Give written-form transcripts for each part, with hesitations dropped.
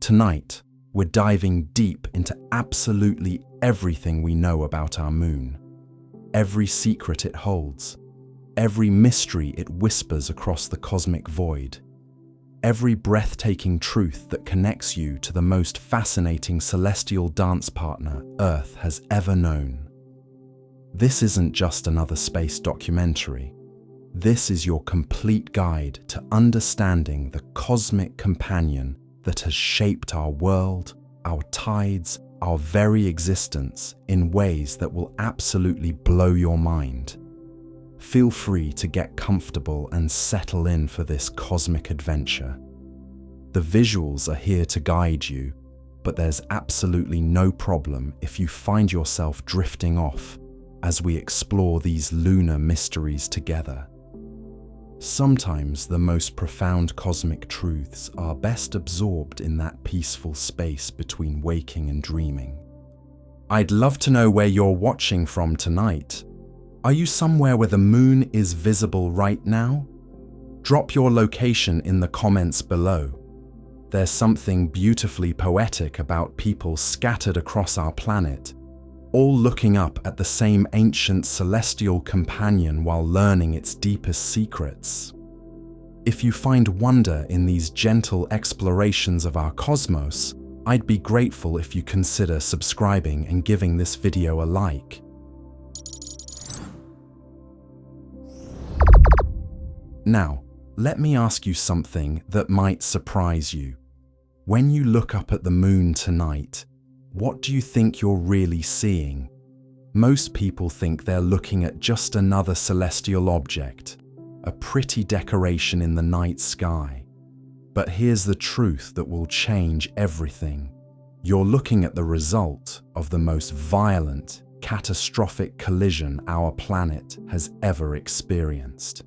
Tonight, we're diving deep into absolutely everything we know about our moon. Every secret it holds, every mystery it whispers across the cosmic void, every breathtaking truth that connects you to the most fascinating celestial dance partner Earth has ever known. This isn't just another space documentary. This is your complete guide to understanding the cosmic companion that has shaped our world, our tides, our very existence in ways that will absolutely blow your mind. Feel free to get comfortable and settle in for this cosmic adventure. The visuals are here to guide you, but there's absolutely no problem if you find yourself drifting off as we explore these lunar mysteries together. Sometimes the most profound cosmic truths are best absorbed in that peaceful space between waking and dreaming. I'd love to know where you're watching from tonight. Are you somewhere where the moon is visible right now? Drop your location in the comments below. There's something beautifully poetic about people scattered across our planet, all looking up at the same ancient celestial companion while learning its deepest secrets. If you find wonder in these gentle explorations of our cosmos, I'd be grateful if you consider subscribing and giving this video a like. Now, let me ask you something that might surprise you. When you look up at the moon tonight, what do you think you're really seeing? Most people think they're looking at just another celestial object, a pretty decoration in the night sky. But here's the truth that will change everything. You're looking at the result of the most violent, catastrophic collision our planet has ever experienced.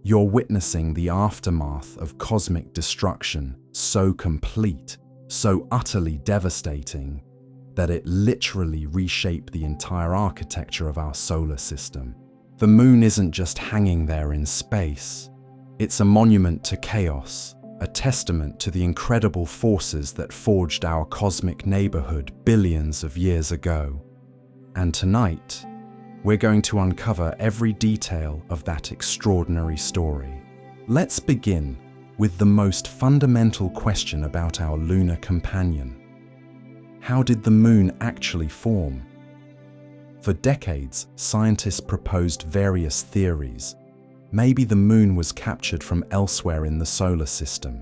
You're witnessing the aftermath of cosmic destruction so complete, so utterly devastating, that it literally reshaped the entire architecture of our solar system. The moon isn't just hanging there in space. It's a monument to chaos, a testament to the incredible forces that forged our cosmic neighborhood billions of years ago. And tonight, we're going to uncover every detail of that extraordinary story. Let's begin with the most fundamental question about our lunar companion. How did the moon actually form? For decades, scientists proposed various theories. Maybe the moon was captured from elsewhere in the solar system.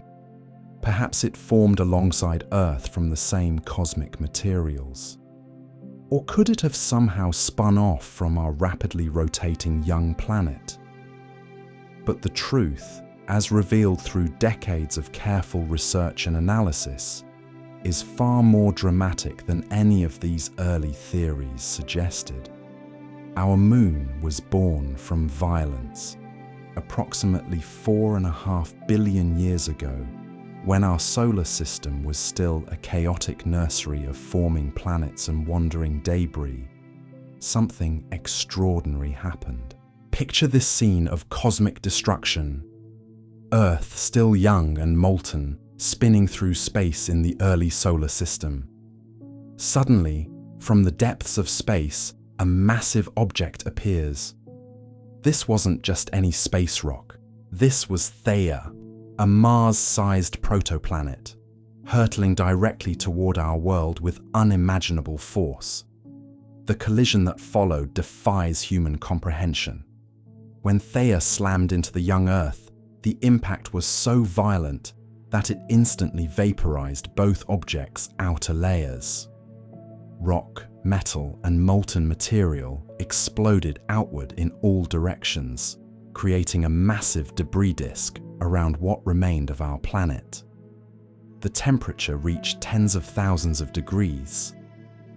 Perhaps it formed alongside Earth from the same cosmic materials. Or could it have somehow spun off from our rapidly rotating young planet? But the truth, as revealed through decades of careful research and analysis, is far more dramatic than any of these early theories suggested. Our moon was born from violence approximately 4.5 billion years ago, when our solar system was still a chaotic nursery of forming planets and wandering debris. Something extraordinary happened. Picture this scene of cosmic destruction. Earth, still young and molten, spinning through space in the early solar system. Suddenly, from the depths of space, a massive object appears. This wasn't just any space rock. This was Theia, a Mars-sized protoplanet, hurtling directly toward our world with unimaginable force. The collision that followed defies human comprehension. When Theia slammed into the young Earth, the impact was so violent that it instantly vaporized both objects' outer layers. Rock, metal, and molten material exploded outward in all directions, creating a massive debris disk around what remained of our planet. The temperature reached tens of thousands of degrees.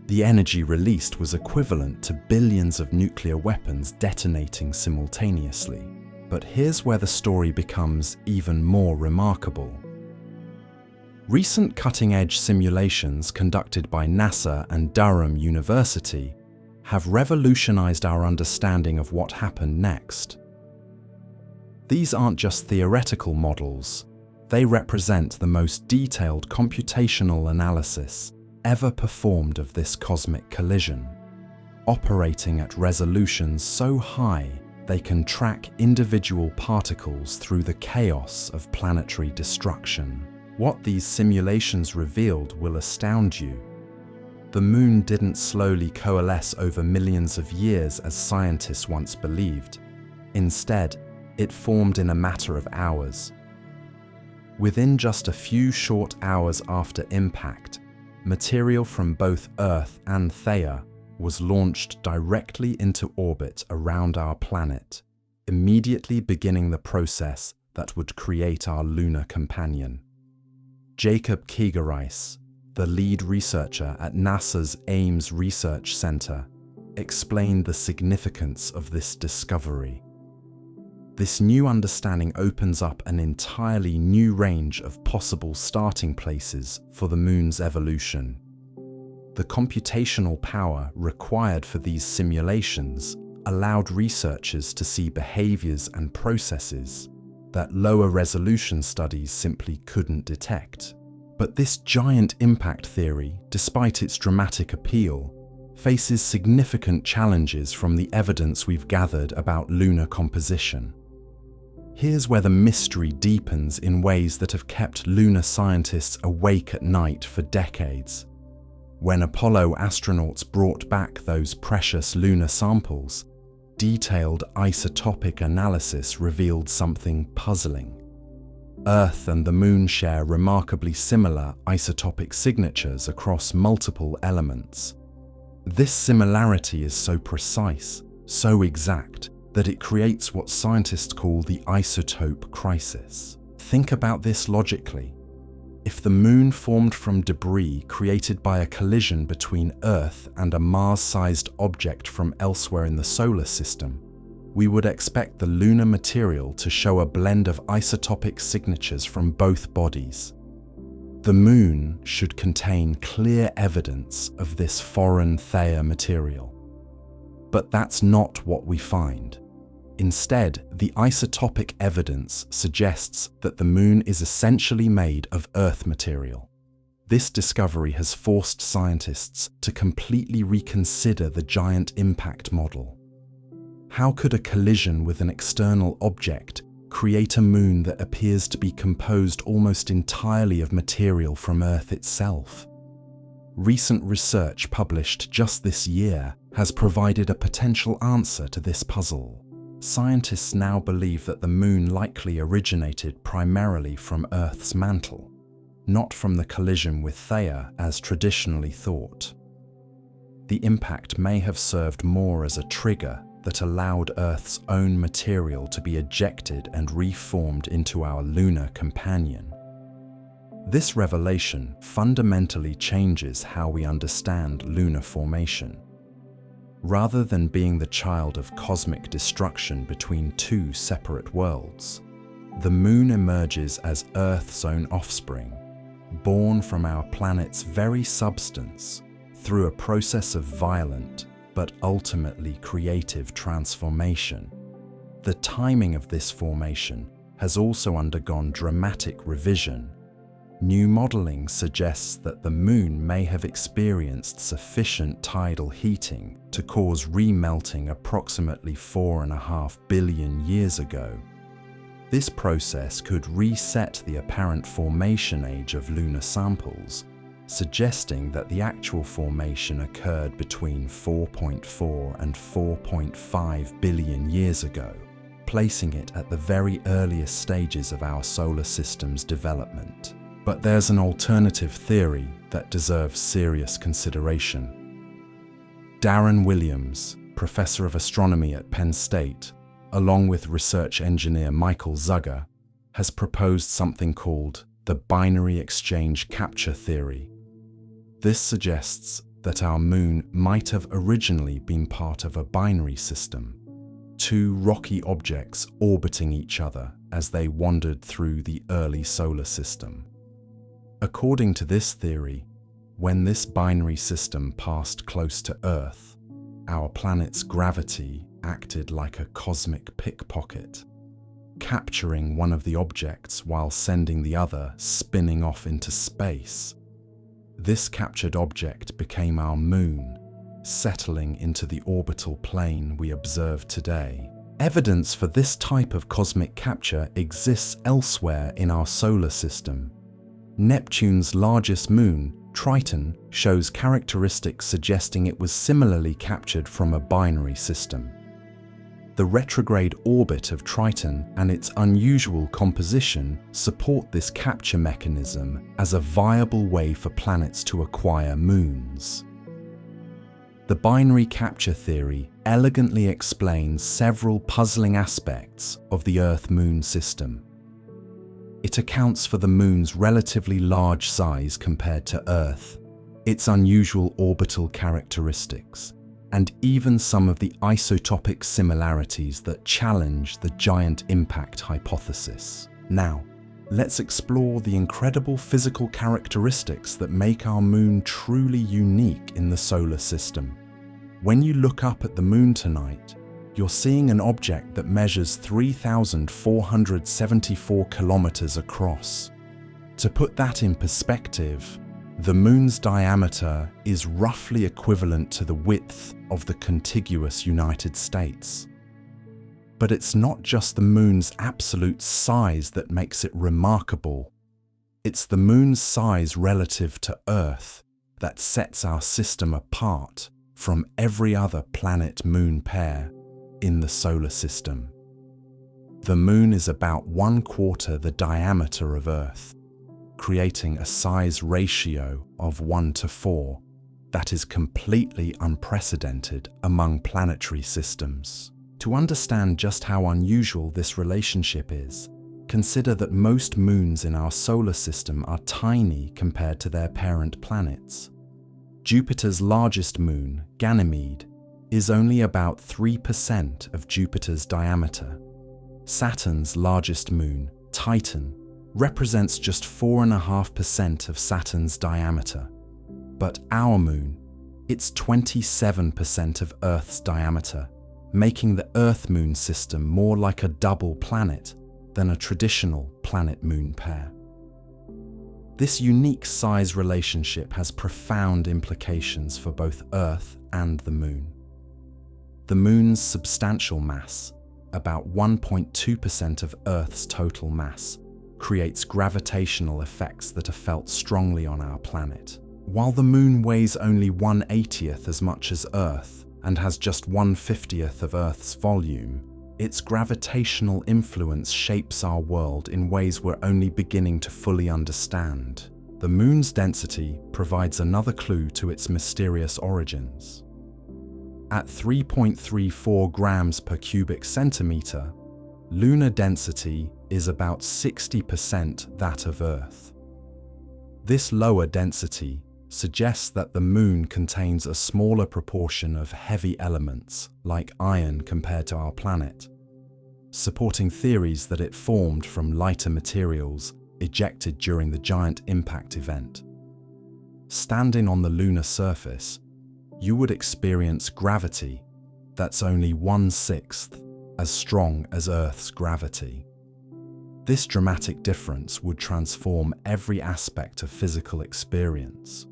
The energy released was equivalent to billions of nuclear weapons detonating simultaneously. But here's where the story becomes even more remarkable. Recent cutting-edge simulations conducted by NASA and Durham University have revolutionized our understanding of what happened next. These aren't just theoretical models, They represent the most detailed computational analysis ever performed of this cosmic collision, operating at resolutions so high they can track individual particles through the chaos of planetary destruction. What these simulations revealed will astound you. The Moon didn't slowly coalesce over millions of years as scientists once believed. Instead, it formed in a matter of hours. Within just a few short hours after impact, material from both Earth and Theia was launched directly into orbit around our planet, immediately beginning the process that would create our lunar companion. Jacob Keeger-Rice, the lead researcher at NASA's Ames Research Center, explained the significance of this discovery. This new understanding opens up an entirely new range of possible starting places for the Moon's evolution. The computational power required for these simulations allowed researchers to see behaviors and processes that lower resolution studies simply couldn't detect. But this giant impact theory, despite its dramatic appeal, faces significant challenges from the evidence we've gathered about lunar composition. Here's where the mystery deepens in ways that have kept lunar scientists awake at night for decades. When Apollo astronauts brought back those precious lunar samples, detailed isotopic analysis revealed something puzzling. Earth and the Moon share remarkably similar isotopic signatures across multiple elements. This similarity is so precise, so exact, that it creates what scientists call the isotope crisis. Think about this logically. If the Moon formed from debris created by a collision between Earth and a Mars-sized object from elsewhere in the solar system, we would expect the lunar material to show a blend of isotopic signatures from both bodies. The Moon should contain clear evidence of this foreign Theia material. But that's not what we find. Instead, the isotopic evidence suggests that the Moon is essentially made of Earth material. This discovery has forced scientists to completely reconsider the giant impact model. How could a collision with an external object create a Moon that appears to be composed almost entirely of material from Earth itself? Recent research published just this year has provided a potential answer to this puzzle. Scientists now believe that the Moon likely originated primarily from Earth's mantle, not from the collision with Theia as traditionally thought. The impact may have served more as a trigger that allowed Earth's own material to be ejected and reformed into our lunar companion. This revelation fundamentally changes how we understand lunar formation. Rather than being the child of cosmic destruction between two separate worlds, the Moon emerges as Earth's own offspring, born from our planet's very substance through a process of violent but ultimately creative transformation. The timing of this formation has also undergone dramatic revision. New modeling suggests that the Moon may have experienced sufficient tidal heating to cause remelting approximately 4.5 billion years ago. This process could reset the apparent formation age of lunar samples, suggesting that the actual formation occurred between 4.4 and 4.5 billion years ago, placing it at the very earliest stages of our solar system's development. But there's an alternative theory that deserves serious consideration. Darren Williams, professor of astronomy at Penn State, along with research engineer Michael Zuger, has proposed something called the binary exchange capture theory. This suggests that our Moon might have originally been part of a binary system, two rocky objects orbiting each other as they wandered through the early solar system. According to this theory, when this binary system passed close to Earth, our planet's gravity acted like a cosmic pickpocket. capturing one of the objects while sending the other spinning off into space. This captured object became our moon, settling into the orbital plane we observe today. Evidence for this type of cosmic capture exists elsewhere in our solar system. Neptune's largest moon, Triton, shows characteristics suggesting it was similarly captured from a binary system. The retrograde orbit of Triton and its unusual composition support this capture mechanism as a viable way for planets to acquire moons. The binary capture theory elegantly explains several puzzling aspects of the Earth-Moon system. It accounts for the Moon's relatively large size compared to Earth, its unusual orbital characteristics, and even some of the isotopic similarities that challenge the giant impact hypothesis. Now, let's explore the incredible physical characteristics that make our Moon truly unique in the solar system. When you look up at the Moon tonight, you're seeing an object that measures 3,474 kilometers across. To put that in perspective, the Moon's diameter is roughly equivalent to the width of the contiguous United States. But it's not just the Moon's absolute size that makes it remarkable. It's the Moon's size relative to Earth that sets our system apart from every other planet-Moon pair in the solar system. The Moon is about 1/4 the diameter of Earth, creating a size ratio of 1:4 that is completely unprecedented among planetary systems. To understand just how unusual this relationship is, consider that most moons in our solar system are tiny compared to their parent planets. Jupiter's largest moon, Ganymede, is only about 3% of Jupiter's diameter. Saturn's largest moon, Titan, represents just 4.5% of Saturn's diameter. But our moon, it's 27% of Earth's diameter, making the Earth-Moon system more like a double planet than a traditional planet-moon pair. This unique size relationship has profound implications for both Earth and the Moon. The Moon's substantial mass, about 1.2% of Earth's total mass, creates gravitational effects that are felt strongly on our planet. While the Moon weighs only 1/80th as much as Earth and has just 1/50th of Earth's volume, its gravitational influence shapes our world in ways we're only beginning to fully understand. The Moon's density provides another clue to its mysterious origins. At 3.34 grams per cubic centimeter, lunar density is about 60% that of Earth. This lower density suggests that the Moon contains a smaller proportion of heavy elements, like iron compared to our planet, supporting theories that it formed from lighter materials ejected during the giant impact event. Standing on the lunar surface, you would experience gravity that's only 1/6 as strong as Earth's gravity. This dramatic difference would transform every aspect of physical experience.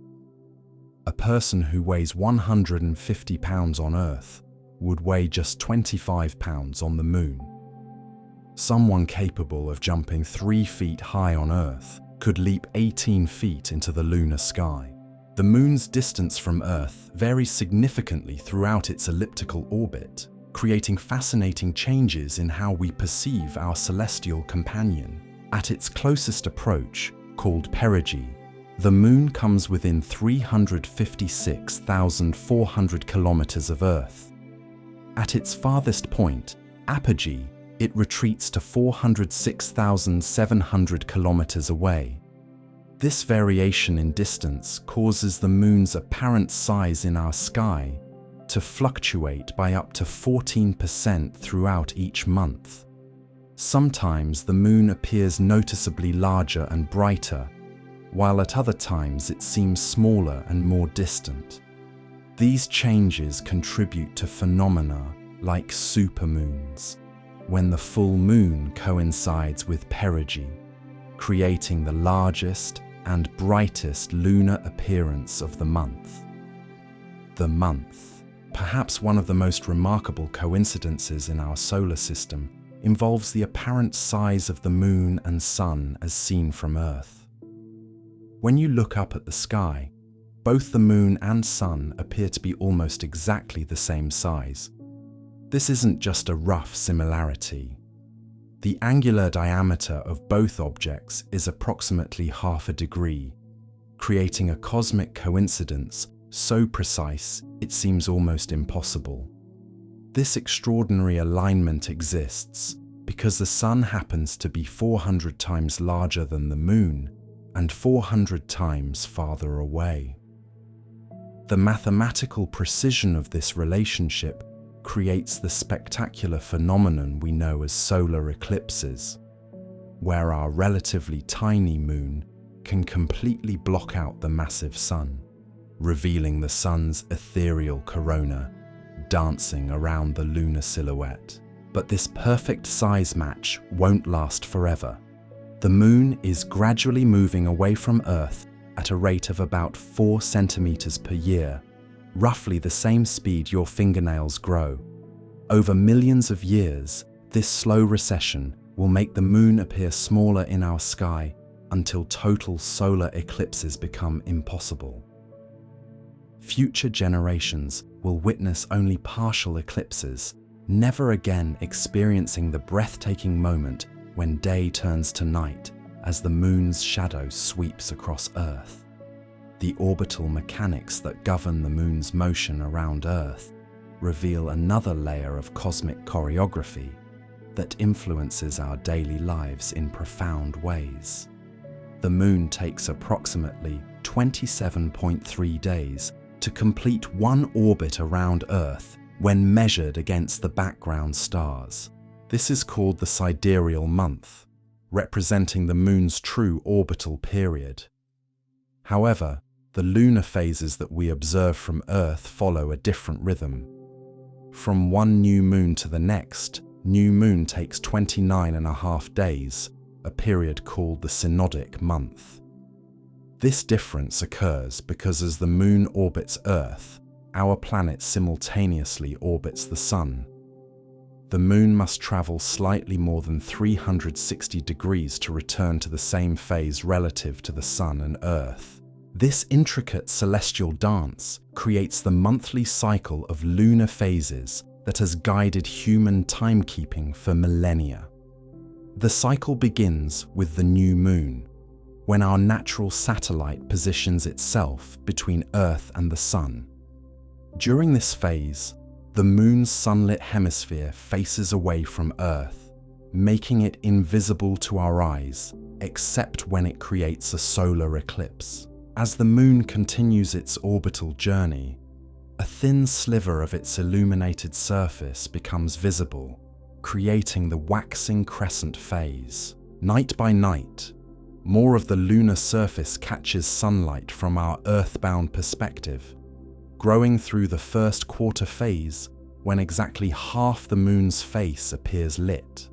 A person who weighs 150 pounds on Earth would weigh just 25 pounds on the Moon. Someone capable of jumping 3 feet high on Earth could leap 18 feet into the lunar sky. The Moon's distance from Earth varies significantly throughout its elliptical orbit, creating fascinating changes in how we perceive our celestial companion. At its closest approach, called perigee, the Moon comes within 356,400 kilometers of Earth. At its farthest point, apogee, it retreats to 406,700 kilometers away. This variation in distance causes the Moon's apparent size in our sky to fluctuate by up to 14% throughout each month. Sometimes the Moon appears noticeably larger and brighter, while at other times it seems smaller and more distant. These changes contribute to phenomena like supermoons. when the full moon coincides with perigee, creating the largest and brightest lunar appearance of the month. The month, perhaps one of the most remarkable coincidences in our solar system, involves the apparent size of the moon and sun as seen from Earth. When you look up at the sky, both the moon and sun appear to be almost exactly the same size. This isn't just a rough similarity. The angular diameter of both objects is approximately half a degree, creating a cosmic coincidence so precise it seems almost impossible. This extraordinary alignment exists because the sun happens to be 400 times larger than the moon and 400 times farther away. The mathematical precision of this relationship creates the spectacular phenomenon we know as solar eclipses, where our relatively tiny moon can completely block out the massive sun, revealing the sun's ethereal corona dancing around the lunar silhouette. But this perfect size match won't last forever. The moon is gradually moving away from Earth at a rate of about 4 centimeters per year, roughly the same speed your fingernails grow. Over millions of years, this slow recession will make the moon appear smaller in our sky until total solar eclipses become impossible. Future generations will witness only partial eclipses, never again experiencing the breathtaking moment when day turns to night as the moon's shadow sweeps across Earth. The orbital mechanics that govern the moon's motion around Earth reveal another layer of cosmic choreography that influences our daily lives in profound ways. The moon takes approximately 27.3 days to complete one orbit around Earth when measured against the background stars. This is called the sidereal month, representing the moon's true orbital period. However, the lunar phases that we observe from Earth follow a different rhythm. From one new moon to the next, new moon takes 29.5 days, a period called the synodic month. This difference occurs because as the moon orbits Earth, our planet simultaneously orbits the sun. The moon must travel slightly more than 360 degrees to return to the same phase relative to the sun and Earth. This intricate celestial dance creates the monthly cycle of lunar phases that has guided human timekeeping for millennia. The cycle begins with the new moon, when our natural satellite positions itself between Earth and the sun. During this phase, the moon's sunlit hemisphere faces away from Earth, making it invisible to our eyes, except when it creates a solar eclipse. As the moon continues its orbital journey, a thin sliver of its illuminated surface becomes visible, creating the waxing crescent phase. Night by night, more of the lunar surface catches sunlight from our earthbound perspective, growing through the first quarter phase when exactly half the moon's face appears lit.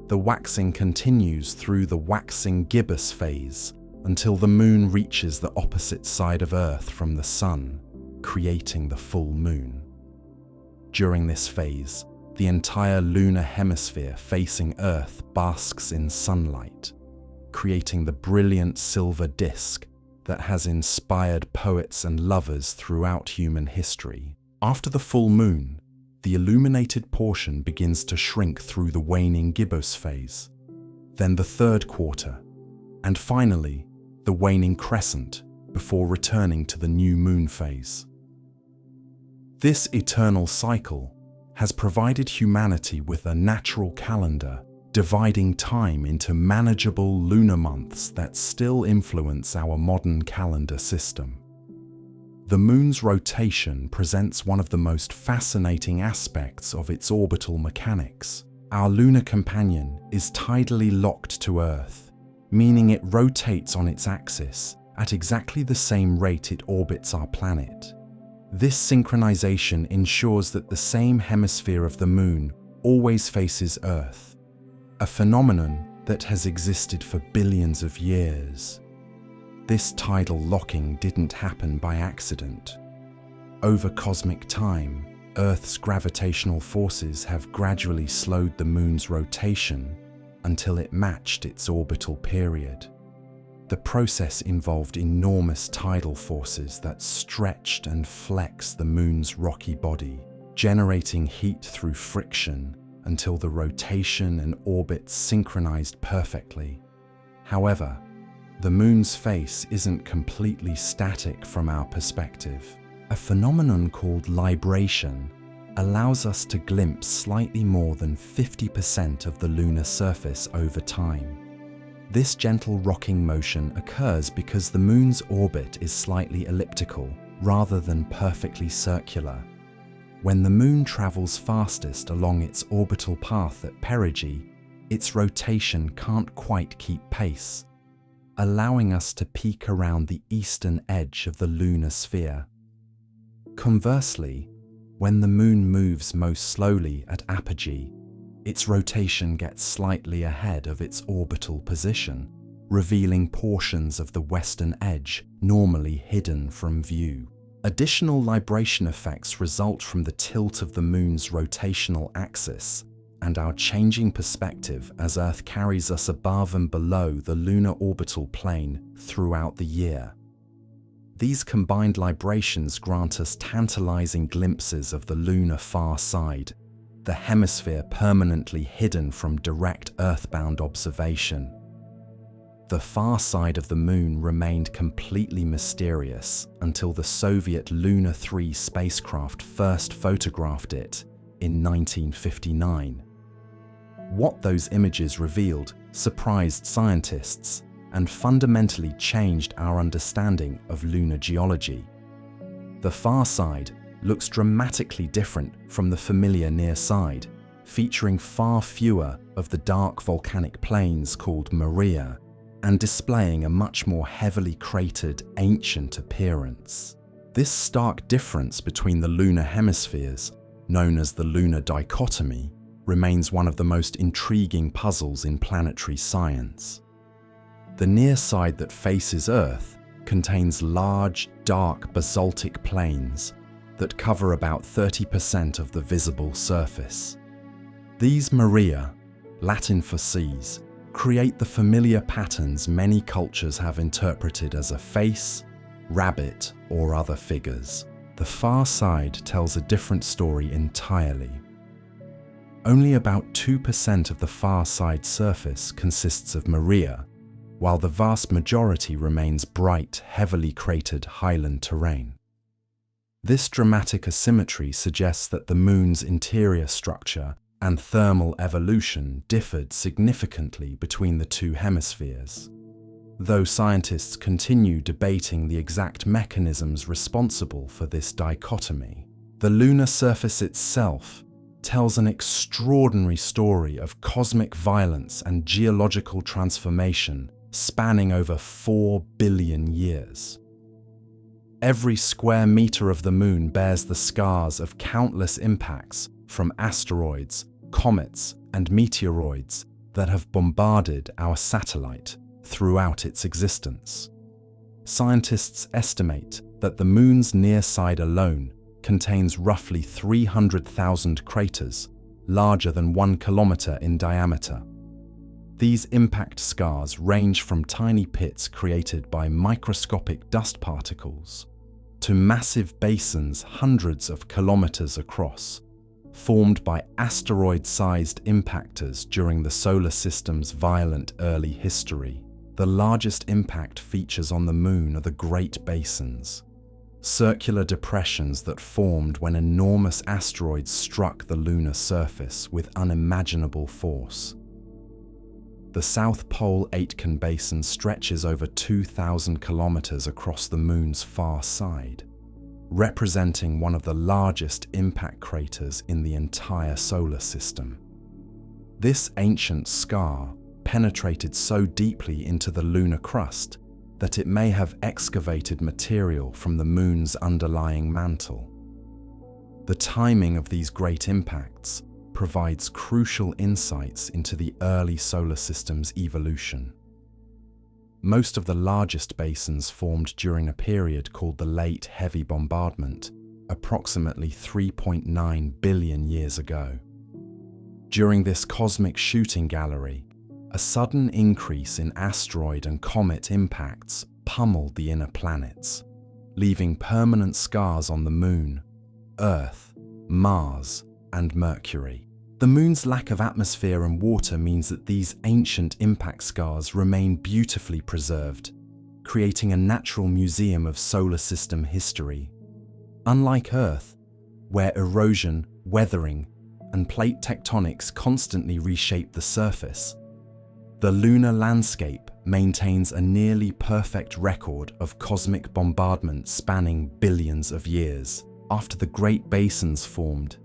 The waxing continues through the waxing gibbous phase until the moon reaches the opposite side of Earth from the sun, creating the full moon. During this phase, the entire lunar hemisphere facing Earth basks in sunlight, creating the brilliant silver disk that has inspired poets and lovers throughout human history. After the full moon, the illuminated portion begins to shrink through the waning gibbous phase, then the third quarter, and finally, the waning crescent before returning to the new moon phase. This eternal cycle has provided humanity with a natural calendar, dividing time into manageable lunar months that still influence our modern calendar system. The moon's rotation presents one of the most fascinating aspects of its orbital mechanics. Our lunar companion is tidally locked to Earth, meaning it rotates on its axis at exactly the same rate it orbits our planet. This synchronization ensures that the same hemisphere of the moon always faces Earth, a phenomenon that has existed for billions of years. This tidal locking didn't happen by accident. Over cosmic time, Earth's gravitational forces have gradually slowed the Moon's rotation until it matched its orbital period. The process involved enormous tidal forces that stretched and flexed the Moon's rocky body, generating heat through friction until the rotation and orbit synchronized perfectly. However, the Moon's face isn't completely static from our perspective. A phenomenon called libration allows us to glimpse slightly more than 50% of the lunar surface over time. This gentle rocking motion occurs because the Moon's orbit is slightly elliptical rather than perfectly circular. When the Moon travels fastest along its orbital path at perigee, its rotation can't quite keep pace, allowing us to peek around the eastern edge of the lunar sphere. Conversely, when the Moon moves most slowly at apogee, its rotation gets slightly ahead of its orbital position, revealing portions of the western edge normally hidden from view. Additional libration effects result from the tilt of the Moon's rotational axis and our changing perspective as Earth carries us above and below the lunar orbital plane throughout the year. These combined librations grant us tantalizing glimpses of the lunar far side, the hemisphere permanently hidden from direct Earthbound observation. The far side of the Moon remained completely mysterious until the Soviet Luna 3 spacecraft first photographed it in 1959. What those images revealed surprised scientists and fundamentally changed our understanding of lunar geology. The far side looks dramatically different from the familiar near side, featuring far fewer of the dark volcanic plains called Maria, and displaying a much more heavily cratered, ancient appearance. This stark difference between the lunar hemispheres, known as the lunar dichotomy, remains one of the most intriguing puzzles in planetary science. The near side that faces Earth contains large, dark basaltic plains that cover about 30% of the visible surface. These Maria, Latin for seas, create the familiar patterns many cultures have interpreted as a face, rabbit, or other figures. The far side tells a different story entirely. Only about 2% of the far side surface consists of Maria, while the vast majority remains bright, heavily cratered highland terrain. This dramatic asymmetry suggests that the Moon's interior structure and thermal evolution differed significantly between the two hemispheres. Though scientists continue debating the exact mechanisms responsible for this dichotomy, the lunar surface itself tells an extraordinary story of cosmic violence and geological transformation spanning over 4 billion years. Every square meter of the Moon bears the scars of countless impacts from asteroids, comets, and meteoroids that have bombarded our satellite throughout its existence. Scientists estimate that the Moon's near side alone contains roughly 300,000 craters, larger than 1 kilometer in diameter. These impact scars range from tiny pits created by microscopic dust particles to massive basins hundreds of kilometers across, formed by asteroid-sized impactors during the solar system's violent early history. The largest impact features on the Moon are the Great Basins, circular depressions that formed when enormous asteroids struck the lunar surface with unimaginable force. The South Pole Aitken Basin stretches over 2,000 kilometers across the Moon's far side, representing one of the largest impact craters in the entire solar system. This ancient scar penetrated so deeply into the lunar crust that it may have excavated material from the Moon's underlying mantle. The timing of these great impacts provides crucial insights into the early solar system's evolution. Most of the largest basins formed during a period called the Late Heavy Bombardment, approximately 3.9 billion years ago. During this cosmic shooting gallery, a sudden increase in asteroid and comet impacts pummeled the inner planets, leaving permanent scars on the Moon, Earth, Mars, and Mercury. The Moon's lack of atmosphere and water means that these ancient impact scars remain beautifully preserved, creating a natural museum of solar system history. Unlike Earth, where erosion, weathering, and plate tectonics constantly reshape the surface, the lunar landscape maintains a nearly perfect record of cosmic bombardment spanning billions of years. After the Great Basins formed,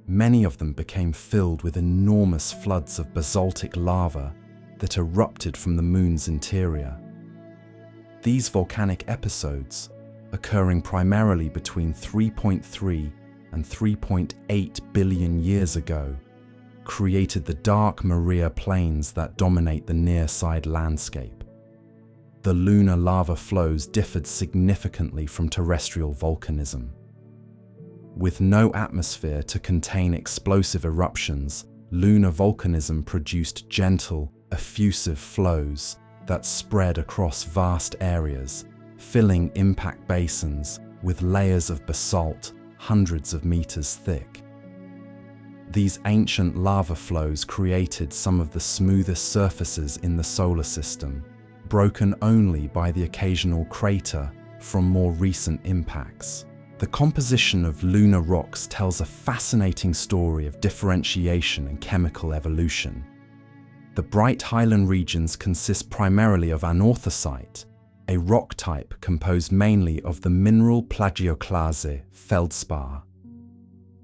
many of them became filled with enormous floods of basaltic lava that erupted from the Moon's interior. These volcanic episodes, occurring primarily between 3.3 and 3.8 billion years ago, created the dark Maria plains that dominate the near-side landscape. The lunar lava flows differed significantly from terrestrial volcanism. With no atmosphere to contain explosive eruptions, lunar volcanism produced gentle, effusive flows that spread across vast areas, filling impact basins with layers of basalt hundreds of meters thick. These ancient lava flows created some of the smoothest surfaces in the solar system, broken only by the occasional crater from more recent impacts. The composition of lunar rocks tells a fascinating story of differentiation and chemical evolution. The bright highland regions consist primarily of anorthosite, a rock type composed mainly of the mineral plagioclase feldspar.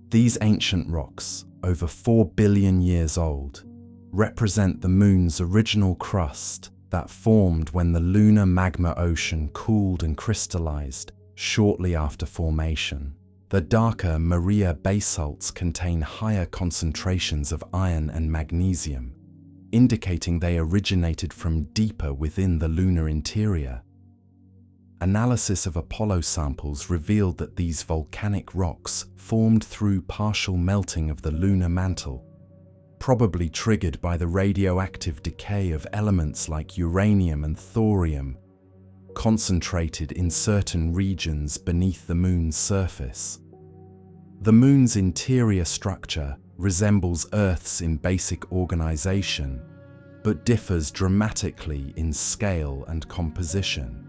These ancient rocks, over 4 billion years old, represent the Moon's original crust that formed when the lunar magma ocean cooled and crystallized shortly after formation. The darker Maria basalts contain higher concentrations of iron and magnesium, indicating they originated from deeper within the lunar interior. Analysis of Apollo samples revealed that these volcanic rocks formed through partial melting of the lunar mantle, probably triggered by the radioactive decay of elements like uranium and thorium, concentrated in certain regions beneath the Moon's surface. The Moon's interior structure resembles Earth's in basic organization, but differs dramatically in scale and composition.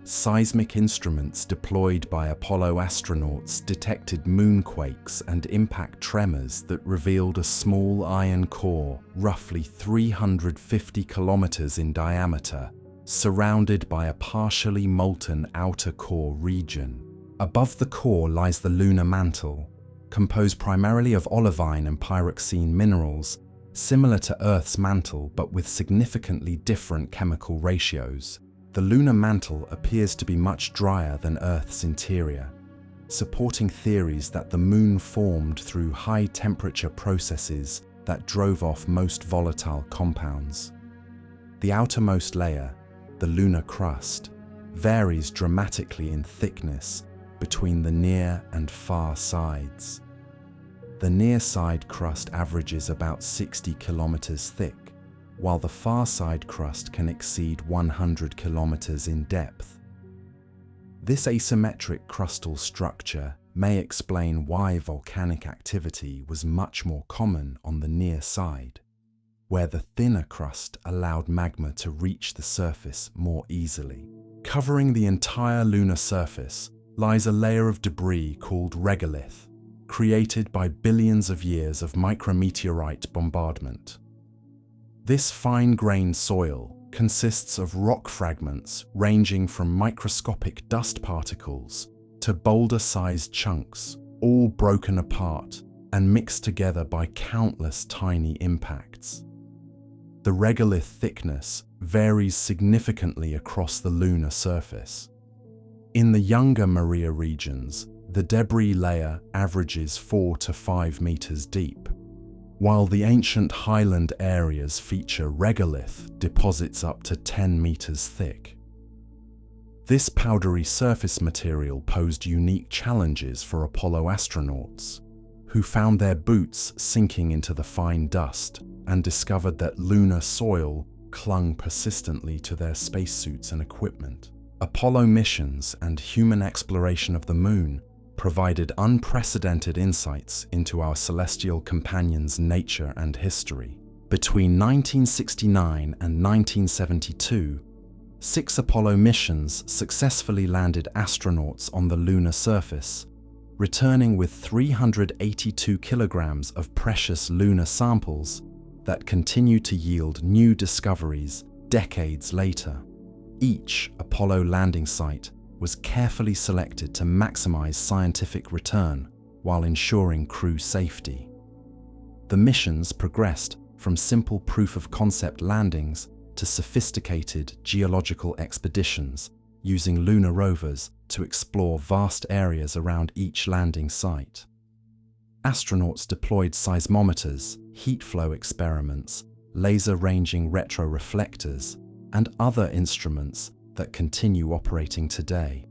Seismic instruments deployed by Apollo astronauts detected moonquakes and impact tremors that revealed a small iron core, roughly 350 kilometers in diameter, surrounded by a partially molten outer core region. Above the core lies the lunar mantle, composed primarily of olivine and pyroxene minerals, similar to Earth's mantle but with significantly different chemical ratios. The lunar mantle appears to be much drier than Earth's interior, supporting theories that the Moon formed through high-temperature processes that drove off most volatile compounds. The outermost layer, the lunar crust, varies dramatically in thickness between the near and far sides. The near side crust averages about 60 kilometers thick, while the far side crust can exceed 100 kilometers in depth. This asymmetric crustal structure may explain why volcanic activity was much more common on the near side, where the thinner crust allowed magma to reach the surface more easily. Covering the entire lunar surface lies a layer of debris called regolith, created by billions of years of micrometeorite bombardment. This fine-grained soil consists of rock fragments ranging from microscopic dust particles to boulder-sized chunks, all broken apart and mixed together by countless tiny impacts. The regolith thickness varies significantly across the lunar surface. In the younger Maria regions, the debris layer averages 4 to 5 meters deep, while the ancient highland areas feature regolith deposits up to 10 meters thick. This powdery surface material posed unique challenges for Apollo astronauts, who found their boots sinking into the fine dust and discovered that lunar soil clung persistently to their spacesuits and equipment. Apollo missions and human exploration of the moon provided unprecedented insights into our celestial companion's nature and history. Between 1969 and 1972, 6 Apollo missions successfully landed astronauts on the lunar surface, returning with 382 kilograms of precious lunar samples that continue to yield new discoveries decades later. Each Apollo landing site was carefully selected to maximize scientific return while ensuring crew safety. The missions progressed from simple proof-of-concept landings to sophisticated geological expeditions using lunar rovers to explore vast areas around each landing site. Astronauts deployed seismometers, heat flow experiments, laser-ranging retroreflectors, and other instruments that continue operating today.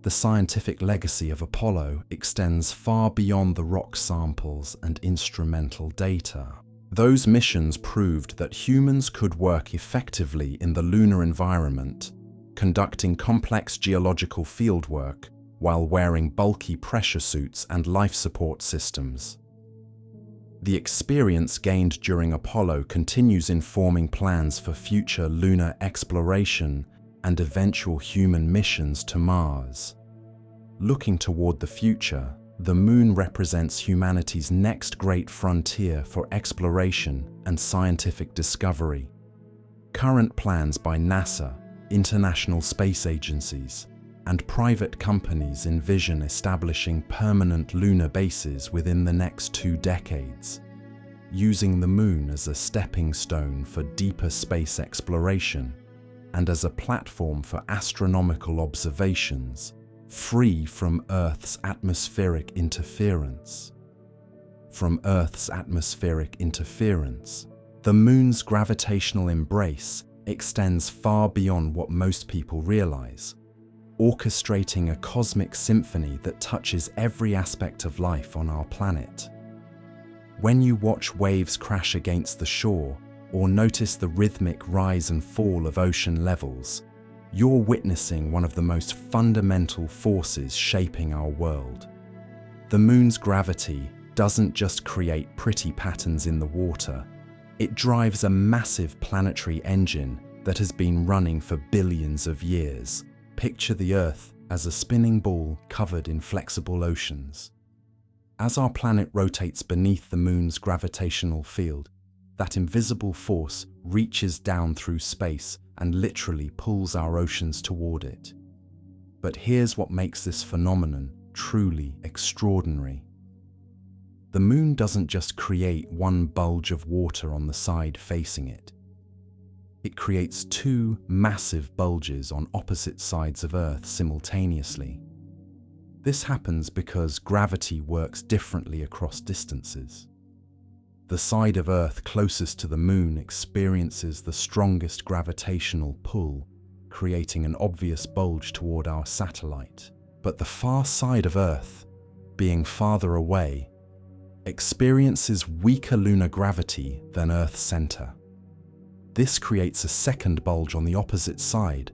The scientific legacy of Apollo extends far beyond the rock samples and instrumental data. Those missions proved that humans could work effectively in the lunar environment, conducting complex geological fieldwork while wearing bulky pressure suits and life support systems. The experience gained during Apollo continues informing plans for future lunar exploration and eventual human missions to Mars. Looking toward the future, the moon represents humanity's next great frontier for exploration and scientific discovery. Current plans by NASA, international space agencies, and private companies envision establishing permanent lunar bases within the next 2 decades, using the moon as a stepping stone for deeper space exploration and as a platform for astronomical observations, free from Earth's atmospheric interference. From Earth's atmospheric interference, the moon's gravitational embrace extends far beyond what most people realize, orchestrating a cosmic symphony that touches every aspect of life on our planet. When you watch waves crash against the shore or notice the rhythmic rise and fall of ocean levels, you're witnessing one of the most fundamental forces shaping our world. The moon's gravity doesn't just create pretty patterns in the water, it drives a massive planetary engine that has been running for billions of years. Picture the Earth as a spinning ball covered in flexible oceans. As our planet rotates beneath the moon's gravitational field, that invisible force reaches down through space and literally pulls our oceans toward it. But here's what makes this phenomenon truly extraordinary. The moon doesn't just create one bulge of water on the side facing it. It creates 2 massive bulges on opposite sides of Earth simultaneously. This happens because gravity works differently across distances. The side of Earth closest to the moon experiences the strongest gravitational pull, creating an obvious bulge toward our satellite. But the far side of Earth, being farther away, experiences weaker lunar gravity than Earth's center. This creates a second bulge on the opposite side,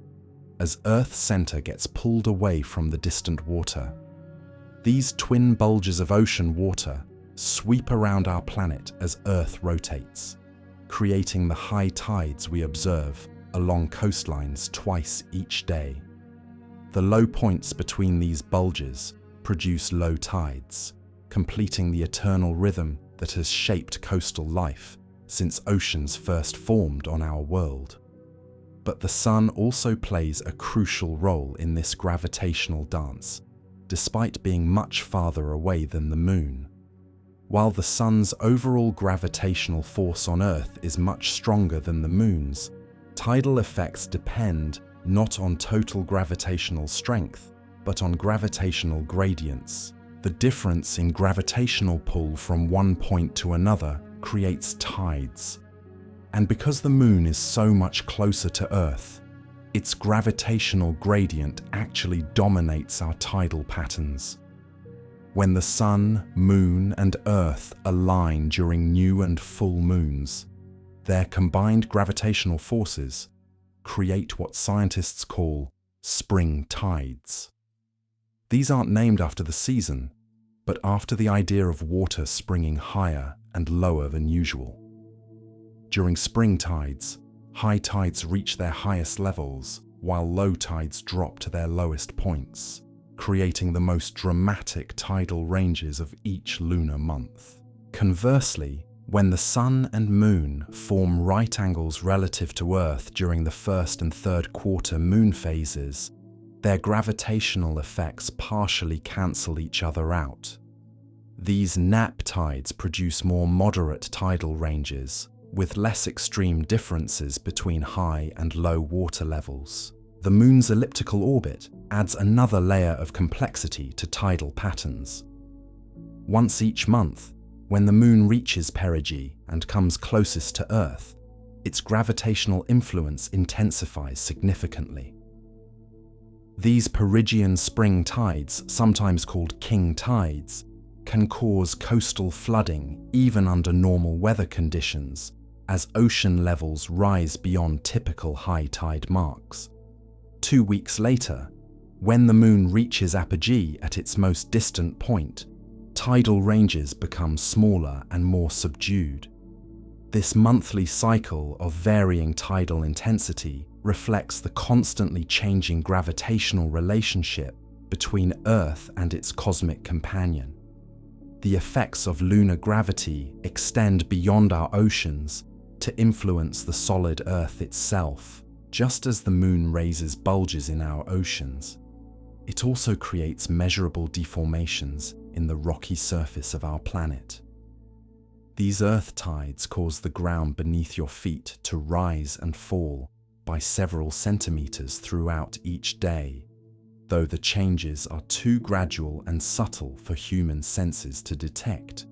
as Earth's center gets pulled away from the distant water. These twin bulges of ocean water sweep around our planet as Earth rotates, creating the high tides we observe along coastlines twice each day. The low points between these bulges produce low tides, completing the eternal rhythm that has shaped coastal life since oceans first formed on our world. But the sun also plays a crucial role in this gravitational dance, despite being much farther away than the moon. While the sun's overall gravitational force on Earth is much stronger than the moon's, tidal effects depend not on total gravitational strength, but on gravitational gradients. The difference in gravitational pull from one point to another creates tides. And because the moon is so much closer to Earth, its gravitational gradient actually dominates our tidal patterns. When the sun, moon, and Earth align during new and full moons, their combined gravitational forces create what scientists call spring tides. These aren't named after the season, but after the idea of water springing higher and lower than usual. During spring tides, high tides reach their highest levels, while low tides drop to their lowest points, creating the most dramatic tidal ranges of each lunar month. Conversely, when the sun and moon form right angles relative to Earth during the first and third quarter moon phases, their gravitational effects partially cancel each other out. These nap tides produce more moderate tidal ranges, with less extreme differences between high and low water levels. The moon's elliptical orbit adds another layer of complexity to tidal patterns. Once each month, when the moon reaches perigee and comes closest to Earth, its gravitational influence intensifies significantly. These perigean spring tides, sometimes called king tides, can cause coastal flooding even under normal weather conditions, as ocean levels rise beyond typical high tide marks. 2 weeks later, when the moon reaches apogee at its most distant point, tidal ranges become smaller and more subdued. This monthly cycle of varying tidal intensity reflects the constantly changing gravitational relationship between Earth and its cosmic companion. The effects of lunar gravity extend beyond our oceans to influence the solid Earth itself, just as the moon raises bulges in our oceans. It also creates measurable deformations in the rocky surface of our planet. These earth tides cause the ground beneath your feet to rise and fall by several centimeters throughout each day, though the changes are too gradual and subtle for human senses to detect.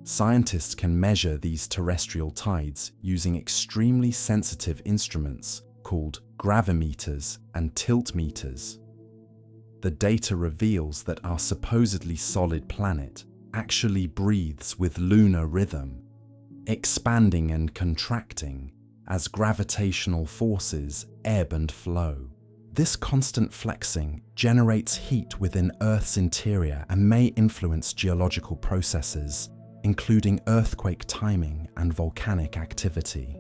Scientists can measure these terrestrial tides using extremely sensitive instruments called gravimeters and tiltmeters. The data reveals that our supposedly solid planet actually breathes with lunar rhythm, expanding and contracting as gravitational forces ebb and flow. This constant flexing generates heat within Earth's interior and may influence geological processes, including earthquake timing and volcanic activity.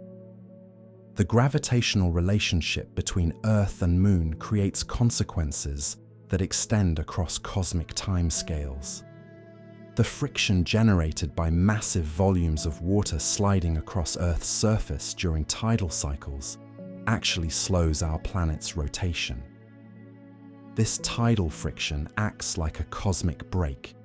The gravitational relationship between Earth and Moon creates consequences that extend across cosmic timescales. The friction generated by massive volumes of water sliding across Earth's surface during tidal cycles actually slows our planet's rotation. This tidal friction acts like a cosmic brake,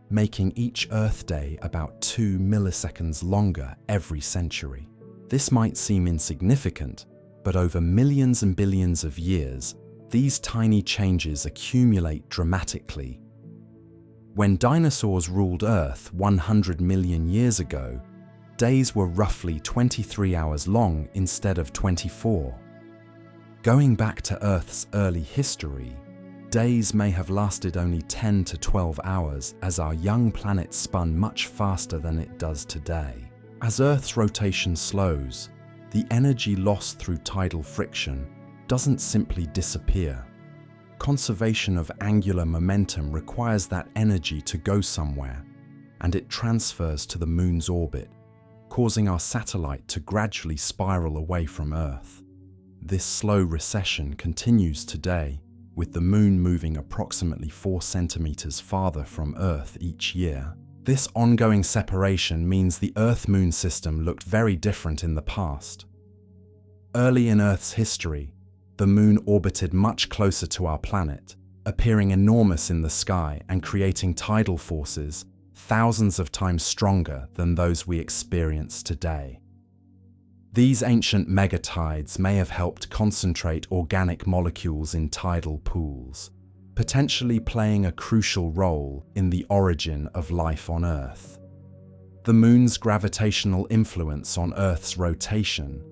making each Earth day about 2 milliseconds longer every century. This might seem insignificant, but over millions and billions of years, these tiny changes accumulate dramatically. When dinosaurs ruled Earth 100 million years ago, days were roughly 23 hours long instead of 24. Going back to Earth's early history, days may have lasted only 10 to 12 hours as our young planet spun much faster than it does today. As Earth's rotation slows, the energy lost through tidal friction doesn't simply disappear. Conservation of angular momentum requires that energy to go somewhere, and it transfers to the Moon's orbit, causing our satellite to gradually spiral away from Earth. This slow recession continues today, with the Moon moving approximately 4 centimeters farther from Earth each year. This ongoing separation means the Earth-Moon system looked very different in the past. Early in Earth's history, the Moon orbited much closer to our planet, appearing enormous in the sky and creating tidal forces thousands of times stronger than those we experience today. These ancient megatides may have helped concentrate organic molecules in tidal pools, potentially playing a crucial role in the origin of life on Earth. The Moon's gravitational influence on Earth's rotation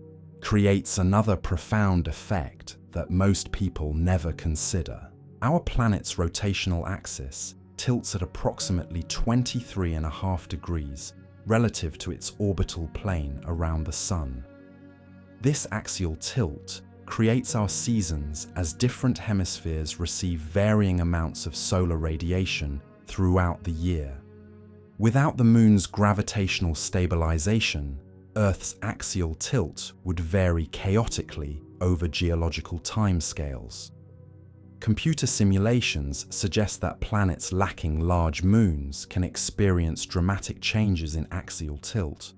creates another profound effect that most people never consider. Our planet's rotational axis tilts at approximately 23.5 degrees relative to its orbital plane around the Sun. This axial tilt creates our seasons as different hemispheres receive varying amounts of solar radiation throughout the year. Without the Moon's gravitational stabilization, Earth's axial tilt would vary chaotically over geological timescales. Computer simulations suggest that planets lacking large moons can experience dramatic changes in axial tilt,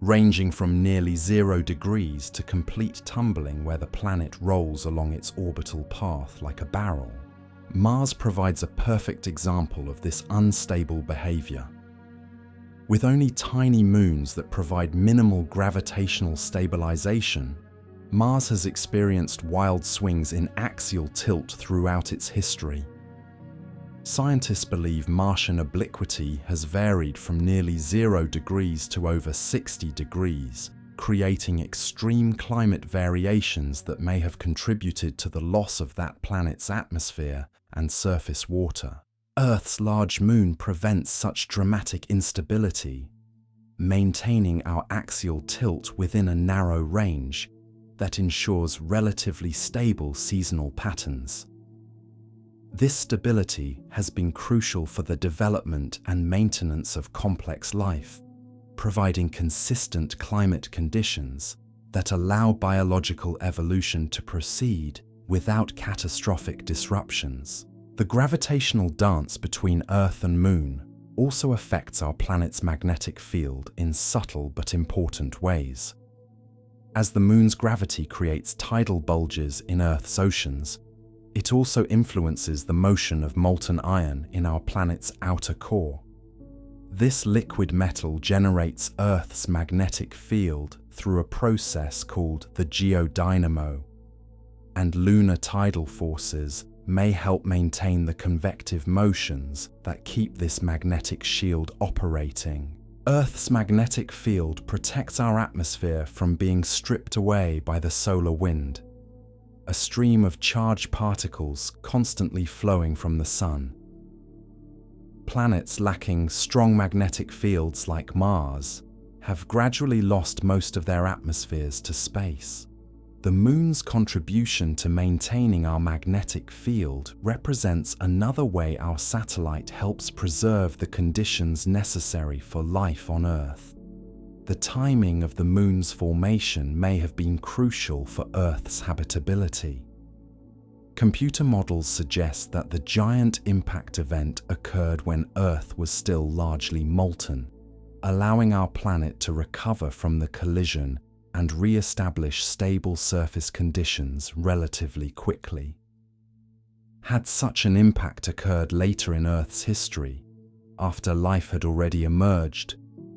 ranging from nearly 0 degrees to complete tumbling where the planet rolls along its orbital path like a barrel. Mars provides a perfect example of this unstable behavior. With only tiny moons that provide minimal gravitational stabilization, Mars has experienced wild swings in axial tilt throughout its history. Scientists believe Martian obliquity has varied from nearly 0 degrees to over 60 degrees, creating extreme climate variations that may have contributed to the loss of that planet's atmosphere and surface water. Earth's large moon prevents such dramatic instability, maintaining our axial tilt within a narrow range that ensures relatively stable seasonal patterns. This stability has been crucial for the development and maintenance of complex life, providing consistent climate conditions that allow biological evolution to proceed without catastrophic disruptions. The gravitational dance between Earth and Moon also affects our planet's magnetic field in subtle but important ways. As the Moon's gravity creates tidal bulges in Earth's oceans, it also influences the motion of molten iron in our planet's outer core. This liquid metal generates Earth's magnetic field through a process called the geodynamo, and lunar tidal forces may help maintain the convective motions that keep this magnetic shield operating. Earth's magnetic field protects our atmosphere from being stripped away by the solar wind, a stream of charged particles constantly flowing from the Sun. Planets lacking strong magnetic fields like Mars have gradually lost most of their atmospheres to space. The Moon's contribution to maintaining our magnetic field represents another way our satellite helps preserve the conditions necessary for life on Earth. The timing of the Moon's formation may have been crucial for Earth's habitability. Computer models suggest that the giant impact event occurred when Earth was still largely molten, allowing our planet to recover from the collision and re-establish stable surface conditions relatively quickly. Had such an impact occurred later in Earth's history, after life had already emerged,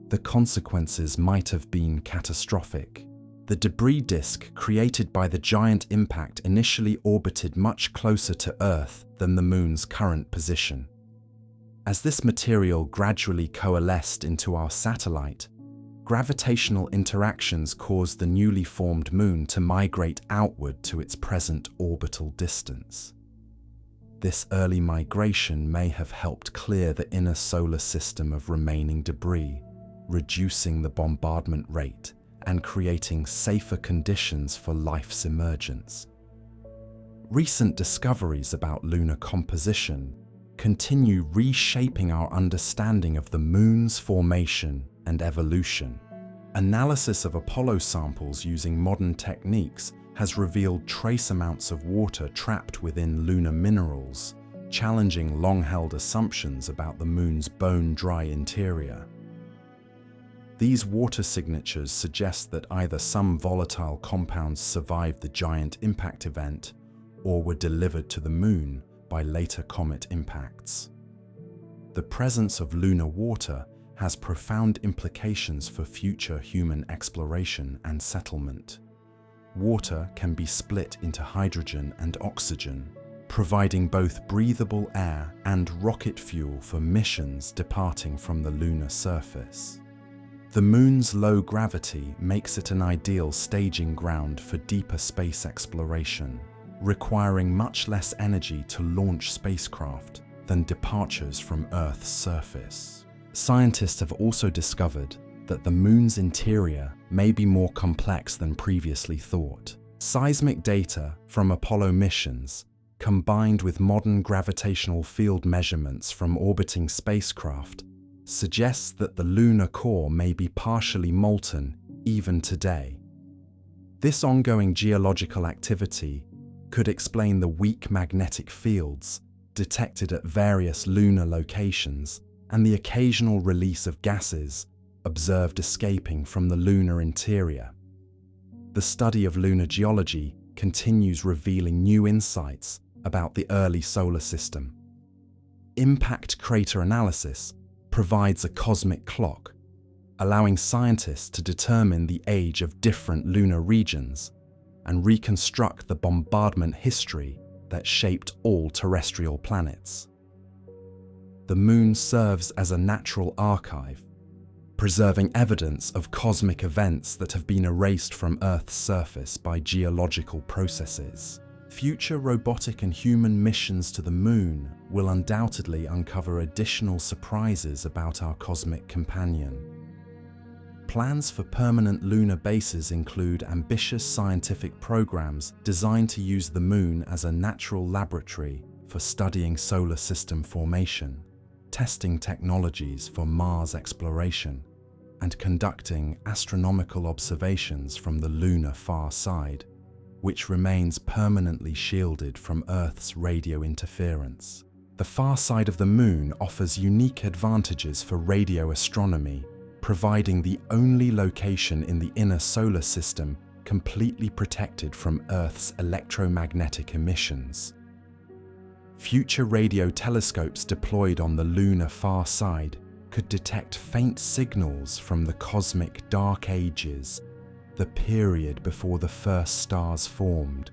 the consequences might have been catastrophic. The debris disk created by the giant impact initially orbited much closer to Earth than the Moon's current position. As this material gradually coalesced into our satellite, gravitational interactions caused the newly formed Moon to migrate outward to its present orbital distance. This early migration may have helped clear the inner solar system of remaining debris, reducing the bombardment rate and creating safer conditions for life's emergence. Recent discoveries about lunar composition continue reshaping our understanding of the Moon's formation and evolution. Analysis of Apollo samples using modern techniques has revealed trace amounts of water trapped within lunar minerals, challenging long-held assumptions about the Moon's bone-dry interior. These water signatures suggest that either some volatile compounds survived the giant impact event or were delivered to the Moon by later comet impacts. The presence of lunar water has profound implications for future human exploration and settlement. Water can be split into hydrogen and oxygen, providing both breathable air and rocket fuel for missions departing from the lunar surface. The Moon's low gravity makes it an ideal staging ground for deeper space exploration, requiring much less energy to launch spacecraft than departures from Earth's surface. Scientists have also discovered that the Moon's interior may be more complex than previously thought. Seismic data from Apollo missions, combined with modern gravitational field measurements from orbiting spacecraft, suggests that the lunar core may be partially molten even today. This ongoing geological activity could explain the weak magnetic fields detected at various lunar locations and the occasional release of gases observed escaping from the lunar interior. The study of lunar geology continues revealing new insights about the early solar system. Impact crater analysis provides a cosmic clock, allowing scientists to determine the age of different lunar regions and reconstruct the bombardment history that shaped all terrestrial planets. The Moon serves as a natural archive, preserving evidence of cosmic events that have been erased from Earth's surface by geological processes. Future robotic and human missions to the Moon will undoubtedly uncover additional surprises about our cosmic companion. Plans for permanent lunar bases include ambitious scientific programs designed to use the Moon as a natural laboratory for studying solar system formation, testing technologies for Mars exploration, and conducting astronomical observations from the lunar far side, which remains permanently shielded from Earth's radio interference. The far side of the Moon offers unique advantages for radio astronomy, providing the only location in the inner solar system completely protected from Earth's electromagnetic emissions. Future radio telescopes deployed on the lunar far side could detect faint signals from the cosmic dark ages, the period before the first stars formed,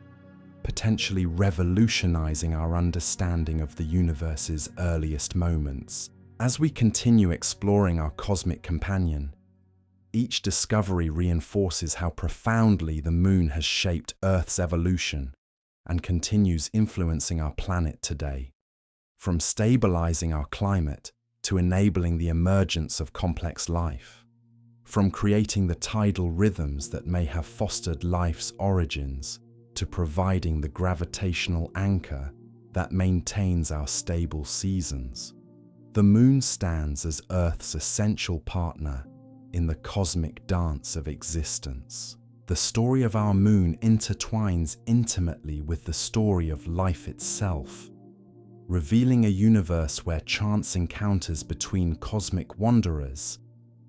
potentially revolutionizing our understanding of the universe's earliest moments. As we continue exploring our cosmic companion, each discovery reinforces how profoundly the Moon has shaped Earth's evolution and continues influencing our planet today. From stabilizing our climate to enabling the emergence of complex life, from creating the tidal rhythms that may have fostered life's origins to providing the gravitational anchor that maintains our stable seasons. The Moon stands as Earth's essential partner in the cosmic dance of existence. The story of our Moon intertwines intimately with the story of life itself, revealing a universe where chance encounters between cosmic wanderers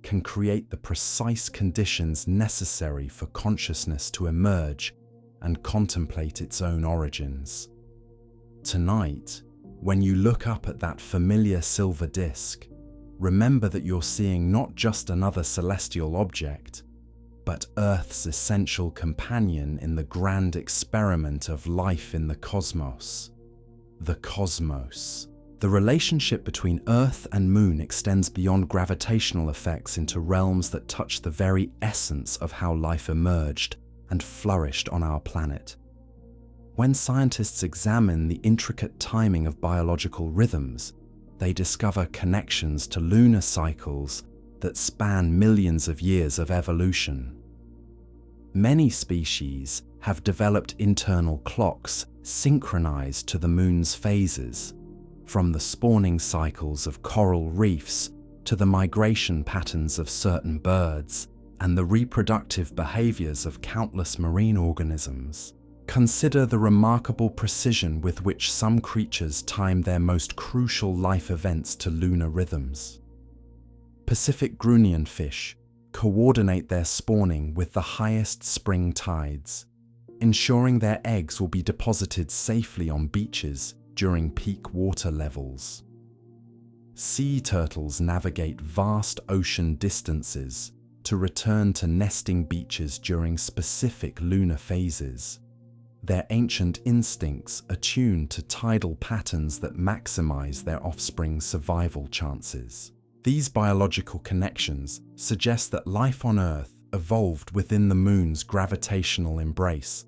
can create the precise conditions necessary for consciousness to emerge and contemplate its own origins. Tonight, when you look up at that familiar silver disk, remember that you're seeing not just another celestial object, but Earth's essential companion in the grand experiment of life in the cosmos. The cosmos. The relationship between Earth and Moon extends beyond gravitational effects into realms that touch the very essence of how life emerged and flourished on our planet. When scientists examine the intricate timing of biological rhythms, they discover connections to lunar cycles that span millions of years of evolution. Many species have developed internal clocks synchronized to the Moon's phases, from the spawning cycles of coral reefs to the migration patterns of certain birds and the reproductive behaviors of countless marine organisms. Consider the remarkable precision with which some creatures time their most crucial life events to lunar rhythms. Pacific Grunion fish coordinate their spawning with the highest spring tides, ensuring their eggs will be deposited safely on beaches during peak water levels. Sea turtles navigate vast ocean distances to return to nesting beaches during specific lunar phases, their ancient instincts attuned to tidal patterns that maximize their offspring's survival chances. These biological connections suggest that life on Earth evolved within the Moon's gravitational embrace,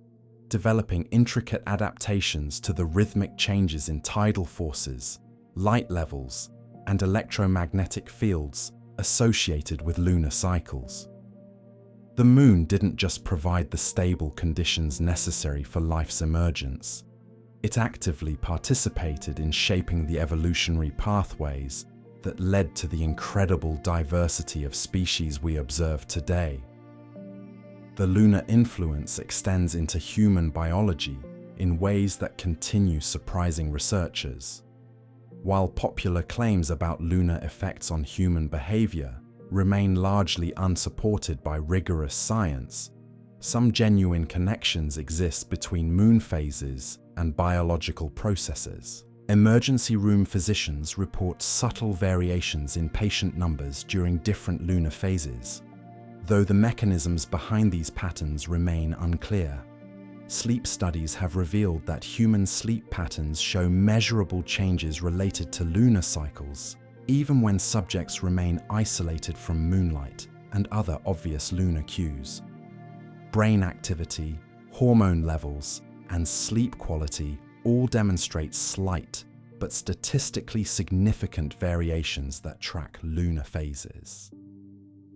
developing intricate adaptations to the rhythmic changes in tidal forces, light levels, and electromagnetic fields associated with lunar cycles. The Moon didn't just provide the stable conditions necessary for life's emergence. It actively participated in shaping the evolutionary pathways that led to the incredible diversity of species we observe today. The lunar influence extends into human biology in ways that continue surprising researchers. While popular claims about lunar effects on human behavior remain largely unsupported by rigorous science, some genuine connections exist between moon phases and biological processes. Emergency room physicians report subtle variations in patient numbers during different lunar phases, though the mechanisms behind these patterns remain unclear. Sleep studies have revealed that human sleep patterns show measurable changes related to lunar cycles, even when subjects remain isolated from moonlight and other obvious lunar cues. Brain activity, hormone levels, and sleep quality all demonstrate slight but statistically significant variations that track lunar phases.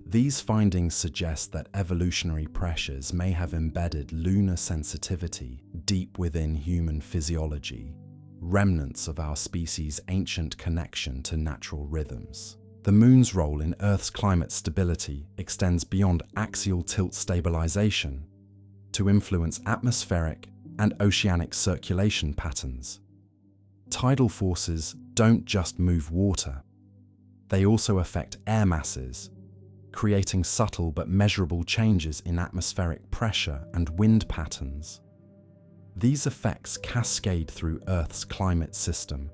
These findings suggest that evolutionary pressures may have embedded lunar sensitivity deep within human physiology, remnants of our species' ancient connection to natural rhythms. The Moon's role in Earth's climate stability extends beyond axial tilt stabilization to influence atmospheric and oceanic circulation patterns. Tidal forces don't just move water, they also affect air masses, creating subtle but measurable changes in atmospheric pressure and wind patterns. These effects cascade through Earth's climate system,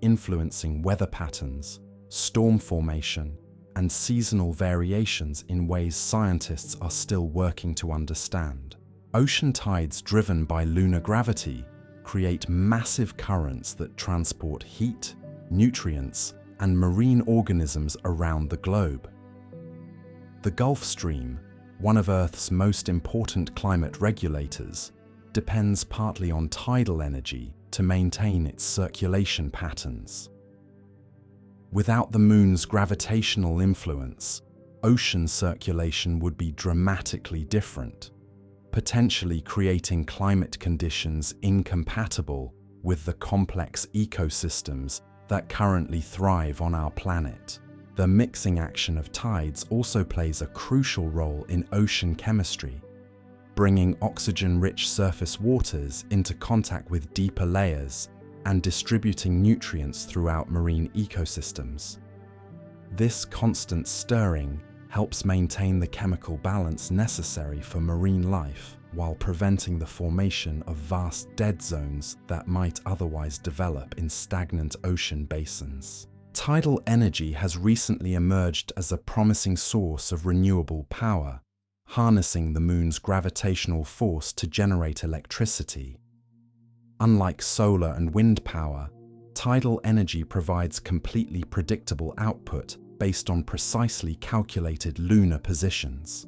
influencing weather patterns, storm formation, and seasonal variations in ways scientists are still working to understand. Ocean tides driven by lunar gravity create massive currents that transport heat, nutrients, and marine organisms around the globe. The Gulf Stream, one of Earth's most important climate regulators, depends partly on tidal energy to maintain its circulation patterns. Without the Moon's gravitational influence, ocean circulation would be dramatically different, potentially creating climate conditions incompatible with the complex ecosystems that currently thrive on our planet. The mixing action of tides also plays a crucial role in ocean chemistry, bringing oxygen-rich surface waters into contact with deeper layers and distributing nutrients throughout marine ecosystems. This constant stirring helps maintain the chemical balance necessary for marine life while preventing the formation of vast dead zones that might otherwise develop in stagnant ocean basins. Tidal energy has recently emerged as a promising source of renewable power, harnessing the Moon's gravitational force to generate electricity. Unlike solar and wind power, tidal energy provides completely predictable output based on precisely calculated lunar positions.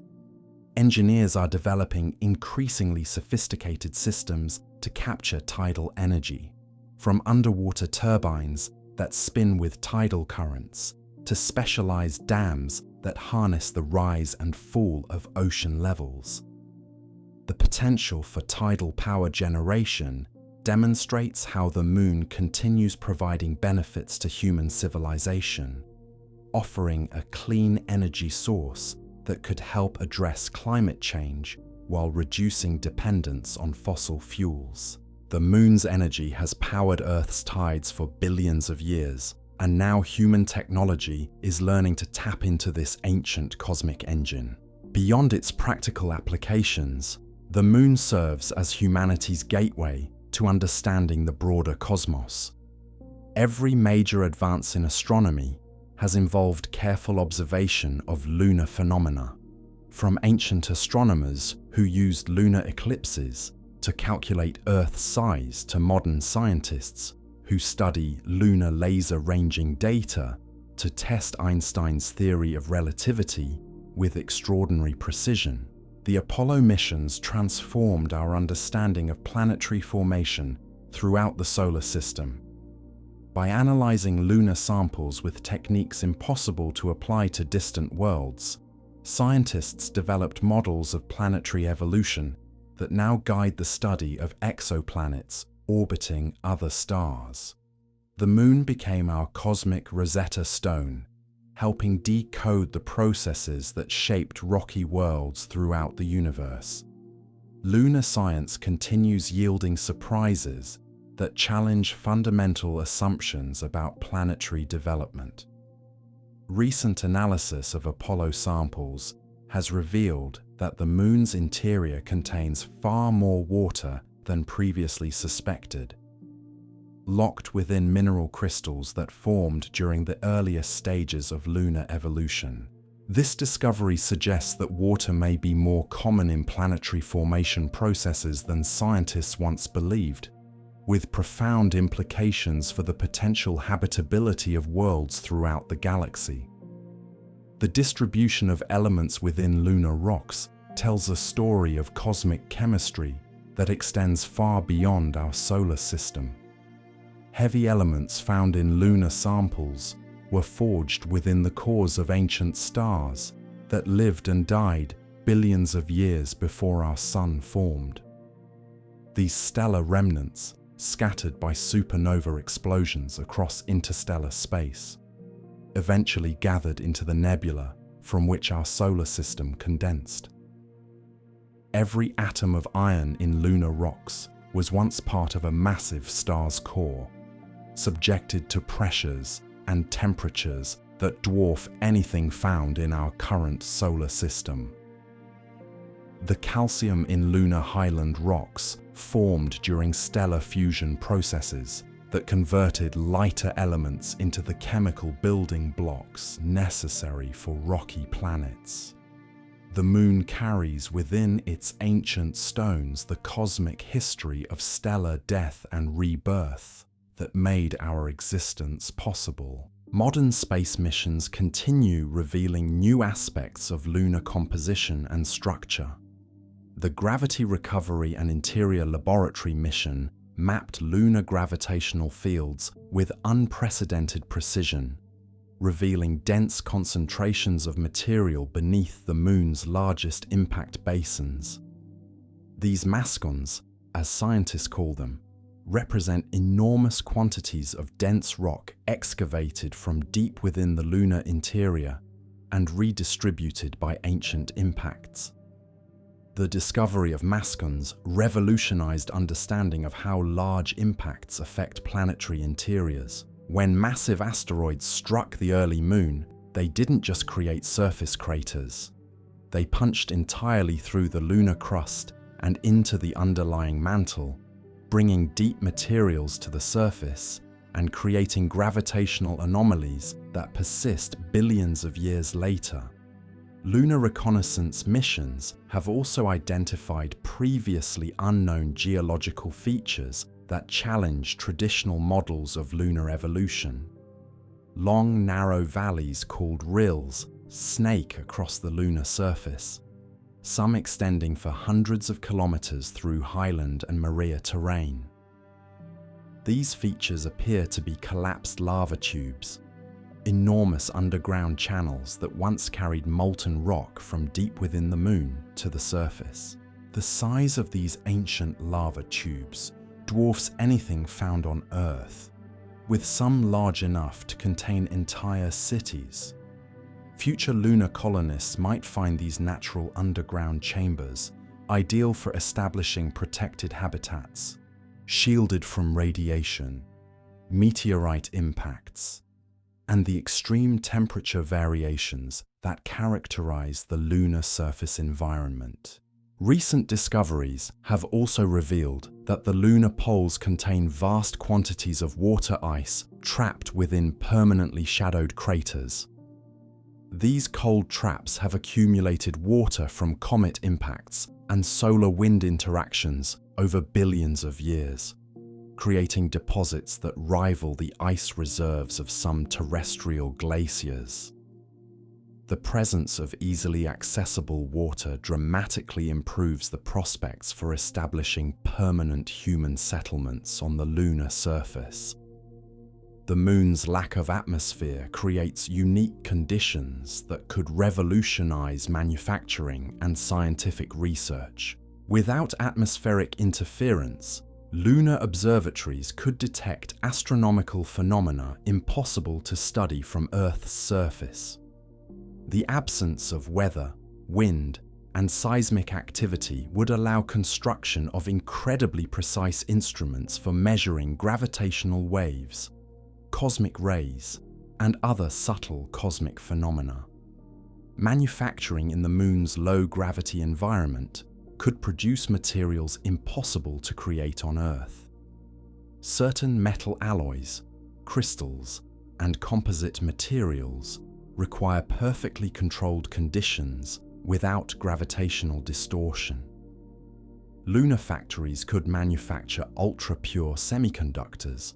Engineers are developing increasingly sophisticated systems to capture tidal energy, from underwater turbines that spin with tidal currents to specialized dams that harness the rise and fall of ocean levels. The potential for tidal power generation demonstrates how the Moon continues providing benefits to human civilization, offering a clean energy source that could help address climate change while reducing dependence on fossil fuels. The Moon's energy has powered Earth's tides for billions of years, and now human technology is learning to tap into this ancient cosmic engine. Beyond its practical applications, the Moon serves as humanity's gateway to understanding the broader cosmos. Every major advance in astronomy has involved careful observation of lunar phenomena, from ancient astronomers who used lunar eclipses to calculate Earth's size to modern scientists who study lunar laser ranging data to test Einstein's theory of relativity with extraordinary precision. The Apollo missions transformed our understanding of planetary formation throughout the solar system. By analyzing lunar samples with techniques impossible to apply to distant worlds, scientists developed models of planetary evolution that now guide the study of exoplanets orbiting other stars. The Moon became our cosmic Rosetta Stone, helping decode the processes that shaped rocky worlds throughout the universe. Lunar science continues yielding surprises that challenge fundamental assumptions about planetary development. Recent analysis of Apollo samples has revealed that the Moon's interior contains far more water than previously suspected, locked within mineral crystals that formed during the earliest stages of lunar evolution. This discovery suggests that water may be more common in planetary formation processes than scientists once believed, with profound implications for the potential habitability of worlds throughout the galaxy. The distribution of elements within lunar rocks tells a story of cosmic chemistry that extends far beyond our solar system. Heavy elements found in lunar samples were forged within the cores of ancient stars that lived and died billions of years before our Sun formed. These stellar remnants, scattered by supernova explosions across interstellar space, eventually gathered into the nebula from which our solar system condensed. Every atom of iron in lunar rocks was once part of a massive star's core, subjected to pressures and temperatures that dwarf anything found in our current solar system. The calcium in lunar highland rocks formed during stellar fusion processes that converted lighter elements into the chemical building blocks necessary for rocky planets. The Moon carries within its ancient stones the cosmic history of stellar death and rebirth that made our existence possible. Modern space missions continue revealing new aspects of lunar composition and structure. The Gravity Recovery and Interior Laboratory mission mapped lunar gravitational fields with unprecedented precision, revealing dense concentrations of material beneath the Moon's largest impact basins. These mascons, as scientists call them, represent enormous quantities of dense rock excavated from deep within the lunar interior and redistributed by ancient impacts. The discovery of mascons revolutionized understanding of how large impacts affect planetary interiors. When massive asteroids struck the early Moon, they didn't just create surface craters. They punched entirely through the lunar crust and into the underlying mantle, bringing deep materials to the surface and creating gravitational anomalies that persist billions of years later. Lunar reconnaissance missions have also identified previously unknown geological features that challenge traditional models of lunar evolution. Long, narrow valleys called rills snake across the lunar surface, some extending for hundreds of kilometers through highland and maria terrain. These features appear to be collapsed lava tubes, enormous underground channels that once carried molten rock from deep within the Moon to the surface. The size of these ancient lava tubes dwarfs anything found on Earth, with some large enough to contain entire cities. Future lunar colonists might find these natural underground chambers ideal for establishing protected habitats, shielded from radiation, meteorite impacts, and the extreme temperature variations that characterize the lunar surface environment. Recent discoveries have also revealed that the lunar poles contain vast quantities of water ice trapped within permanently shadowed craters. These cold traps have accumulated water from comet impacts and solar wind interactions over billions of years, creating deposits that rival the ice reserves of some terrestrial glaciers. The presence of easily accessible water dramatically improves the prospects for establishing permanent human settlements on the lunar surface. The Moon's lack of atmosphere creates unique conditions that could revolutionize manufacturing and scientific research. Without atmospheric interference, lunar observatories could detect astronomical phenomena impossible to study from Earth's surface. The absence of weather, wind, and seismic activity would allow construction of incredibly precise instruments for measuring gravitational waves, cosmic rays, and other subtle cosmic phenomena. Manufacturing in the Moon's low-gravity environment could produce materials impossible to create on Earth. Certain metal alloys, crystals, and composite materials require perfectly controlled conditions without gravitational distortion. Lunar factories could manufacture ultra-pure semiconductors,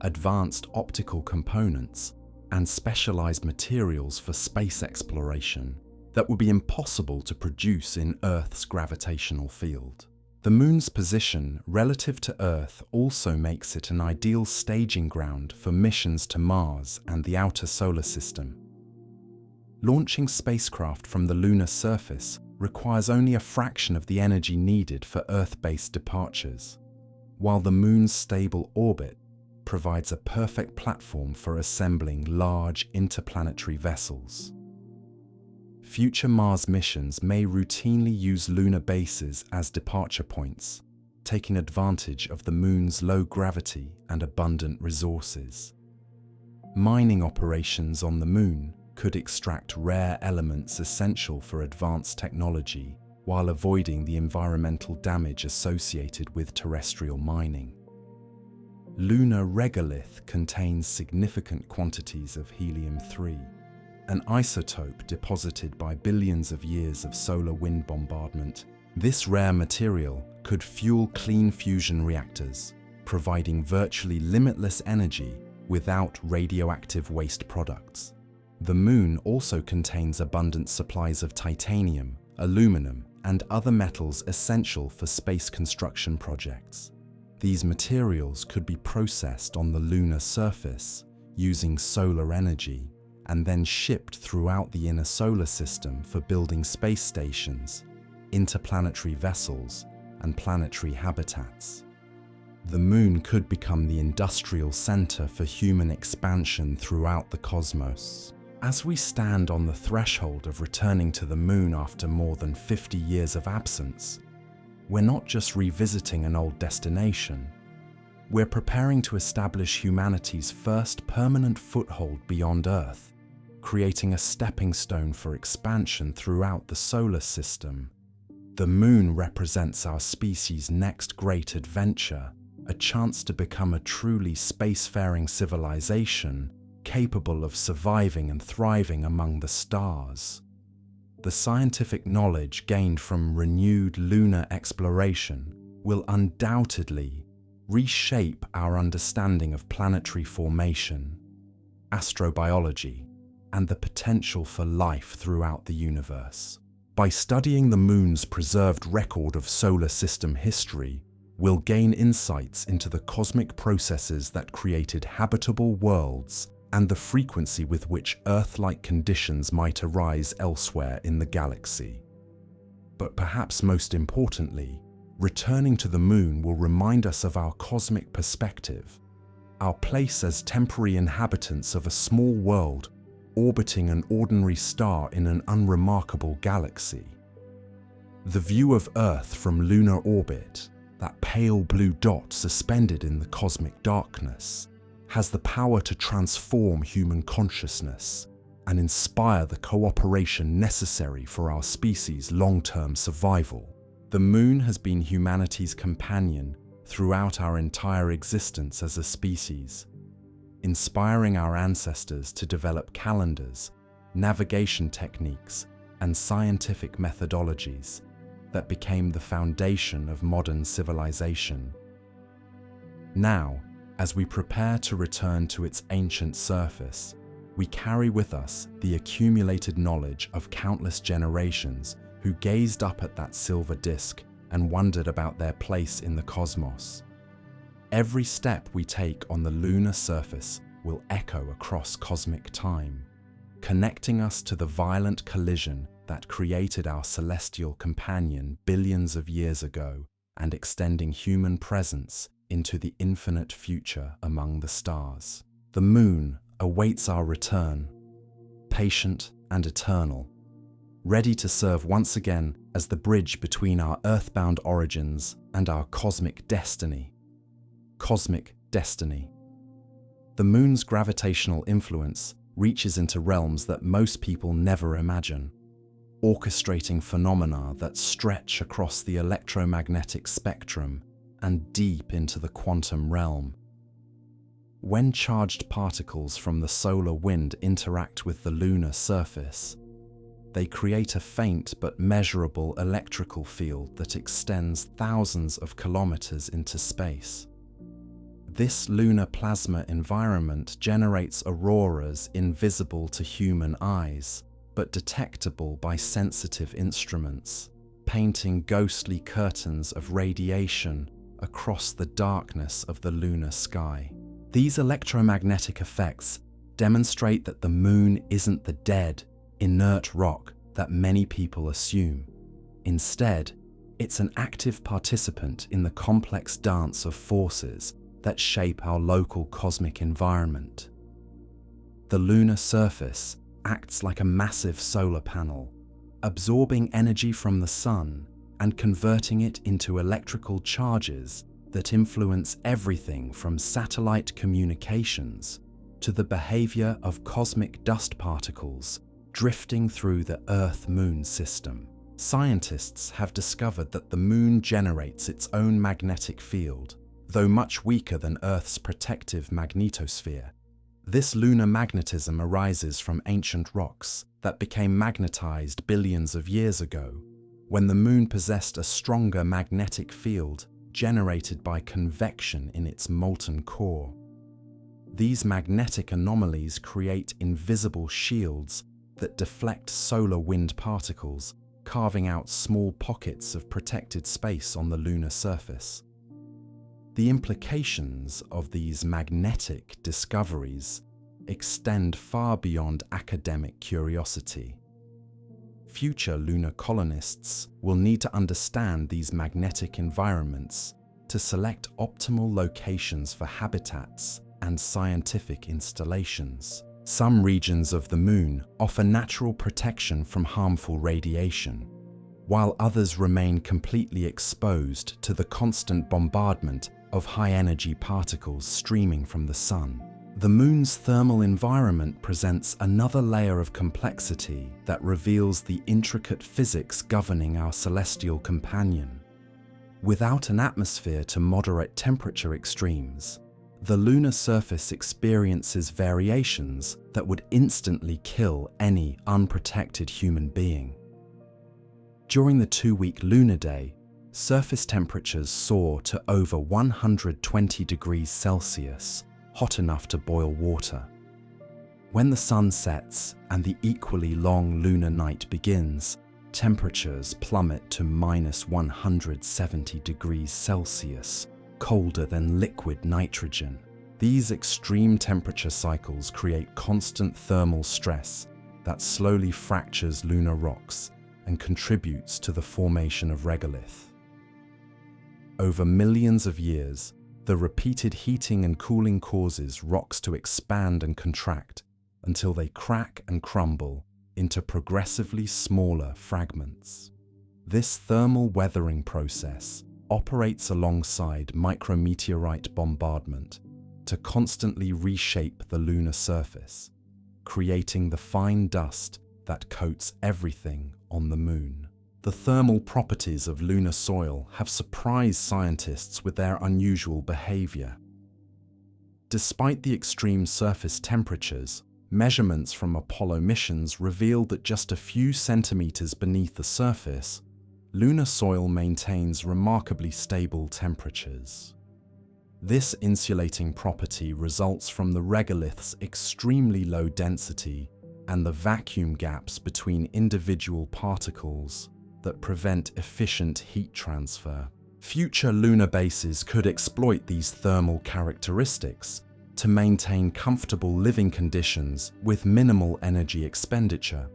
advanced optical components, and specialized materials for space exploration that would be impossible to produce in Earth's gravitational field. The Moon's position relative to Earth also makes it an ideal staging ground for missions to Mars and the outer solar system. Launching spacecraft from the lunar surface requires only a fraction of the energy needed for Earth-based departures, while the Moon's stable orbit provides a perfect platform for assembling large interplanetary vessels. Future Mars missions may routinely use lunar bases as departure points, taking advantage of the Moon's low gravity and abundant resources. Mining operations on the Moon could extract rare elements essential for advanced technology while avoiding the environmental damage associated with terrestrial mining. Lunar regolith contains significant quantities of helium-3, an isotope deposited by billions of years of solar wind bombardment. This rare material could fuel clean fusion reactors, providing virtually limitless energy without radioactive waste products. The Moon also contains abundant supplies of titanium, aluminum, and other metals essential for space construction projects. These materials could be processed on the lunar surface using solar energy and then shipped throughout the inner solar system for building space stations, interplanetary vessels, and planetary habitats. The Moon could become the industrial center for human expansion throughout the cosmos. As we stand on the threshold of returning to the Moon after more than 50 years of absence, we're not just revisiting an old destination. We're preparing to establish humanity's first permanent foothold beyond Earth, creating a stepping stone for expansion throughout the solar system. The Moon represents our species' next great adventure, a chance to become a truly spacefaring civilization capable of surviving and thriving among the stars. The scientific knowledge gained from renewed lunar exploration will undoubtedly reshape our understanding of planetary formation, astrobiology, and the potential for life throughout the universe. By studying the Moon's preserved record of solar system history, we'll gain insights into the cosmic processes that created habitable worlds and the frequency with which Earth-like conditions might arise elsewhere in the galaxy. But perhaps most importantly, returning to the Moon will remind us of our cosmic perspective, our place as temporary inhabitants of a small world orbiting an ordinary star in an unremarkable galaxy. The view of Earth from lunar orbit, that pale blue dot suspended in the cosmic darkness, has the power to transform human consciousness and inspire the cooperation necessary for our species' long-term survival. The Moon has been humanity's companion throughout our entire existence as a species, inspiring our ancestors to develop calendars, navigation techniques, and scientific methodologies that became the foundation of modern civilization. Now, as we prepare to return to its ancient surface, we carry with us the accumulated knowledge of countless generations who gazed up at that silver disk and wondered about their place in the cosmos. Every step we take on the lunar surface will echo across cosmic time, connecting us to the violent collision that created our celestial companion billions of years ago and extending human presence into the infinite future among the stars. The moon awaits our return, patient and eternal, ready to serve once again as the bridge between our earthbound origins and our cosmic destiny. Cosmic destiny. The moon's gravitational influence reaches into realms that most people never imagine, orchestrating phenomena that stretch across the electromagnetic spectrum and deep into the quantum realm. When charged particles from the solar wind interact with the lunar surface, they create a faint but measurable electrical field that extends thousands of kilometers into space. This lunar plasma environment generates auroras invisible to human eyes, but detectable by sensitive instruments, painting ghostly curtains of radiation across the darkness of the lunar sky. These electromagnetic effects demonstrate that the moon isn't the dead, inert rock that many people assume. Instead, it's an active participant in the complex dance of forces that shape our local cosmic environment. The lunar surface acts like a massive solar panel, absorbing energy from the sun and converting it into electrical charges that influence everything from satellite communications to the behavior of cosmic dust particles drifting through the Earth-Moon system. Scientists have discovered that the moon generates its own magnetic field, though much weaker than Earth's protective magnetosphere. This lunar magnetism arises from ancient rocks that became magnetized billions of years ago, when the moon possessed a stronger magnetic field generated by convection in its molten core. These magnetic anomalies create invisible shields that deflect solar wind particles, carving out small pockets of protected space on the lunar surface. The implications of these magnetic discoveries extend far beyond academic curiosity. Future lunar colonists will need to understand these magnetic environments to select optimal locations for habitats and scientific installations. Some regions of the moon offer natural protection from harmful radiation, while others remain completely exposed to the constant bombardment of high-energy particles streaming from the sun. The moon's thermal environment presents another layer of complexity that reveals the intricate physics governing our celestial companion. Without an atmosphere to moderate temperature extremes, the lunar surface experiences variations that would instantly kill any unprotected human being. During the 2-week lunar day, surface temperatures soar to over 120 degrees Celsius, hot enough to boil water. When the sun sets and the equally long lunar night begins, temperatures plummet to minus 170 degrees Celsius, colder than liquid nitrogen. These extreme temperature cycles create constant thermal stress that slowly fractures lunar rocks and contributes to the formation of regolith. Over millions of years, the repeated heating and cooling causes rocks to expand and contract until they crack and crumble into progressively smaller fragments. This thermal weathering process operates alongside micrometeorite bombardment to constantly reshape the lunar surface, creating the fine dust that coats everything on the moon. The thermal properties of lunar soil have surprised scientists with their unusual behavior. Despite the extreme surface temperatures, measurements from Apollo missions revealed that just a few centimeters beneath the surface, lunar soil maintains remarkably stable temperatures. This insulating property results from the regolith's extremely low density and the vacuum gaps between individual particles that prevent efficient heat transfer. Future lunar bases could exploit these thermal characteristics to maintain comfortable living conditions with minimal energy expenditure.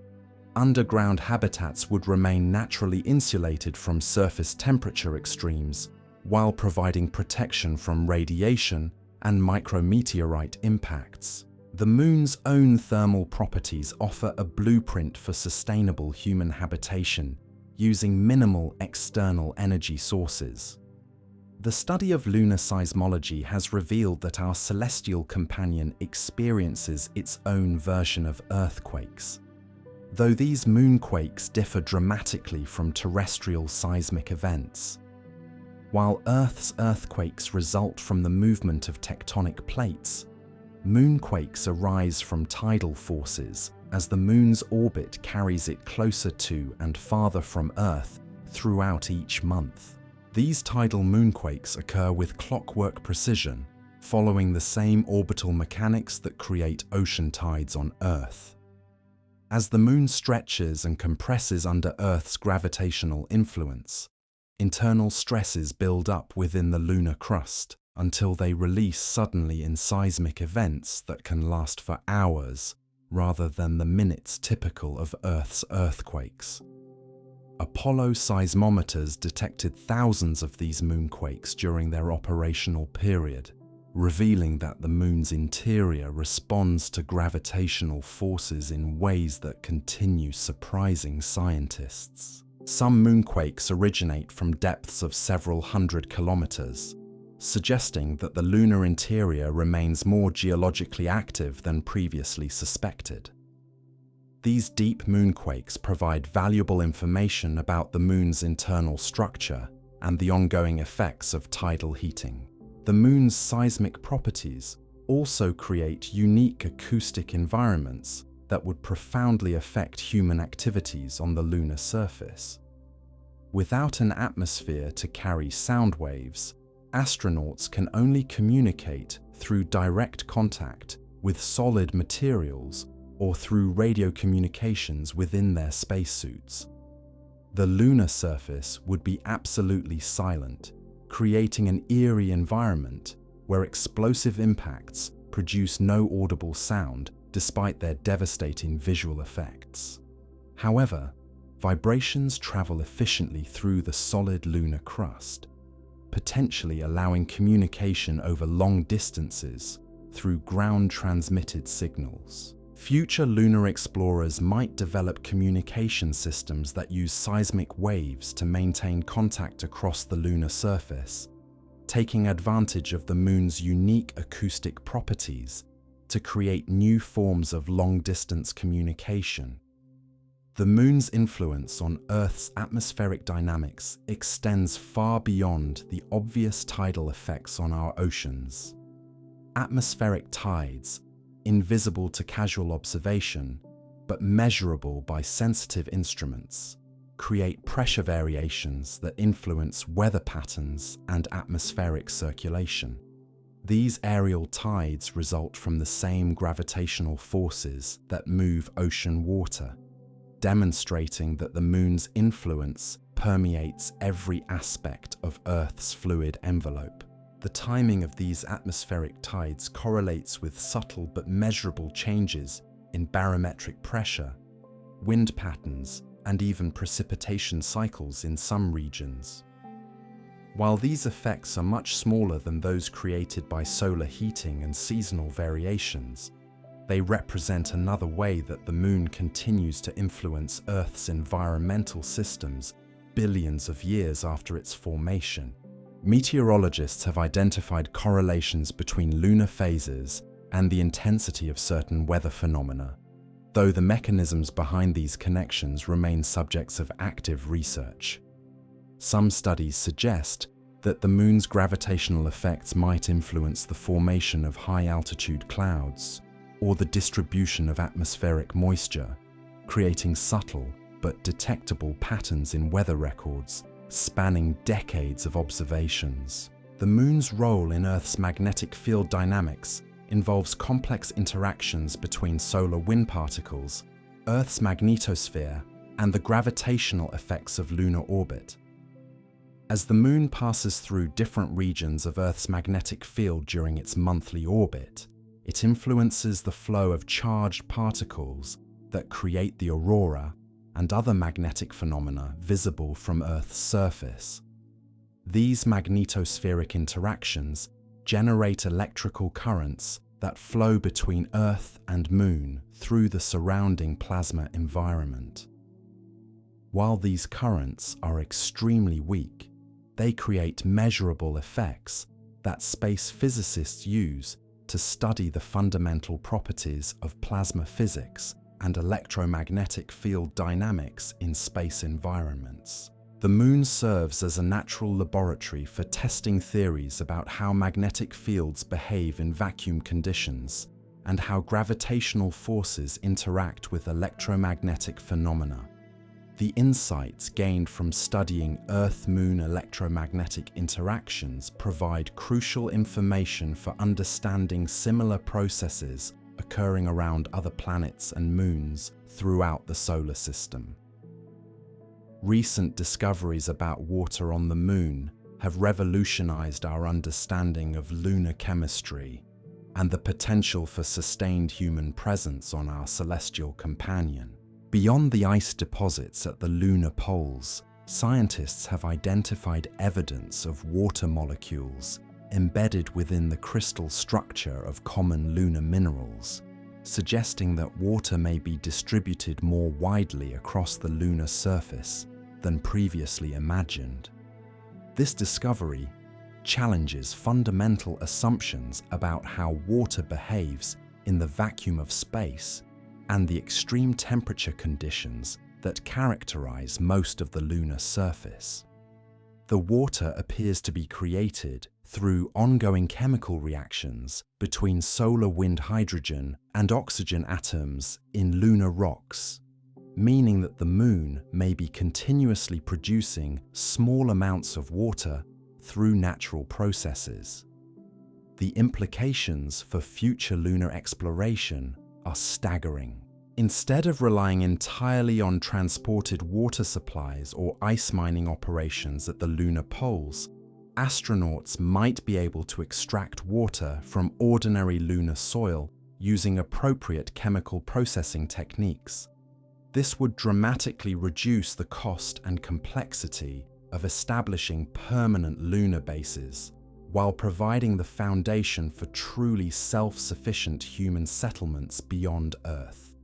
Underground habitats would remain naturally insulated from surface temperature extremes, while providing protection from radiation and micrometeorite impacts. The Moon's own thermal properties offer a blueprint for sustainable human habitation using minimal external energy sources. The study of lunar seismology has revealed that our celestial companion experiences its own version of earthquakes. Though these moonquakes differ dramatically from terrestrial seismic events. While Earth's earthquakes result from the movement of tectonic plates, moonquakes arise from tidal forces as the Moon's orbit carries it closer to and farther from Earth throughout each month. These tidal moonquakes occur with clockwork precision, following the same orbital mechanics that create ocean tides on Earth. As the Moon stretches and compresses under Earth's gravitational influence, internal stresses build up within the lunar crust until they release suddenly in seismic events that can last for hours rather than the minutes typical of Earth's earthquakes. Apollo seismometers detected thousands of these moonquakes during their operational period, revealing that the Moon's interior responds to gravitational forces in ways that continue surprising scientists. Some moonquakes originate from depths of several hundred kilometers, suggesting that the lunar interior remains more geologically active than previously suspected. These deep moonquakes provide valuable information about the Moon's internal structure and the ongoing effects of tidal heating. The Moon's seismic properties also create unique acoustic environments that would profoundly affect human activities on the lunar surface. Without an atmosphere to carry sound waves, astronauts can only communicate through direct contact with solid materials or through radio communications within their spacesuits. The lunar surface would be absolutely silent, creating an eerie environment where explosive impacts produce no audible sound despite their devastating visual effects. However, vibrations travel efficiently through the solid lunar crust, potentially allowing communication over long distances through ground-transmitted signals. Future lunar explorers might develop communication systems that use seismic waves to maintain contact across the lunar surface, taking advantage of the Moon's unique acoustic properties to create new forms of long-distance communication. The Moon's influence on Earth's atmospheric dynamics extends far beyond the obvious tidal effects on our oceans. Atmospheric tides, invisible to casual observation, but measurable by sensitive instruments, create pressure variations that influence weather patterns and atmospheric circulation. These aerial tides result from the same gravitational forces that move ocean water, demonstrating that the Moon's influence permeates every aspect of Earth's fluid envelope. The timing of these atmospheric tides correlates with subtle but measurable changes in barometric pressure, wind patterns, and even precipitation cycles in some regions. While these effects are much smaller than those created by solar heating and seasonal variations, they represent another way that the Moon continues to influence Earth's environmental systems billions of years after its formation. Meteorologists have identified correlations between lunar phases and the intensity of certain weather phenomena, though the mechanisms behind these connections remain subjects of active research. Some studies suggest that the Moon's gravitational effects might influence the formation of high-altitude clouds or the distribution of atmospheric moisture, creating subtle but detectable patterns in weather records spanning decades of observations. The Moon's role in Earth's magnetic field dynamics involves complex interactions between solar wind particles, Earth's magnetosphere, and the gravitational effects of lunar orbit. As the Moon passes through different regions of Earth's magnetic field during its monthly orbit, it influences the flow of charged particles that create the aurora and other magnetic phenomena visible from Earth's surface. These magnetospheric interactions generate electrical currents that flow between Earth and Moon through the surrounding plasma environment. While these currents are extremely weak, they create measurable effects that space physicists use to study the fundamental properties of plasma physics and electromagnetic field dynamics in space environments. The Moon serves as a natural laboratory for testing theories about how magnetic fields behave in vacuum conditions and how gravitational forces interact with electromagnetic phenomena. The insights gained from studying Earth-Moon electromagnetic interactions provide crucial information for understanding similar processes occurring around other planets and moons throughout the solar system. Recent discoveries about water on the Moon have revolutionized our understanding of lunar chemistry and the potential for sustained human presence on our celestial companion. Beyond the ice deposits at the lunar poles, scientists have identified evidence of water molecules embedded within the crystal structure of common lunar minerals, suggesting that water may be distributed more widely across the lunar surface than previously imagined. This discovery challenges fundamental assumptions about how water behaves in the vacuum of space and the extreme temperature conditions that characterize most of the lunar surface. The water appears to be created through ongoing chemical reactions between solar wind hydrogen and oxygen atoms in lunar rocks, meaning that the Moon may be continuously producing small amounts of water through natural processes. The implications for future lunar exploration are staggering. Instead of relying entirely on transported water supplies or ice mining operations at the lunar poles, astronauts might be able to extract water from ordinary lunar soil using appropriate chemical processing techniques. This would dramatically reduce the cost and complexity of establishing permanent lunar bases, while providing the foundation for truly self-sufficient human settlements beyond Earth.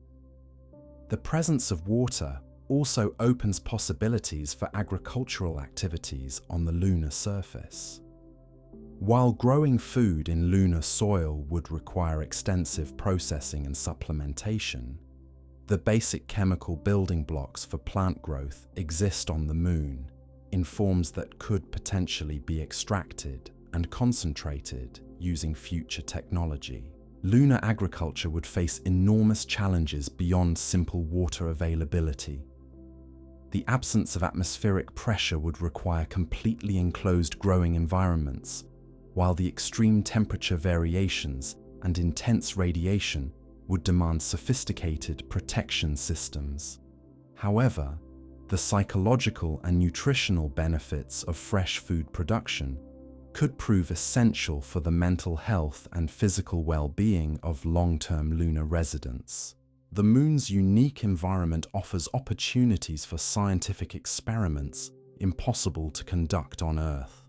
The presence of water also opens possibilities for agricultural activities on the lunar surface. While growing food in lunar soil would require extensive processing and supplementation, the basic chemical building blocks for plant growth exist on the Moon in forms that could potentially be extracted and concentrated using future technology. Lunar agriculture would face enormous challenges beyond simple water availability. The absence of atmospheric pressure would require completely enclosed growing environments, while the extreme temperature variations and intense radiation would demand sophisticated protection systems. However, the psychological and nutritional benefits of fresh food production could prove essential for the mental health and physical well-being of long-term lunar residents. The Moon's unique environment offers opportunities for scientific experiments impossible to conduct on Earth.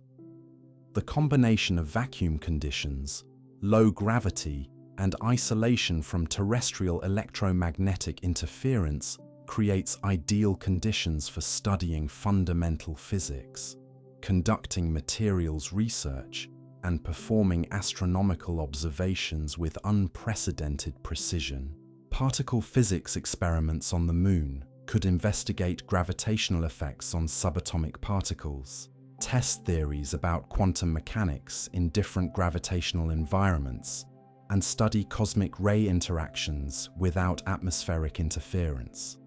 The combination of vacuum conditions, low gravity, and isolation from terrestrial electromagnetic interference creates ideal conditions for studying fundamental physics, conducting materials research, and performing astronomical observations with unprecedented precision. Particle physics experiments on the Moon could investigate gravitational effects on subatomic particles, test theories about quantum mechanics in different gravitational environments, and study cosmic ray interactions without atmospheric interference.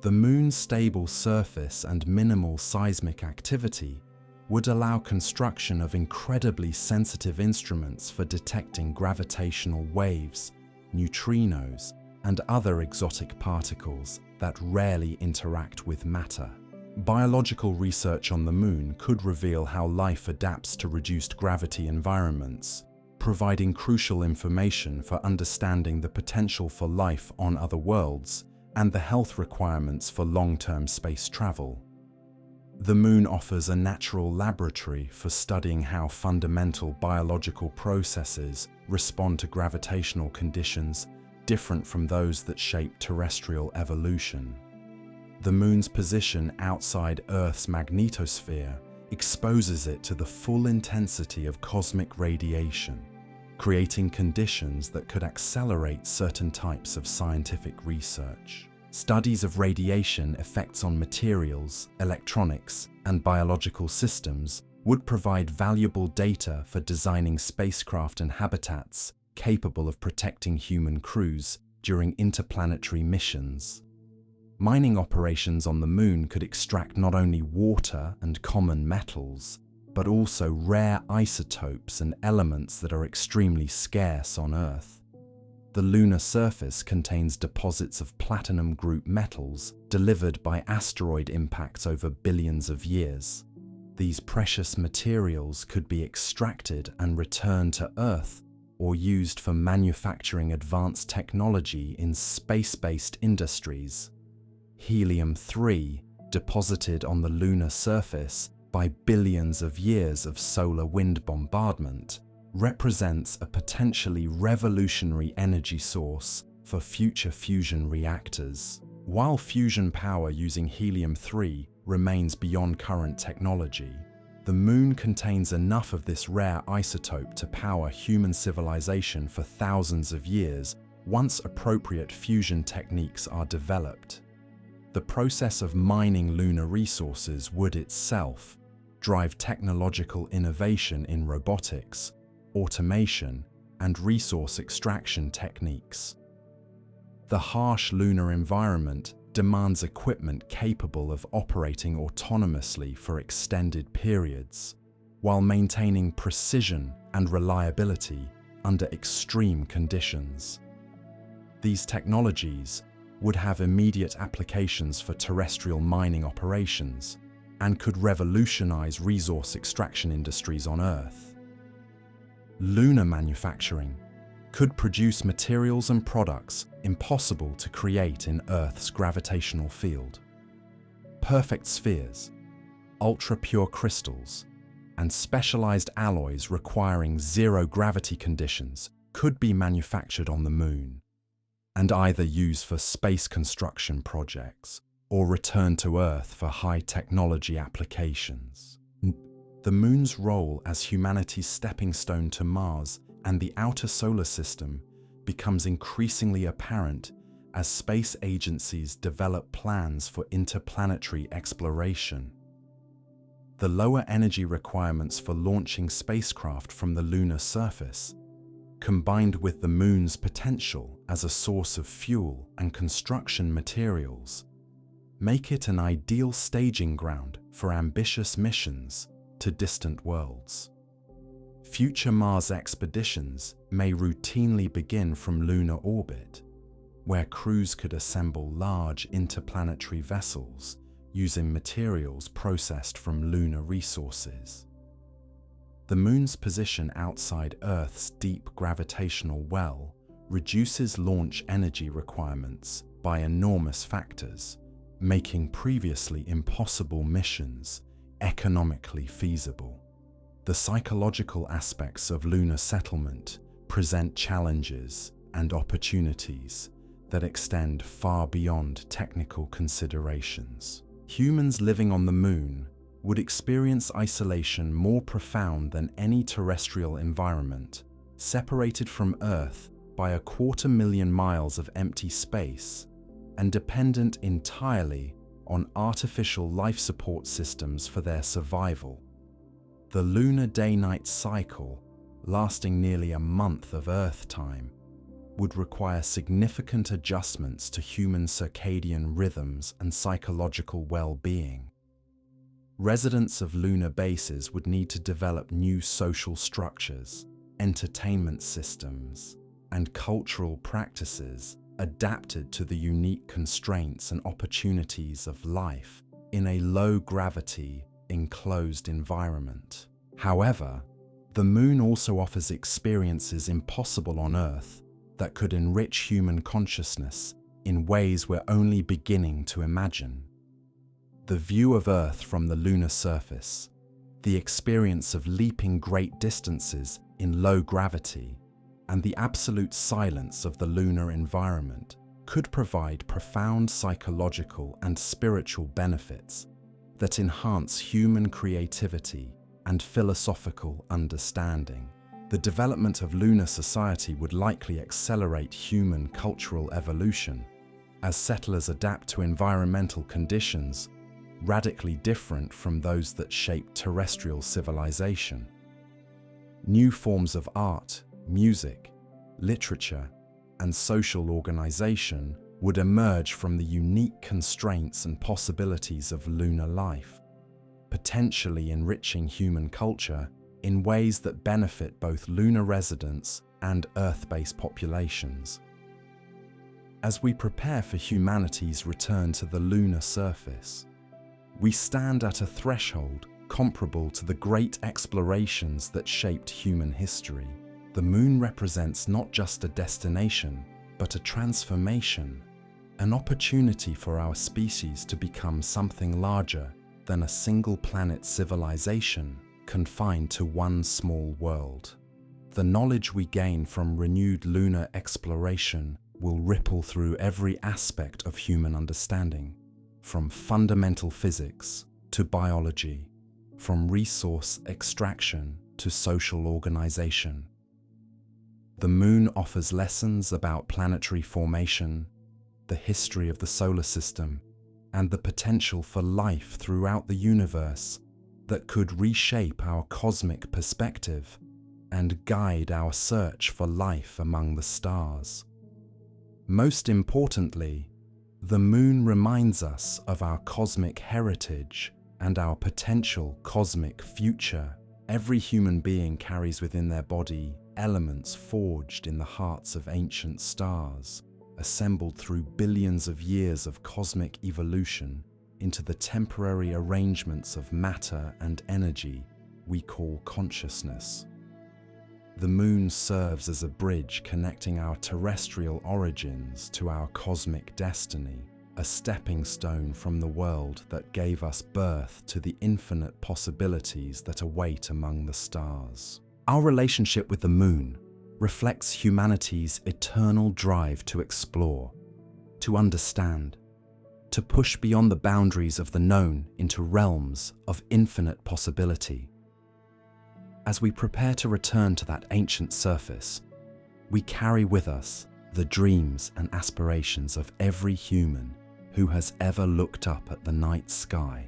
The Moon's stable surface and minimal seismic activity would allow construction of incredibly sensitive instruments for detecting gravitational waves, neutrinos, and other exotic particles that rarely interact with matter. Biological research on the Moon could reveal how life adapts to reduced gravity environments, providing crucial information for understanding the potential for life on other worlds and the health requirements for long-term space travel. The Moon offers a natural laboratory for studying how fundamental biological processes respond to gravitational conditions different from those that shape terrestrial evolution. The Moon's position outside Earth's magnetosphere exposes it to the full intensity of cosmic radiation, creating conditions that could accelerate certain types of scientific research. Studies of radiation effects on materials, electronics, and biological systems would provide valuable data for designing spacecraft and habitats capable of protecting human crews during interplanetary missions. Mining operations on the Moon could extract not only water and common metals, but also rare isotopes and elements that are extremely scarce on Earth. The lunar surface contains deposits of platinum group metals delivered by asteroid impacts over billions of years. These precious materials could be extracted and returned to Earth or used for manufacturing advanced technology in space-based industries. Helium-3, deposited on the lunar surface by billions of years of solar wind bombardment, represents a potentially revolutionary energy source for future fusion reactors. While fusion power using helium-3 remains beyond current technology, the Moon contains enough of this rare isotope to power human civilization for thousands of years once appropriate fusion techniques are developed. The process of mining lunar resources would itself drive technological innovation in robotics, automation, and resource extraction techniques. The harsh lunar environment demands equipment capable of operating autonomously for extended periods, while maintaining precision and reliability under extreme conditions. These technologies would have immediate applications for terrestrial mining operations and could revolutionize resource extraction industries on Earth. Lunar manufacturing could produce materials and products impossible to create in Earth's gravitational field. Perfect spheres, ultra-pure crystals, and specialized alloys requiring zero gravity conditions could be manufactured on the Moon, and either used for space construction projects or returned to Earth for high-technology applications. The Moon's role as humanity's stepping stone to Mars and the outer solar system becomes increasingly apparent as space agencies develop plans for interplanetary exploration. The lower energy requirements for launching spacecraft from the lunar surface, combined with the Moon's potential as a source of fuel and construction materials, make it an ideal staging ground for ambitious missions to distant worlds. Future Mars expeditions may routinely begin from lunar orbit, where crews could assemble large interplanetary vessels using materials processed from lunar resources. The Moon's position outside Earth's deep gravitational well reduces launch energy requirements by enormous factors, making previously impossible missions economically feasible. The psychological aspects of lunar settlement present challenges and opportunities that extend far beyond technical considerations. Humans living on the Moon would experience isolation more profound than any terrestrial environment, separated from Earth by 250,000 miles of empty space and dependent entirely on artificial life support systems for their survival. The lunar day-night cycle, lasting nearly a month of Earth time, would require significant adjustments to human circadian rhythms and psychological well-being. Residents of lunar bases would need to develop new social structures, entertainment systems, and cultural practices adapted to the unique constraints and opportunities of life in a low-gravity, enclosed environment. However, the Moon also offers experiences impossible on Earth that could enrich human consciousness in ways we're only beginning to imagine. The view of Earth from the lunar surface, the experience of leaping great distances in low gravity, and the absolute silence of the lunar environment could provide profound psychological and spiritual benefits that enhance human creativity and philosophical understanding. The development of lunar society would likely accelerate human cultural evolution as settlers adapt to environmental conditions radically different from those that shaped terrestrial civilization. New forms of art, music, literature, and social organization would emerge from the unique constraints and possibilities of lunar life, potentially enriching human culture in ways that benefit both lunar residents and Earth-based populations. As we prepare for humanity's return to the lunar surface, we stand at a threshold comparable to the great explorations that shaped human history. The Moon represents not just a destination, but a transformation, an opportunity for our species to become something larger than a single-planet civilization confined to one small world. The knowledge we gain from renewed lunar exploration will ripple through every aspect of human understanding, from fundamental physics to biology, from resource extraction to social organization. The Moon offers lessons about planetary formation, the history of the solar system, and the potential for life throughout the universe that could reshape our cosmic perspective and guide our search for life among the stars. Most importantly, the Moon reminds us of our cosmic heritage and our potential cosmic future. Every human being carries within their body elements forged in the hearts of ancient stars, assembled through billions of years of cosmic evolution into the temporary arrangements of matter and energy we call consciousness. The Moon serves as a bridge connecting our terrestrial origins to our cosmic destiny, a stepping stone from the world that gave us birth to the infinite possibilities that await among the stars. Our relationship with the Moon reflects humanity's eternal drive to explore, to understand, to push beyond the boundaries of the known into realms of infinite possibility. As we prepare to return to that ancient surface, we carry with us the dreams and aspirations of every human who has ever looked up at the night sky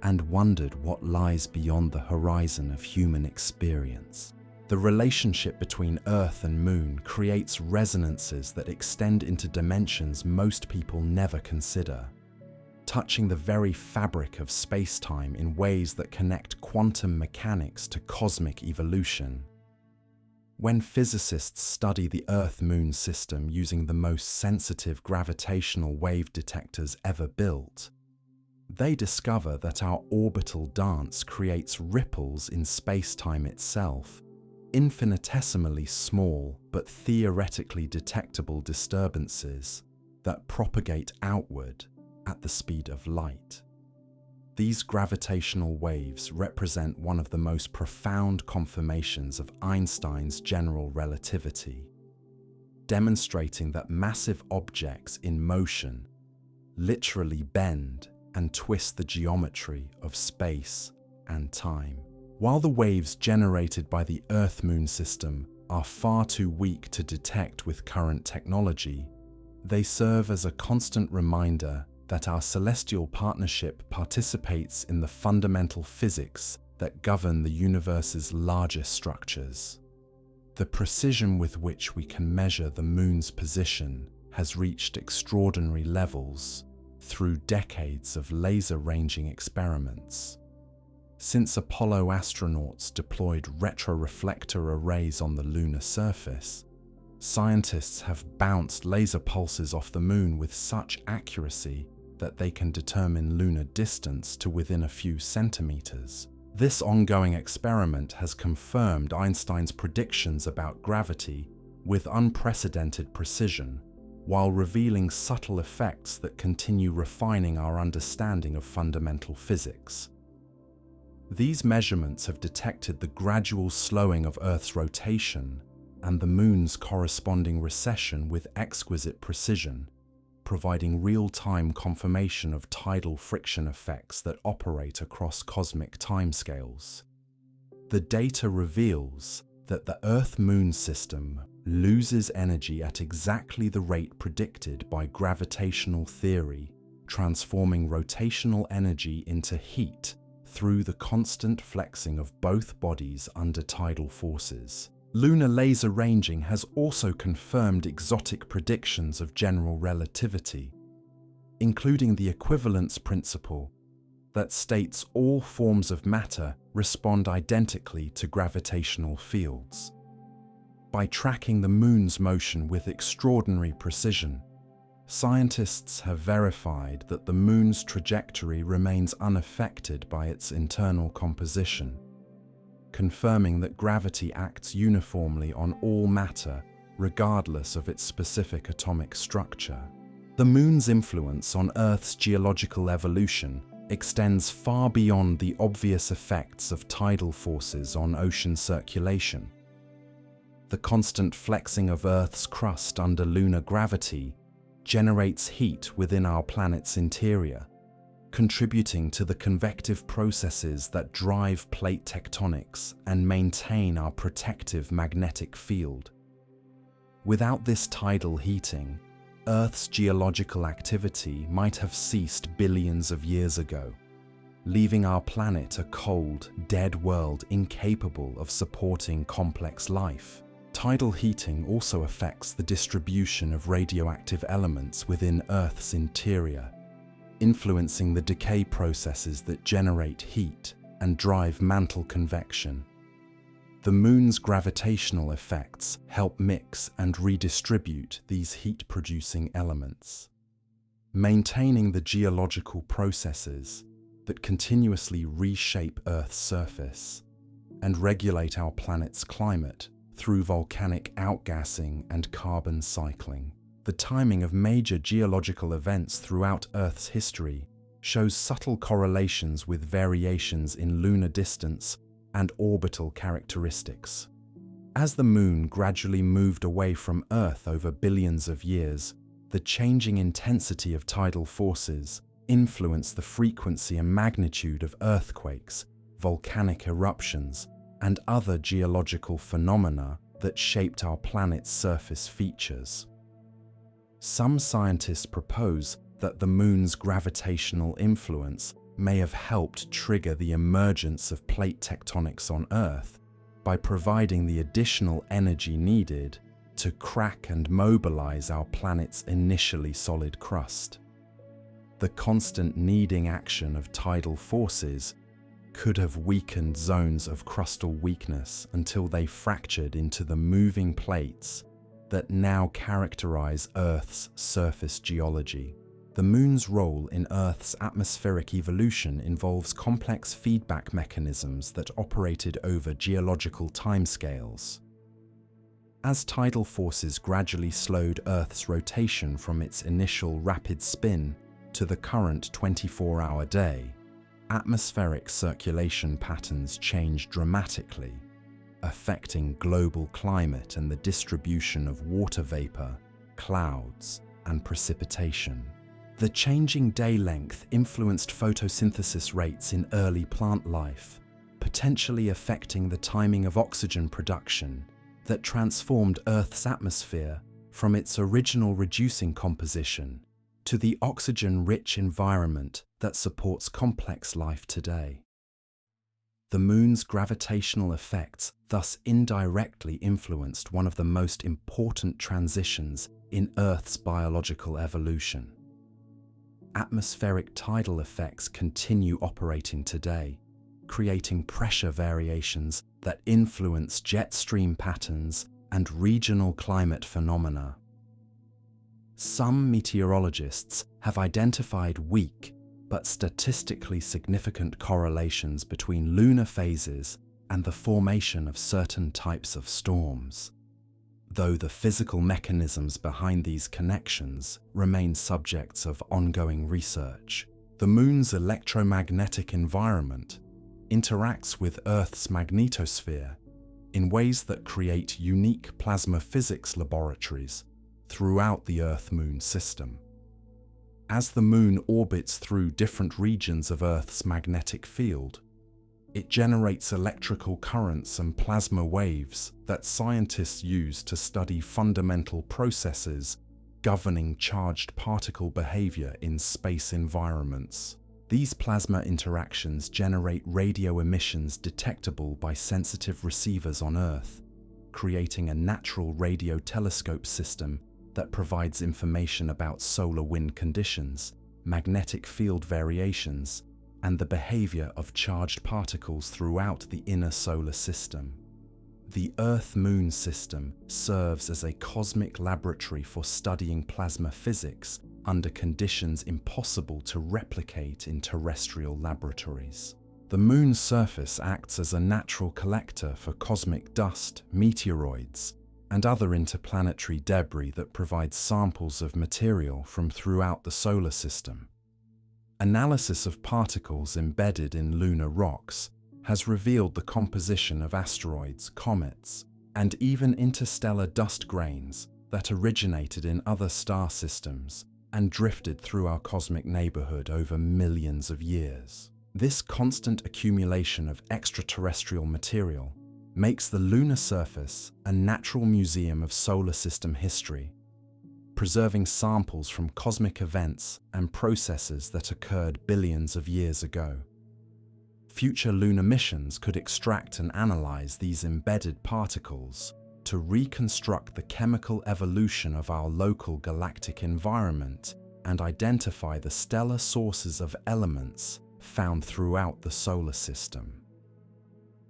and wondered what lies beyond the horizon of human experience. The relationship between Earth and Moon creates resonances that extend into dimensions most people never consider, touching the very fabric of space-time in ways that connect quantum mechanics to cosmic evolution. When physicists study the Earth-Moon system using the most sensitive gravitational wave detectors ever built, they discover that our orbital dance creates ripples in space-time itself, infinitesimally small but theoretically detectable disturbances that propagate outward at the speed of light. These gravitational waves represent one of the most profound confirmations of Einstein's general relativity, demonstrating that massive objects in motion literally bend and twist the geometry of space and time. While the waves generated by the Earth-Moon system are far too weak to detect with current technology, they serve as a constant reminder that our celestial partnership participates in the fundamental physics that govern the universe's larger structures. The precision with which we can measure the Moon's position has reached extraordinary levels through decades of laser-ranging experiments. Since Apollo astronauts deployed retroreflector arrays on the lunar surface, scientists have bounced laser pulses off the Moon with such accuracy that they can determine lunar distance to within a few centimeters. This ongoing experiment has confirmed Einstein's predictions about gravity with unprecedented precision, while revealing subtle effects that continue refining our understanding of fundamental physics. These measurements have detected the gradual slowing of Earth's rotation and the Moon's corresponding recession with exquisite precision, providing real-time confirmation of tidal friction effects that operate across cosmic timescales. The data reveals that the Earth-Moon system loses energy at exactly the rate predicted by gravitational theory, transforming rotational energy into heat through the constant flexing of both bodies under tidal forces. Lunar laser ranging has also confirmed exotic predictions of general relativity, including the equivalence principle that states all forms of matter respond identically to gravitational fields. By tracking the Moon's motion with extraordinary precision, scientists have verified that the Moon's trajectory remains unaffected by its internal composition, confirming that gravity acts uniformly on all matter, regardless of its specific atomic structure. The Moon's influence on Earth's geological evolution extends far beyond the obvious effects of tidal forces on ocean circulation. The constant flexing of Earth's crust under lunar gravity generates heat within our planet's interior, contributing to the convective processes that drive plate tectonics and maintain our protective magnetic field. Without this tidal heating, Earth's geological activity might have ceased billions of years ago, leaving our planet a cold, dead world incapable of supporting complex life. Tidal heating also affects the distribution of radioactive elements within Earth's interior, influencing the decay processes that generate heat and drive mantle convection. The Moon's gravitational effects help mix and redistribute these heat-producing elements, maintaining the geological processes that continuously reshape Earth's surface and regulate our planet's climate through volcanic outgassing and carbon cycling. The timing of major geological events throughout Earth's history shows subtle correlations with variations in lunar distance and orbital characteristics. As the Moon gradually moved away from Earth over billions of years, the changing intensity of tidal forces influenced the frequency and magnitude of earthquakes, volcanic eruptions, and other geological phenomena that shaped our planet's surface features. Some scientists propose that the Moon's gravitational influence may have helped trigger the emergence of plate tectonics on Earth by providing the additional energy needed to crack and mobilize our planet's initially solid crust. The constant kneading action of tidal forces could have weakened zones of crustal weakness until they fractured into the moving plates that now characterize Earth's surface geology. The Moon's role in Earth's atmospheric evolution involves complex feedback mechanisms that operated over geological timescales. As tidal forces gradually slowed Earth's rotation from its initial rapid spin to the current 24-hour day, atmospheric circulation patterns changed dramatically, affecting global climate and the distribution of water vapor, clouds, and precipitation. The changing day length influenced photosynthesis rates in early plant life, potentially affecting the timing of oxygen production that transformed Earth's atmosphere from its original reducing composition to the oxygen-rich environment that supports complex life today. The Moon's gravitational effects thus indirectly influenced one of the most important transitions in Earth's biological evolution. Atmospheric tidal effects continue operating today, creating pressure variations that influence jet stream patterns and regional climate phenomena. Some meteorologists have identified weak but statistically significant correlations between lunar phases and the formation of certain types of storms, though the physical mechanisms behind these connections remain subjects of ongoing research. The Moon's electromagnetic environment interacts with Earth's magnetosphere in ways that create unique plasma physics laboratories throughout the Earth-Moon system. As the Moon orbits through different regions of Earth's magnetic field, it generates electrical currents and plasma waves that scientists use to study fundamental processes governing charged particle behavior in space environments. These plasma interactions generate radio emissions detectable by sensitive receivers on Earth, creating a natural radio telescope system that provides information about solar wind conditions, magnetic field variations, and the behavior of charged particles throughout the inner solar system. The Earth-Moon system serves as a cosmic laboratory for studying plasma physics under conditions impossible to replicate in terrestrial laboratories. The Moon's surface acts as a natural collector for cosmic dust, meteoroids, and other interplanetary debris that provides samples of material from throughout the solar system. Analysis of particles embedded in lunar rocks has revealed the composition of asteroids, comets, and even interstellar dust grains that originated in other star systems and drifted through our cosmic neighborhood over millions of years. This constant accumulation of extraterrestrial material makes the lunar surface a natural museum of solar system history, preserving samples from cosmic events and processes that occurred billions of years ago. Future lunar missions could extract and analyze these embedded particles to reconstruct the chemical evolution of our local galactic environment and identify the stellar sources of elements found throughout the solar system.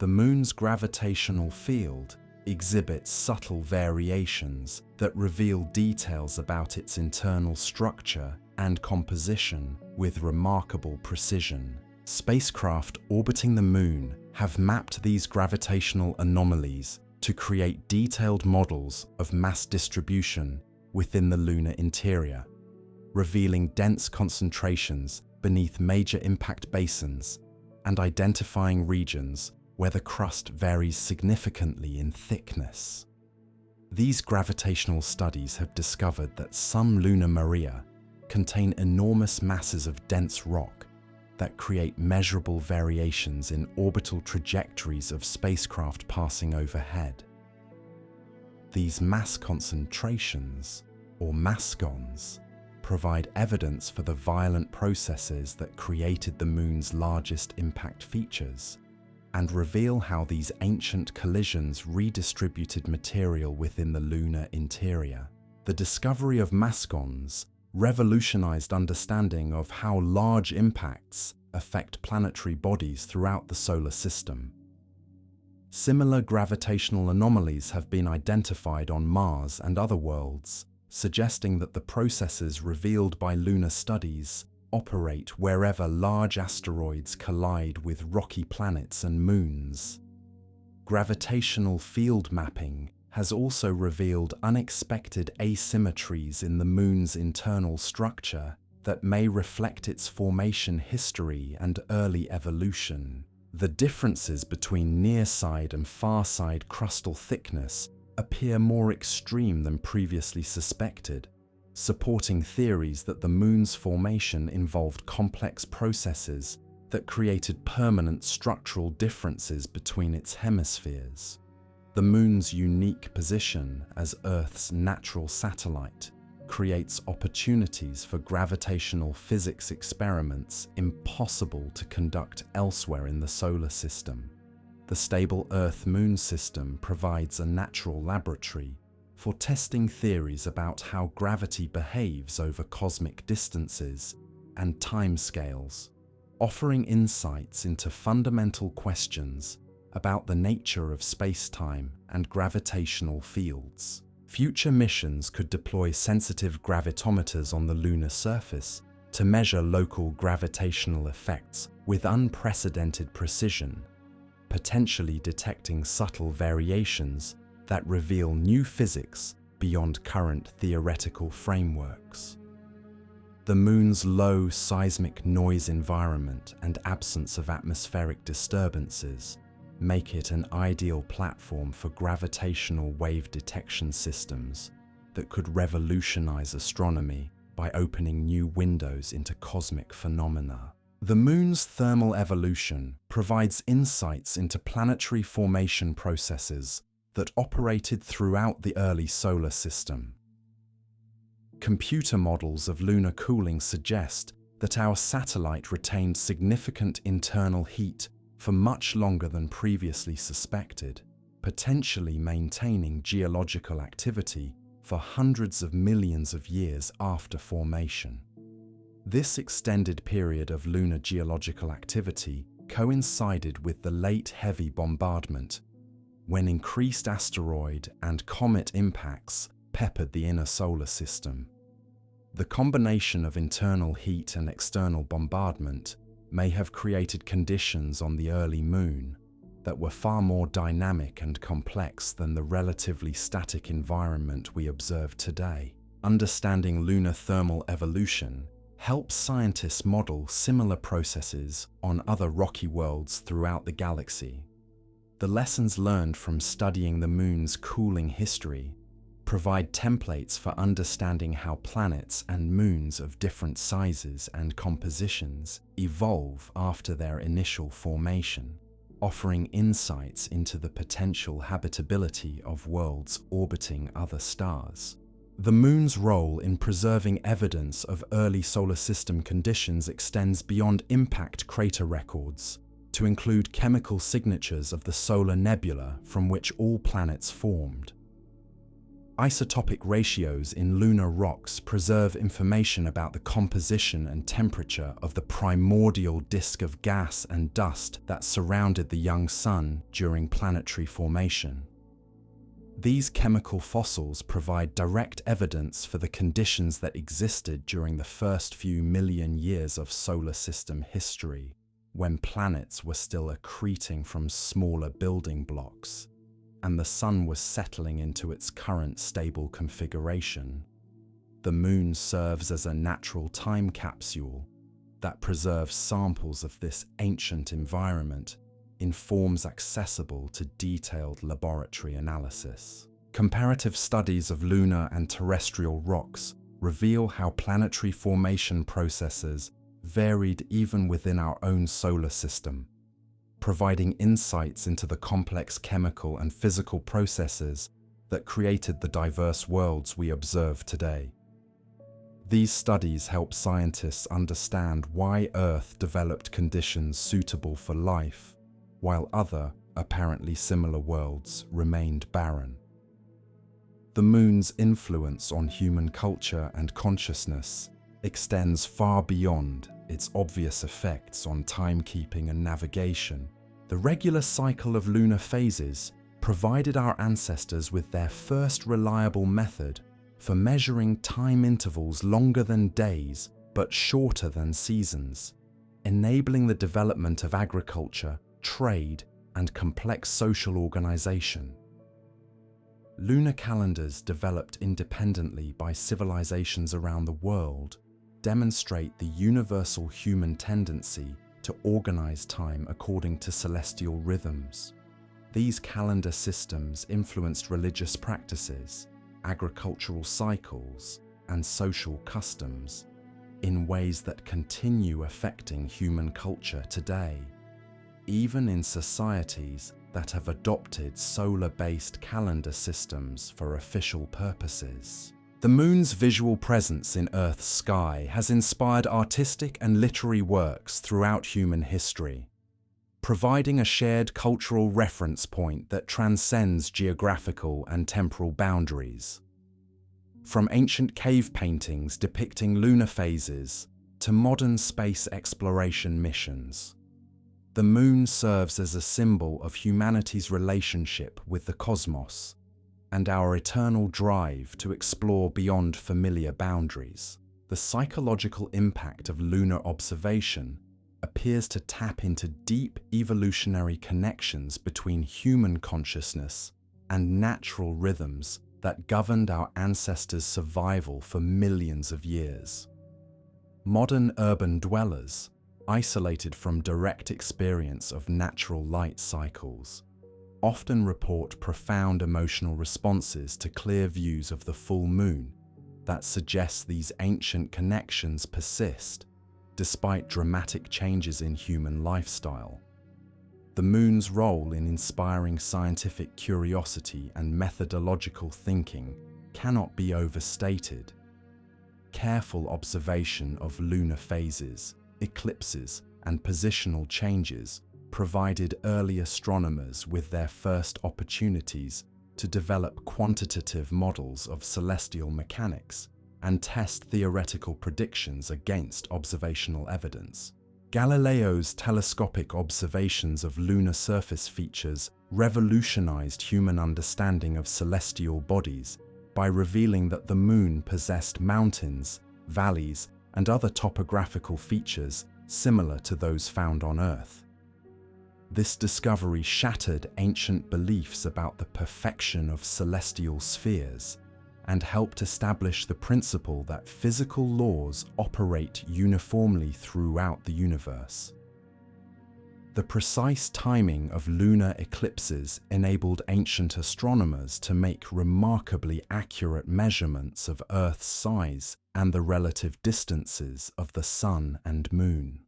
The Moon's gravitational field exhibits subtle variations that reveal details about its internal structure and composition with remarkable precision. Spacecraft orbiting the Moon have mapped these gravitational anomalies to create detailed models of mass distribution within the lunar interior, revealing dense concentrations beneath major impact basins and identifying regions where the crust varies significantly in thickness. These gravitational studies have discovered that some lunar maria contain enormous masses of dense rock that create measurable variations in orbital trajectories of spacecraft passing overhead. These mass concentrations, or mascons, provide evidence for the violent processes that created the Moon's largest impact features, and reveal how these ancient collisions redistributed material within the lunar interior. The discovery of mascons revolutionized understanding of how large impacts affect planetary bodies throughout the solar system. Similar gravitational anomalies have been identified on Mars and other worlds, suggesting that the processes revealed by lunar studies operate wherever large asteroids collide with rocky planets and moons. Gravitational field mapping has also revealed unexpected asymmetries in the Moon's internal structure that may reflect its formation history and early evolution. The differences between near-side and far-side crustal thickness appear more extreme than previously suspected, supporting theories that the Moon's formation involved complex processes that created permanent structural differences between its hemispheres. The Moon's unique position as Earth's natural satellite creates opportunities for gravitational physics experiments impossible to conduct elsewhere in the solar system. The stable Earth-Moon system provides a natural laboratory for testing theories about how gravity behaves over cosmic distances and timescales, offering insights into fundamental questions about the nature of space-time and gravitational fields. Future missions could deploy sensitive gravitometers on the lunar surface to measure local gravitational effects with unprecedented precision, potentially detecting subtle variations that reveal new physics beyond current theoretical frameworks. The Moon's low seismic noise environment and absence of atmospheric disturbances make it an ideal platform for gravitational wave detection systems that could revolutionize astronomy by opening new windows into cosmic phenomena. The Moon's thermal evolution provides insights into planetary formation processes that operated throughout the early solar system. Computer models of lunar cooling suggest that our satellite retained significant internal heat for much longer than previously suspected, potentially maintaining geological activity for hundreds of millions of years after formation. This extended period of lunar geological activity coincided with the late heavy bombardment, when increased asteroid and comet impacts peppered the inner solar system. The combination of internal heat and external bombardment may have created conditions on the early Moon that were far more dynamic and complex than the relatively static environment we observe today. Understanding lunar thermal evolution helps scientists model similar processes on other rocky worlds throughout the galaxy. The lessons learned from studying the Moon's cooling history provide templates for understanding how planets and moons of different sizes and compositions evolve after their initial formation, offering insights into the potential habitability of worlds orbiting other stars. The Moon's role in preserving evidence of early solar system conditions extends beyond impact crater records to include chemical signatures of the solar nebula from which all planets formed. Isotopic ratios in lunar rocks preserve information about the composition and temperature of the primordial disk of gas and dust that surrounded the young Sun during planetary formation. These chemical fossils provide direct evidence for the conditions that existed during the first few million years of solar system history, when planets were still accreting from smaller building blocks, and the Sun was settling into its current stable configuration. The Moon serves as a natural time capsule that preserves samples of this ancient environment in forms accessible to detailed laboratory analysis. Comparative studies of lunar and terrestrial rocks reveal how planetary formation processes varied even within our own solar system, providing insights into the complex chemical and physical processes that created the diverse worlds we observe today. These studies help scientists understand why Earth developed conditions suitable for life, while other, apparently similar worlds remained barren. The Moon's influence on human culture and consciousness extends far beyond its obvious effects on timekeeping and navigation. The regular cycle of lunar phases provided our ancestors with their first reliable method for measuring time intervals longer than days but shorter than seasons, enabling the development of agriculture, trade, and complex social organization. Lunar calendars developed independently by civilizations around the world demonstrate the universal human tendency to organize time according to celestial rhythms. These calendar systems influenced religious practices, agricultural cycles, and social customs in ways that continue affecting human culture today, even in societies that have adopted solar-based calendar systems for official purposes. The Moon's visual presence in Earth's sky has inspired artistic and literary works throughout human history. providing a shared cultural reference point that transcends geographical and temporal boundaries. From ancient cave paintings depicting lunar phases to modern space exploration missions, the moon serves as a symbol of humanity's relationship with the cosmos and our eternal drive to explore beyond familiar boundaries. The psychological impact of lunar observation appears to tap into deep evolutionary connections between human consciousness and natural rhythms that governed our ancestors' survival for millions of years. Modern urban dwellers, isolated from direct experience of natural light cycles, often report profound emotional responses to clear views of the full moon that suggest these ancient connections persist despite dramatic changes in human lifestyle. The moon's role in inspiring scientific curiosity and methodological thinking cannot be overstated. Careful observation of lunar phases, eclipses, and positional changes provided early astronomers with their first opportunities to develop quantitative models of celestial mechanics and test theoretical predictions against observational evidence. Galileo's telescopic observations of lunar surface features revolutionized human understanding of celestial bodies by revealing that the moon possessed mountains, valleys, and other topographical features similar to those found on Earth. This discovery shattered ancient beliefs about the perfection of celestial spheres and helped establish the principle that physical laws operate uniformly throughout the universe. The precise timing of lunar eclipses enabled ancient astronomers to make remarkably accurate measurements of Earth's size and the relative distances of the Sun and Moon.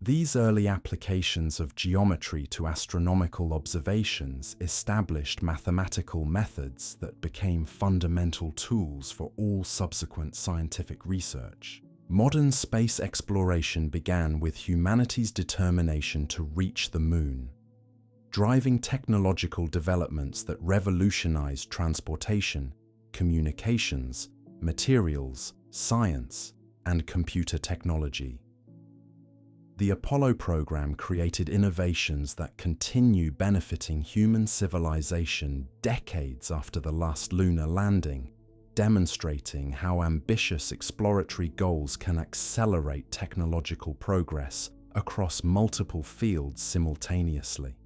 These early applications of geometry to astronomical observations established mathematical methods that became fundamental tools for all subsequent scientific research. Modern space exploration began with humanity's determination to reach the moon, driving technological developments that revolutionized transportation, communications, materials, science, and computer technology. The Apollo program created innovations that continue benefiting human civilization decades after the last lunar landing, demonstrating how ambitious exploratory goals can accelerate technological progress across multiple fields simultaneously.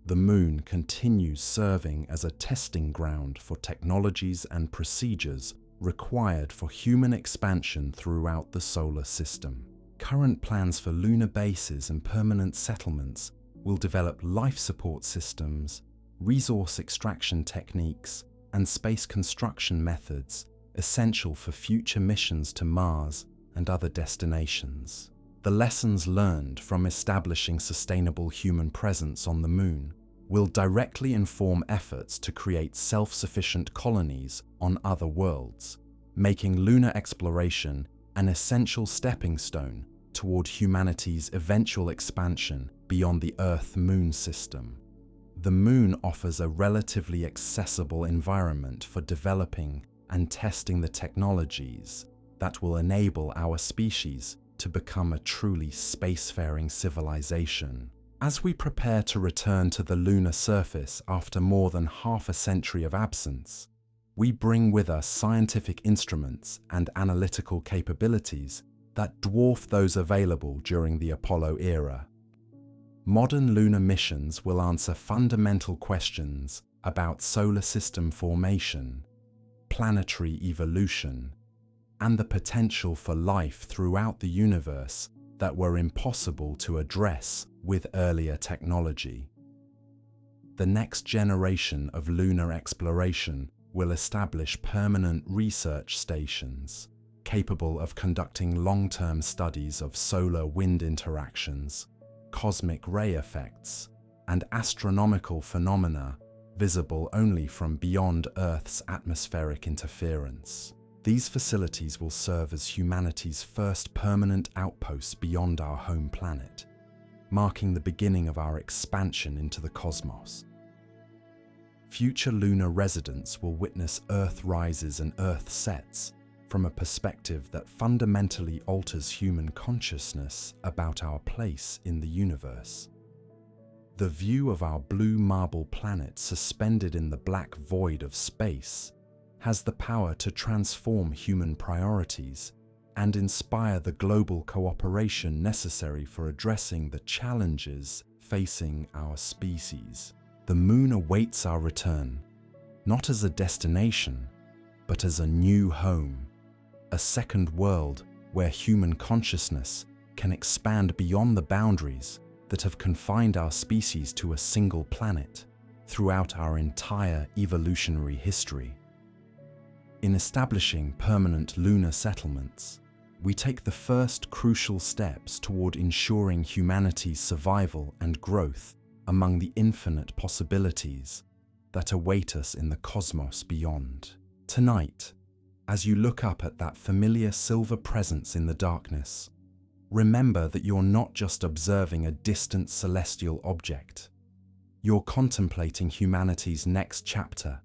The moon continues serving as a testing ground for technologies and procedures required for human expansion throughout the solar system. Current plans for lunar bases and permanent settlements will develop life support systems, resource extraction techniques, and space construction methods essential for future missions to Mars and other destinations. The lessons learned from establishing sustainable human presence on the moon will directly inform efforts to create self-sufficient colonies on other worlds, making lunar exploration an essential stepping stone toward humanity's eventual expansion beyond the Earth-Moon system. The moon offers a relatively accessible environment for developing and testing the technologies that will enable our species to become a truly spacefaring civilization. As we prepare to return to the lunar surface after more than half a century of absence, we bring with us scientific instruments and analytical capabilities that dwarf those available during the Apollo era. Modern lunar missions will answer fundamental questions about solar system formation, planetary evolution, and the potential for life throughout the universe that were impossible to address with earlier technology. The next generation of lunar exploration will establish permanent research stations capable of conducting long-term studies of solar-wind interactions, cosmic ray effects, and astronomical phenomena visible only from beyond Earth's atmospheric interference. These facilities will serve as humanity's first permanent outposts beyond our home planet, marking the beginning of our expansion into the cosmos. Future lunar residents will witness Earth rises and Earth sets from a perspective that fundamentally alters human consciousness about our place in the universe. The view of our blue marble planet suspended in the black void of space has the power to transform human priorities and inspire the global cooperation necessary for addressing the challenges facing our species. The moon awaits our return, not as a destination, but as a new home, a second world where human consciousness can expand beyond the boundaries that have confined our species to a single planet throughout our entire evolutionary history. In establishing permanent lunar settlements, we take the first crucial steps toward ensuring humanity's survival and growth among the infinite possibilities that await us in the cosmos beyond. Tonight, as you look up at that familiar silver presence in the darkness, remember that you're not just observing a distant celestial object. You're contemplating humanity's next chapter,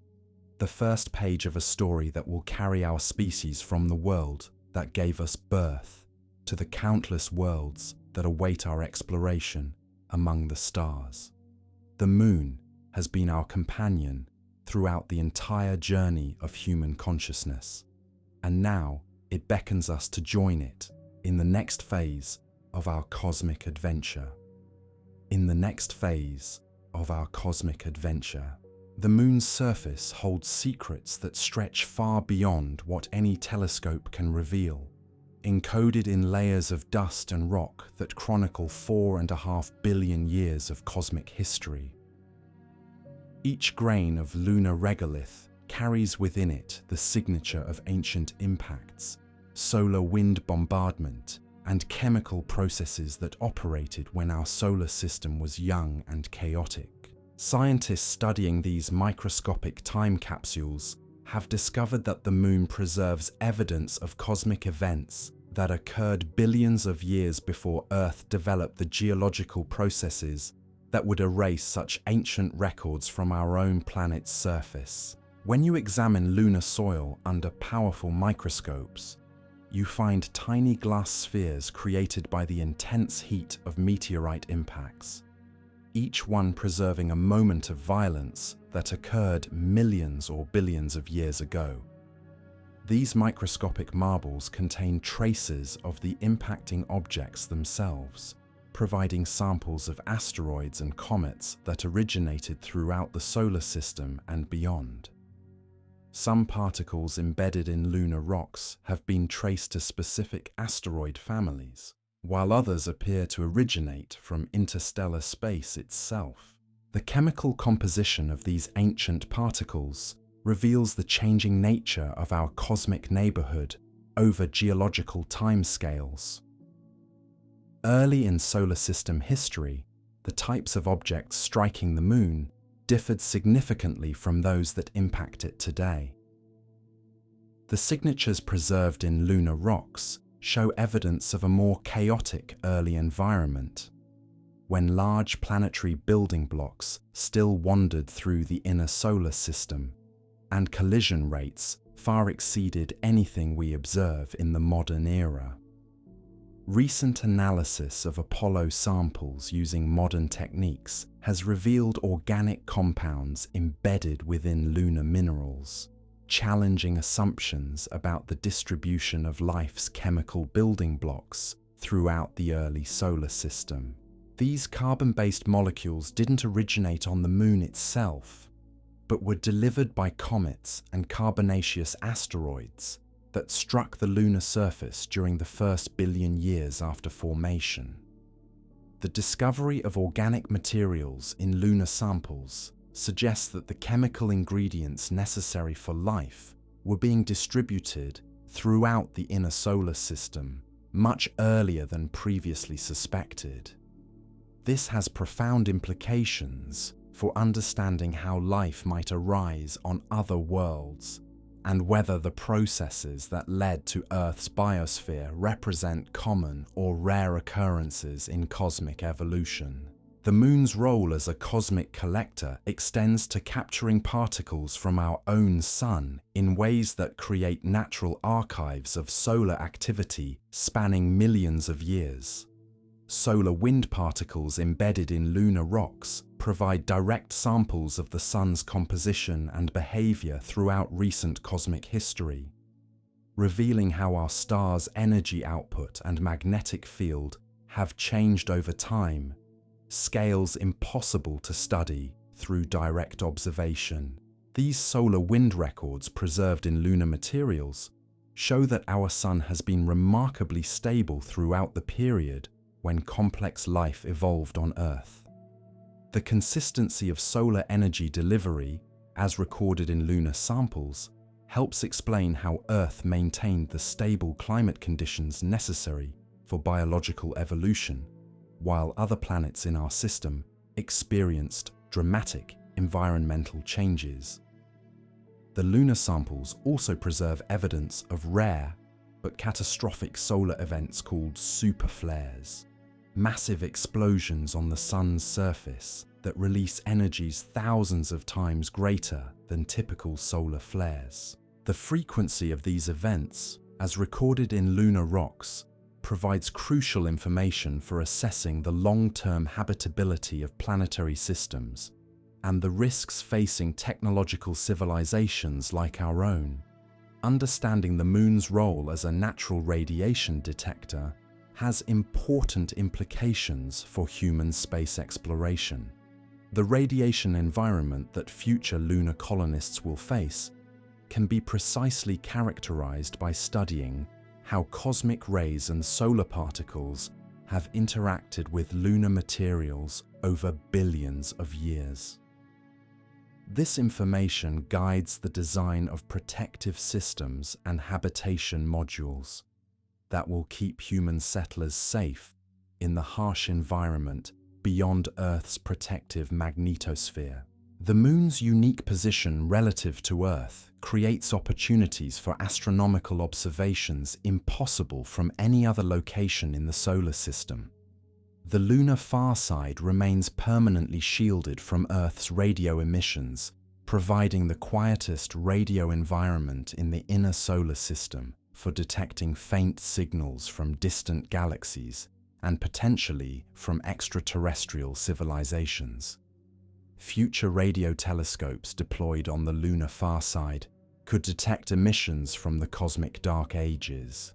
the first page of a story that will carry our species from the world that gave us birth to the countless worlds that await our exploration among the stars. The moon has been our companion throughout the entire journey of human consciousness, and now it beckons us to join it in the next phase of our cosmic adventure. In the next phase of our cosmic adventure, the moon's surface holds secrets that stretch far beyond what any telescope can reveal, encoded in layers of dust and rock that chronicle 4.5 billion years of cosmic history. Each grain of lunar regolith carries within it the signature of ancient impacts, solar wind bombardment, and chemical processes that operated when our solar system was young and chaotic. Scientists studying these microscopic time capsules have discovered that the moon preserves evidence of cosmic events that occurred billions of years before Earth developed the geological processes that would erase such ancient records from our own planet's surface. When you examine lunar soil under powerful microscopes, you find tiny glass spheres created by the intense heat of meteorite impacts, each one preserving a moment of violence that occurred millions or billions of years ago. These microscopic marbles contain traces of the impacting objects themselves, providing samples of asteroids and comets that originated throughout the solar system and beyond. Some particles embedded in lunar rocks have been traced to specific asteroid families, while others appear to originate from interstellar space itself. The chemical composition of these ancient particles reveals the changing nature of our cosmic neighborhood over geological timescales. Early in solar system history, the types of objects striking the moon differed significantly from those that impact it today. The signatures preserved in lunar rocks show evidence of a more chaotic early environment, when large planetary building blocks still wandered through the inner solar system, and collision rates far exceeded anything we observe in the modern era. Recent analysis of Apollo samples using modern techniques has revealed organic compounds embedded within lunar minerals, challenging assumptions about the distribution of life's chemical building blocks throughout the early solar system. These carbon-based molecules didn't originate on the moon itself, but were delivered by comets and carbonaceous asteroids that struck the lunar surface during the first billion years after formation. The discovery of organic materials in lunar samples suggests that the chemical ingredients necessary for life were being distributed throughout the inner solar system much earlier than previously suspected. This has profound implications for understanding how life might arise on other worlds and whether the processes that led to Earth's biosphere represent common or rare occurrences in cosmic evolution. The Moon's role as a cosmic collector extends to capturing particles from our own Sun in ways that create natural archives of solar activity spanning millions of years. Solar wind particles embedded in lunar rocks provide direct samples of the Sun's composition and behavior throughout recent cosmic history, revealing how our star's energy output and magnetic field have changed over time, scales impossible to study through direct observation. These solar wind records preserved in lunar materials show that our Sun has been remarkably stable throughout the period when complex life evolved on Earth. The consistency of solar energy delivery, as recorded in lunar samples, helps explain how Earth maintained the stable climate conditions necessary for biological evolution, while other planets in our system experienced dramatic environmental changes. The lunar samples also preserve evidence of rare but catastrophic solar events called superflares, massive explosions on the Sun's surface that release energies thousands of times greater than typical solar flares. The frequency of these events, as recorded in lunar rocks, provides crucial information for assessing the long-term habitability of planetary systems and the risks facing technological civilizations like our own. Understanding the Moon's role as a natural radiation detector has important implications for human space exploration. The radiation environment that future lunar colonists will face can be precisely characterized by studying how cosmic rays and solar particles have interacted with lunar materials over billions of years. This information guides the design of protective systems and habitation modules that will keep human settlers safe in the harsh environment beyond Earth's protective magnetosphere. The Moon's unique position relative to Earth creates opportunities for astronomical observations impossible from any other location in the solar system. The lunar far side remains permanently shielded from Earth's radio emissions, providing the quietest radio environment in the inner solar system for detecting faint signals from distant galaxies and potentially from extraterrestrial civilizations. Future radio telescopes deployed on the lunar far side could detect emissions from the cosmic dark ages,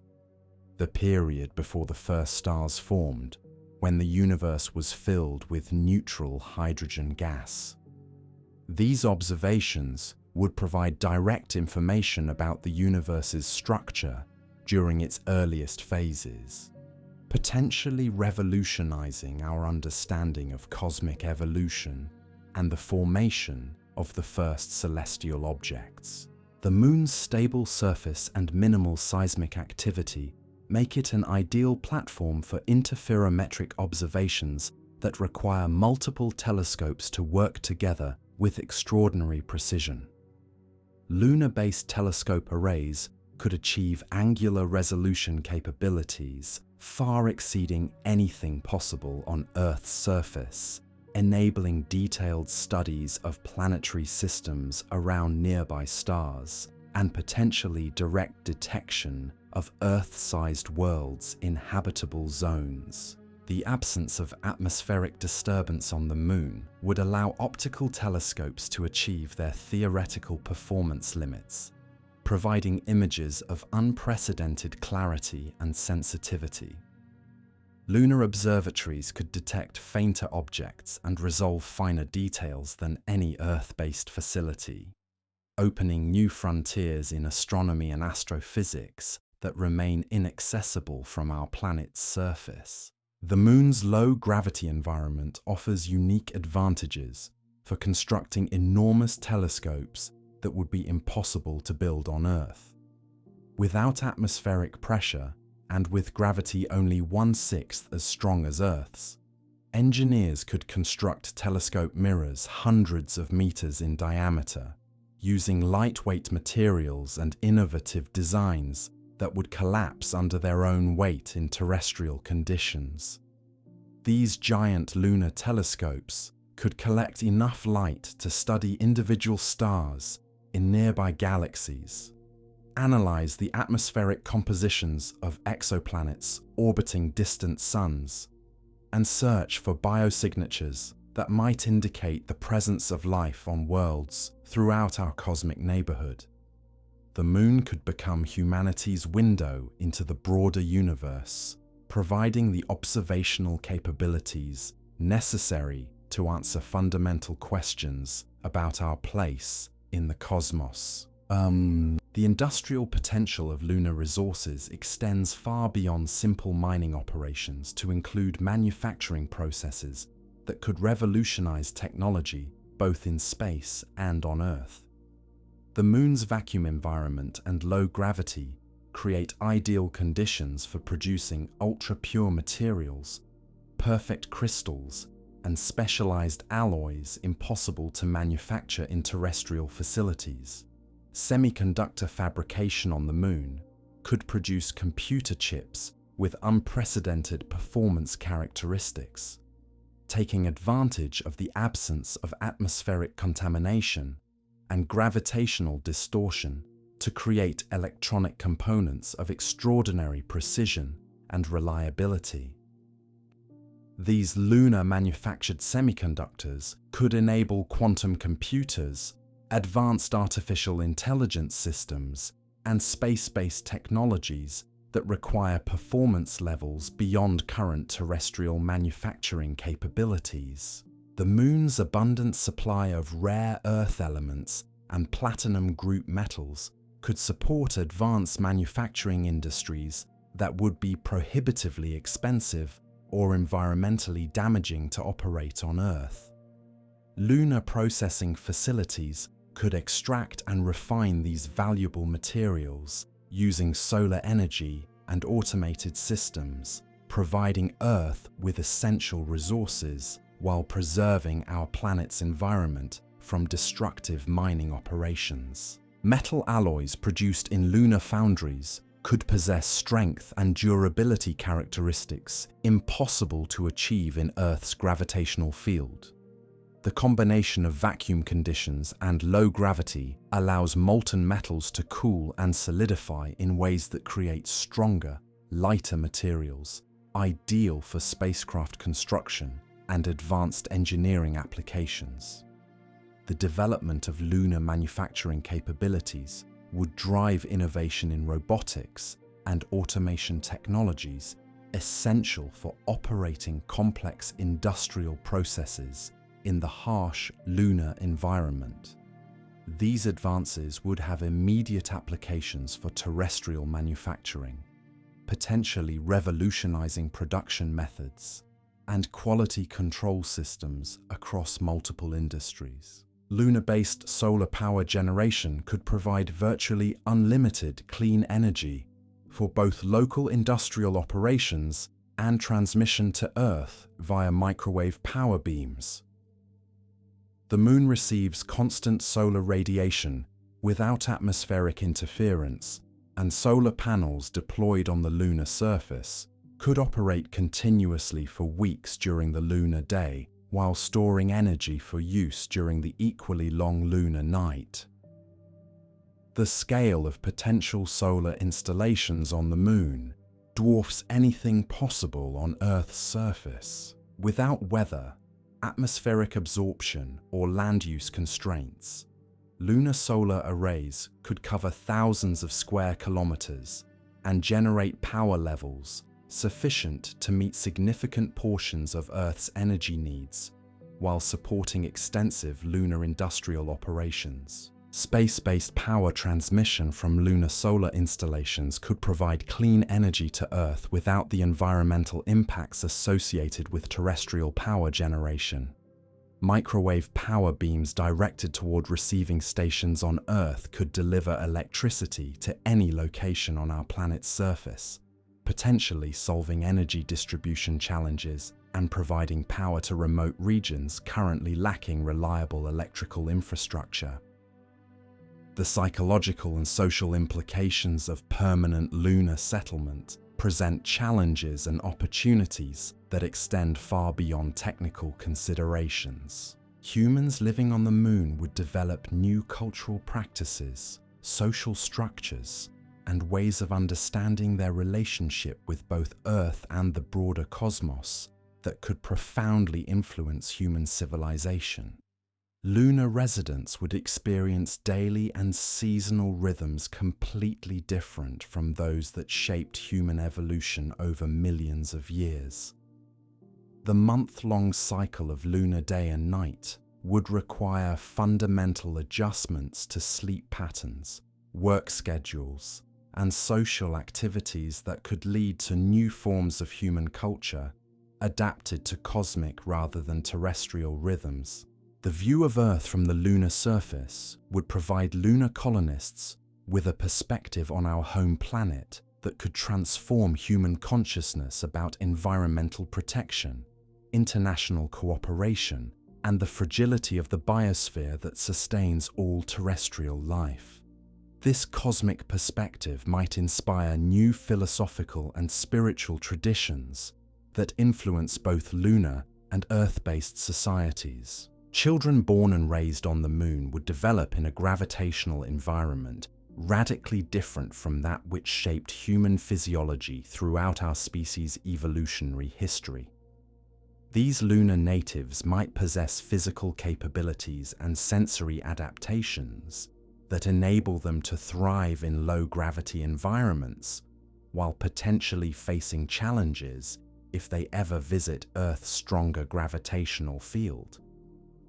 the period before the first stars formed, when the universe was filled with neutral hydrogen gas. These observations would provide direct information about the universe's structure during its earliest phases, potentially revolutionizing our understanding of cosmic evolution and the formation of the first celestial objects. The Moon's stable surface and minimal seismic activity make it an ideal platform for interferometric observations that require multiple telescopes to work together with extraordinary precision. Lunar-based telescope arrays could achieve angular resolution capabilities far exceeding anything possible on Earth's surface, enabling detailed studies of planetary systems around nearby stars and potentially direct detection of Earth-sized worlds in habitable zones. The absence of atmospheric disturbance on the Moon would allow optical telescopes to achieve their theoretical performance limits, providing images of unprecedented clarity and sensitivity. Lunar observatories could detect fainter objects and resolve finer details than any Earth-based facility, opening new frontiers in astronomy and astrophysics that remain inaccessible from our planet's surface. The Moon's low gravity environment offers unique advantages for constructing enormous telescopes that would be impossible to build on Earth. Without atmospheric pressure, and with gravity only 1/6 as strong as Earth's, engineers could construct telescope mirrors hundreds of meters in diameter, using lightweight materials and innovative designs that would collapse under their own weight in terrestrial conditions. These giant lunar telescopes could collect enough light to study individual stars in nearby galaxies, analyze the atmospheric compositions of exoplanets orbiting distant suns, and search for biosignatures that might indicate the presence of life on worlds throughout our cosmic neighborhood. The Moon could become humanity's window into the broader universe, providing the observational capabilities necessary to answer fundamental questions about our place in the cosmos. The industrial potential of lunar resources extends far beyond simple mining operations to include manufacturing processes that could revolutionize technology both in space and on Earth. The Moon's vacuum environment and low gravity create ideal conditions for producing ultra-pure materials, perfect crystals, and specialized alloys impossible to manufacture in terrestrial facilities. Semiconductor fabrication on the Moon could produce computer chips with unprecedented performance characteristics. Taking advantage of the absence of atmospheric contamination and gravitational distortion to create electronic components of extraordinary precision and reliability. These lunar-manufactured semiconductors could enable quantum computers, advanced artificial intelligence systems, and space-based technologies that require performance levels beyond current terrestrial manufacturing capabilities. The Moon's abundant supply of rare earth elements and platinum group metals could support advanced manufacturing industries that would be prohibitively expensive or environmentally damaging to operate on Earth. Lunar processing facilities could extract and refine these valuable materials using solar energy and automated systems, providing Earth with essential resources while preserving our planet's environment from destructive mining operations. Metal alloys produced in lunar foundries could possess strength and durability characteristics impossible to achieve in Earth's gravitational field. The combination of vacuum conditions and low gravity allows molten metals to cool and solidify in ways that create stronger, lighter materials, ideal for spacecraft construction and advanced engineering applications. The development of lunar manufacturing capabilities would drive innovation in robotics and automation technologies essential for operating complex industrial processes in the harsh lunar environment. These advances would have immediate applications for terrestrial manufacturing, potentially revolutionizing production methods and quality control systems across multiple industries. Lunar-based solar power generation could provide virtually unlimited clean energy for both local industrial operations and transmission to Earth via microwave power beams. The Moon receives constant solar radiation without atmospheric interference, and solar panels deployed on the lunar surface could operate continuously for weeks during the lunar day, while storing energy for use during the equally long lunar night. The scale of potential solar installations on the Moon dwarfs anything possible on Earth's surface. Without weather, atmospheric absorption, or land use constraints, lunar solar arrays could cover thousands of square kilometers and generate power levels sufficient to meet significant portions of Earth's energy needs while supporting extensive lunar industrial operations. Space-based power transmission from lunar solar installations could provide clean energy to Earth without the environmental impacts associated with terrestrial power generation. Microwave power beams directed toward receiving stations on Earth could deliver electricity to any location on our planet's surface, potentially solving energy distribution challenges and providing power to remote regions currently lacking reliable electrical infrastructure. The psychological and social implications of permanent lunar settlement present challenges and opportunities that extend far beyond technical considerations. Humans living on the moon would develop new cultural practices, social structures, and ways of understanding their relationship with both Earth and the broader cosmos that could profoundly influence human civilization. Lunar residents would experience daily and seasonal rhythms completely different from those that shaped human evolution over millions of years. The month-long cycle of lunar day and night would require fundamental adjustments to sleep patterns, work schedules, and social activities that could lead to new forms of human culture adapted to cosmic rather than terrestrial rhythms. The view of Earth from the lunar surface would provide lunar colonists with a perspective on our home planet that could transform human consciousness about environmental protection, international cooperation, and the fragility of the biosphere that sustains all terrestrial life. This cosmic perspective might inspire new philosophical and spiritual traditions that influence both lunar and Earth-based societies. Children born and raised on the moon would develop in a gravitational environment radically different from that which shaped human physiology throughout our species' evolutionary history. These lunar natives might possess physical capabilities and sensory adaptations that enable them to thrive in low-gravity environments, while potentially facing challenges if they ever visit Earth's stronger gravitational field.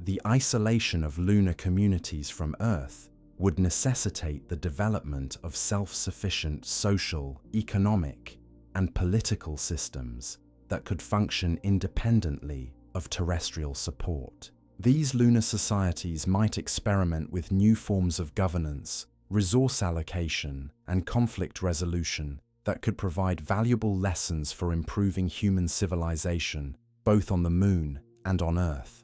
The isolation of lunar communities from Earth would necessitate the development of self-sufficient social, economic, and political systems that could function independently of terrestrial support. These lunar societies might experiment with new forms of governance, resource allocation, and conflict resolution that could provide valuable lessons for improving human civilization, both on the moon and on Earth.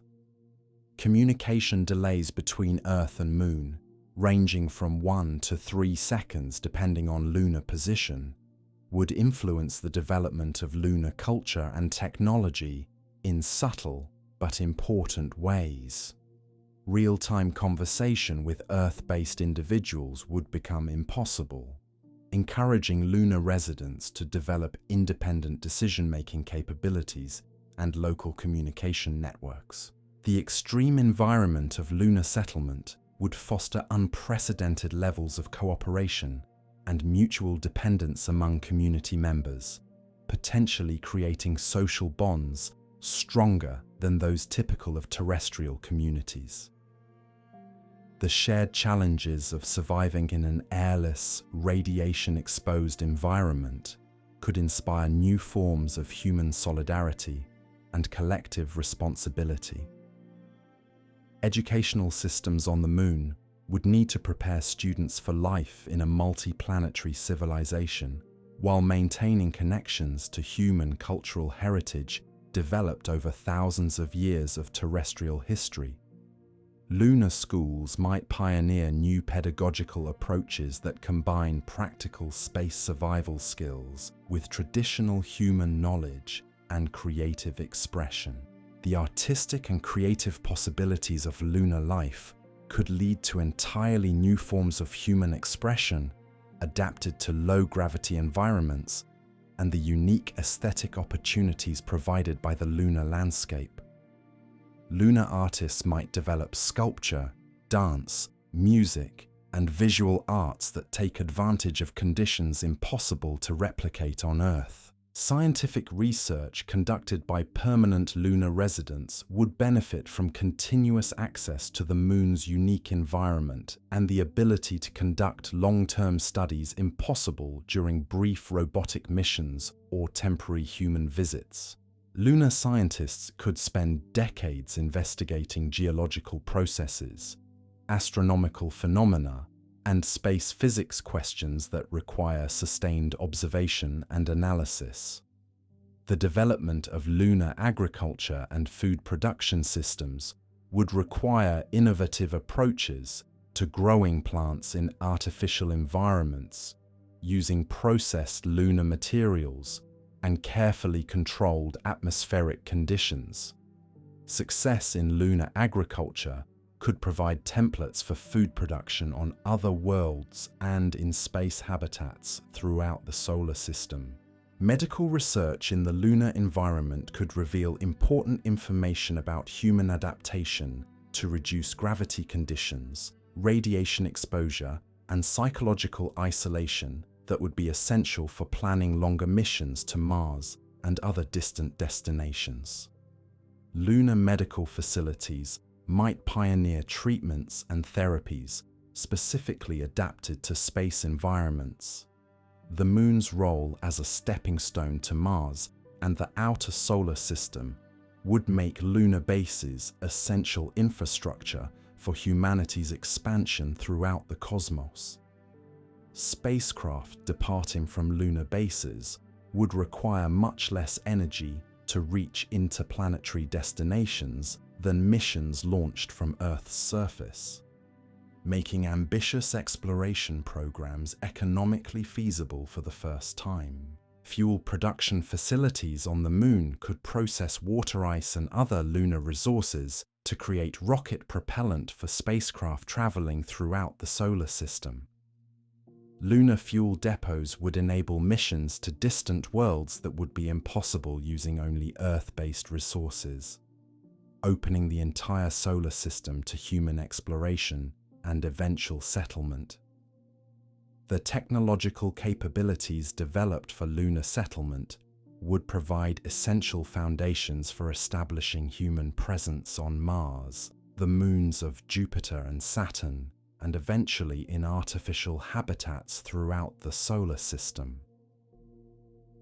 Communication delays between Earth and Moon, ranging from 1 to 3 seconds depending on lunar position, would influence the development of lunar culture and technology in subtle but important ways. Real-time conversation with Earth-based individuals would become impossible, encouraging lunar residents to develop independent decision-making capabilities and local communication networks. The extreme environment of lunar settlement would foster unprecedented levels of cooperation and mutual dependence among community members, potentially creating social bonds stronger than those typical of terrestrial communities. The shared challenges of surviving in an airless, radiation-exposed environment could inspire new forms of human solidarity and collective responsibility. Educational systems on the moon would need to prepare students for life in a multi-planetary civilization while maintaining connections to human cultural heritage developed over thousands of years of terrestrial history. Lunar schools might pioneer new pedagogical approaches that combine practical space survival skills with traditional human knowledge and creative expression. The artistic and creative possibilities of lunar life could lead to entirely new forms of human expression adapted to low-gravity environments and the unique aesthetic opportunities provided by the lunar landscape. Lunar artists might develop sculpture, dance, music, and visual arts that take advantage of conditions impossible to replicate on Earth. Scientific research conducted by permanent lunar residents would benefit from continuous access to the Moon's unique environment and the ability to conduct long-term studies impossible during brief robotic missions or temporary human visits. Lunar scientists could spend decades investigating geological processes, astronomical phenomena, and space physics questions that require sustained observation and analysis. The development of lunar agriculture and food production systems would require innovative approaches to growing plants in artificial environments, using processed lunar materials and carefully controlled atmospheric conditions. Success in lunar agriculture could provide templates for food production on other worlds and in space habitats throughout the solar system. Medical research in the lunar environment could reveal important information about human adaptation to reduce gravity conditions, radiation exposure, and psychological isolation that would be essential for planning longer missions to Mars and other distant destinations. Lunar medical facilities might pioneer treatments and therapies specifically adapted to space environments. The Moon's role as a stepping stone to Mars and the outer solar system would make lunar bases essential infrastructure for humanity's expansion throughout the cosmos. Spacecraft departing from lunar bases would require much less energy to reach interplanetary destinations than missions launched from Earth's surface, making ambitious exploration programs economically feasible for the first time. Fuel production facilities on the Moon could process water ice and other lunar resources to create rocket propellant for spacecraft traveling throughout the solar system. Lunar fuel depots would enable missions to distant worlds that would be impossible using only Earth-based resources, opening the entire solar system to human exploration and eventual settlement. The technological capabilities developed for lunar settlement would provide essential foundations for establishing human presence on Mars, the moons of Jupiter and Saturn, and eventually in artificial habitats throughout the solar system.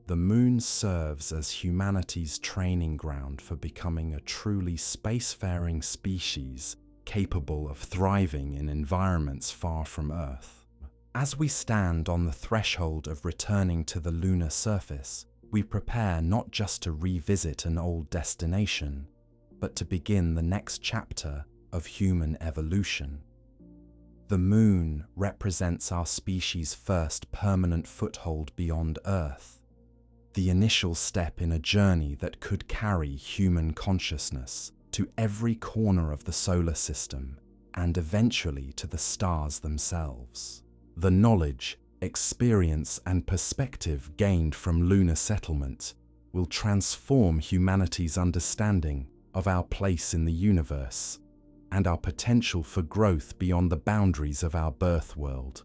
The Moon serves as humanity's training ground for becoming a truly spacefaring species capable of thriving in environments far from Earth. As we stand on the threshold of returning to the lunar surface, we prepare not just to revisit an old destination, but to begin the next chapter of human evolution. The Moon represents our species' first permanent foothold beyond Earth, the initial step in a journey that could carry human consciousness to every corner of the solar system and eventually to the stars themselves. The knowledge, experience, and perspective gained from lunar settlement will transform humanity's understanding of our place in the universe and our potential for growth beyond the boundaries of our birth world.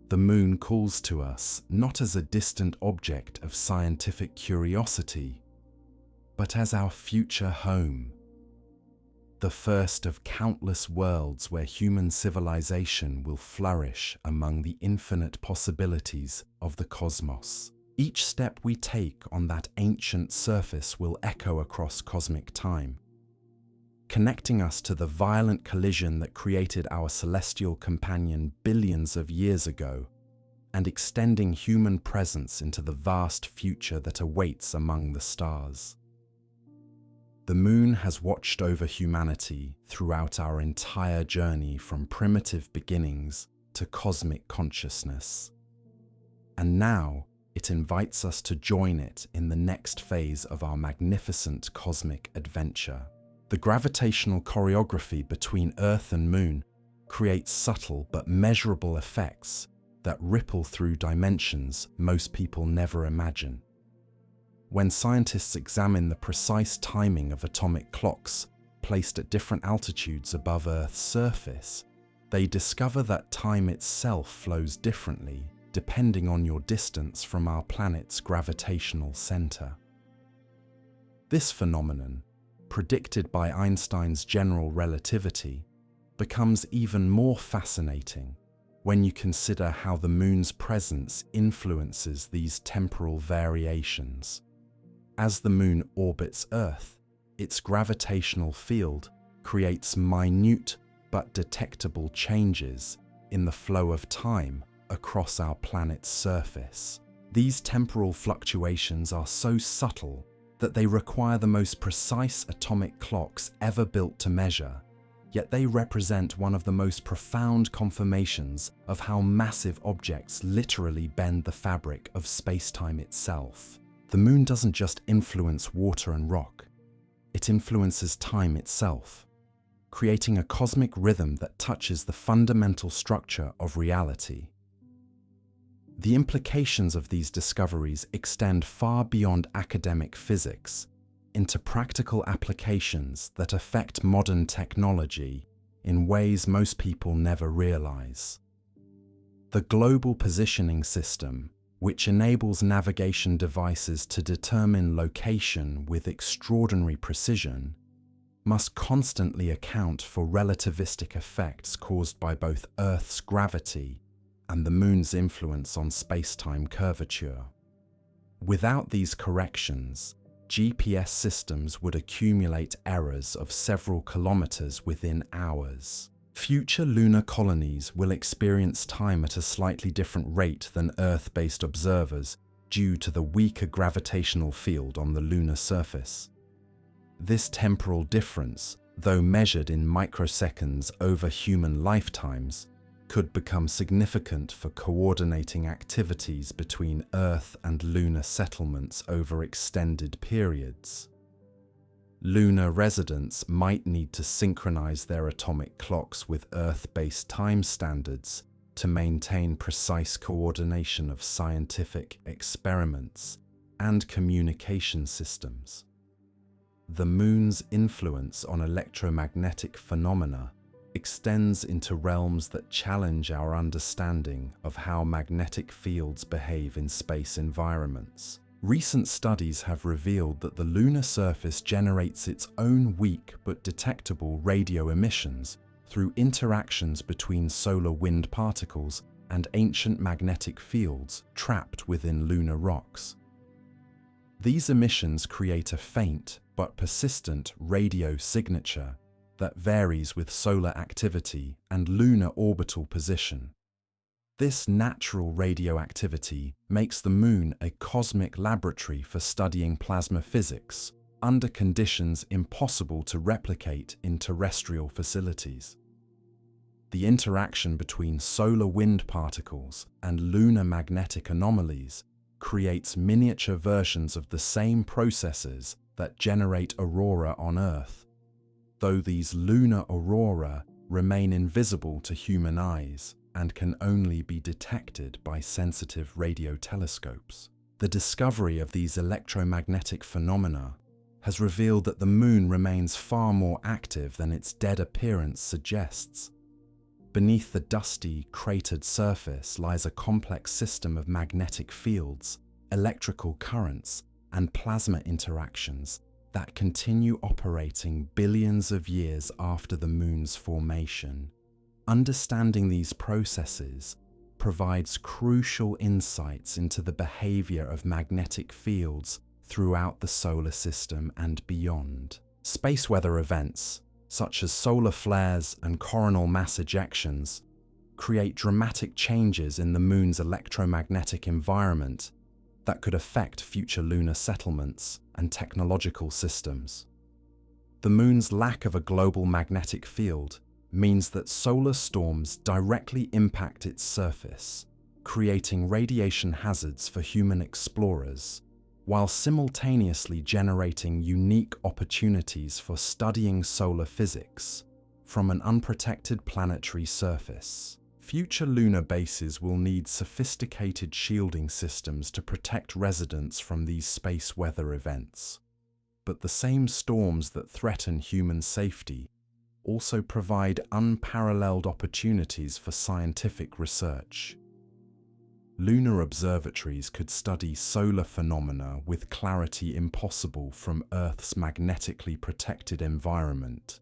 The Moon calls to us not as a distant object of scientific curiosity, but as our future home, the first of countless worlds where human civilization will flourish among the infinite possibilities of the cosmos. Each step we take on that ancient surface will echo across cosmic time, connecting us to the violent collision that created our celestial companion billions of years ago, and extending human presence into the vast future that awaits among the stars. The Moon has watched over humanity throughout our entire journey from primitive beginnings to cosmic consciousness. And now it invites us to join it in the next phase of our magnificent cosmic adventure. The gravitational choreography between Earth and Moon creates subtle but measurable effects that ripple through dimensions most people never imagine. When scientists examine the precise timing of atomic clocks placed at different altitudes above Earth's surface, they discover that time itself flows differently depending on your distance from our planet's gravitational center. This phenomenon, predicted by Einstein's general relativity, becomes even more fascinating when you consider how the Moon's presence influences these temporal variations. As the Moon orbits Earth, its gravitational field creates minute but detectable changes in the flow of time across our planet's surface. These temporal fluctuations are so subtle that they require the most precise atomic clocks ever built to measure, yet they represent one of the most profound confirmations of how massive objects literally bend the fabric of space-time itself. The moon doesn't just influence water and rock, it influences time itself, creating a cosmic rhythm that touches the fundamental structure of reality. The implications of these discoveries extend far beyond academic physics into practical applications that affect modern technology in ways most people never realize. The Global Positioning System, which enables navigation devices to determine location with extraordinary precision, must constantly account for relativistic effects caused by both Earth's gravity and the Moon's influence on space-time curvature. Without these corrections, GPS systems would accumulate errors of several kilometers within hours. Future lunar colonies will experience time at a slightly different rate than Earth-based observers due to the weaker gravitational field on the lunar surface. This temporal difference, though measured in microseconds over human lifetimes, could become significant for coordinating activities between Earth and lunar settlements over extended periods. Lunar residents might need to synchronize their atomic clocks with Earth-based time standards to maintain precise coordination of scientific experiments and communication systems. The Moon's influence on electromagnetic phenomena extends into realms that challenge our understanding of how magnetic fields behave in space environments. Recent studies have revealed that the lunar surface generates its own weak but detectable radio emissions through interactions between solar wind particles and ancient magnetic fields trapped within lunar rocks. These emissions create a faint but persistent radio signature that varies with solar activity and lunar orbital position. This natural radioactivity makes the Moon a cosmic laboratory for studying plasma physics under conditions impossible to replicate in terrestrial facilities. The interaction between solar wind particles and lunar magnetic anomalies creates miniature versions of the same processes that generate aurora on Earth, though these lunar aurora remain invisible to human eyes and can only be detected by sensitive radio telescopes. The discovery of these electromagnetic phenomena has revealed that the Moon remains far more active than its dead appearance suggests. Beneath the dusty, cratered surface lies a complex system of magnetic fields, electrical currents, and plasma interactions that continue operating billions of years after the Moon's formation. Understanding these processes provides crucial insights into the behavior of magnetic fields throughout the solar system and beyond. Space weather events, such as solar flares and coronal mass ejections, create dramatic changes in the Moon's electromagnetic environment that could affect future lunar settlements and technological systems. The Moon's lack of a global magnetic field means that solar storms directly impact its surface, creating radiation hazards for human explorers, while simultaneously generating unique opportunities for studying solar physics from an unprotected planetary surface. Future lunar bases will need sophisticated shielding systems to protect residents from these space weather events. But the same storms that threaten human safety also provide unparalleled opportunities for scientific research. Lunar observatories could study solar phenomena with clarity impossible from Earth's magnetically protected environment,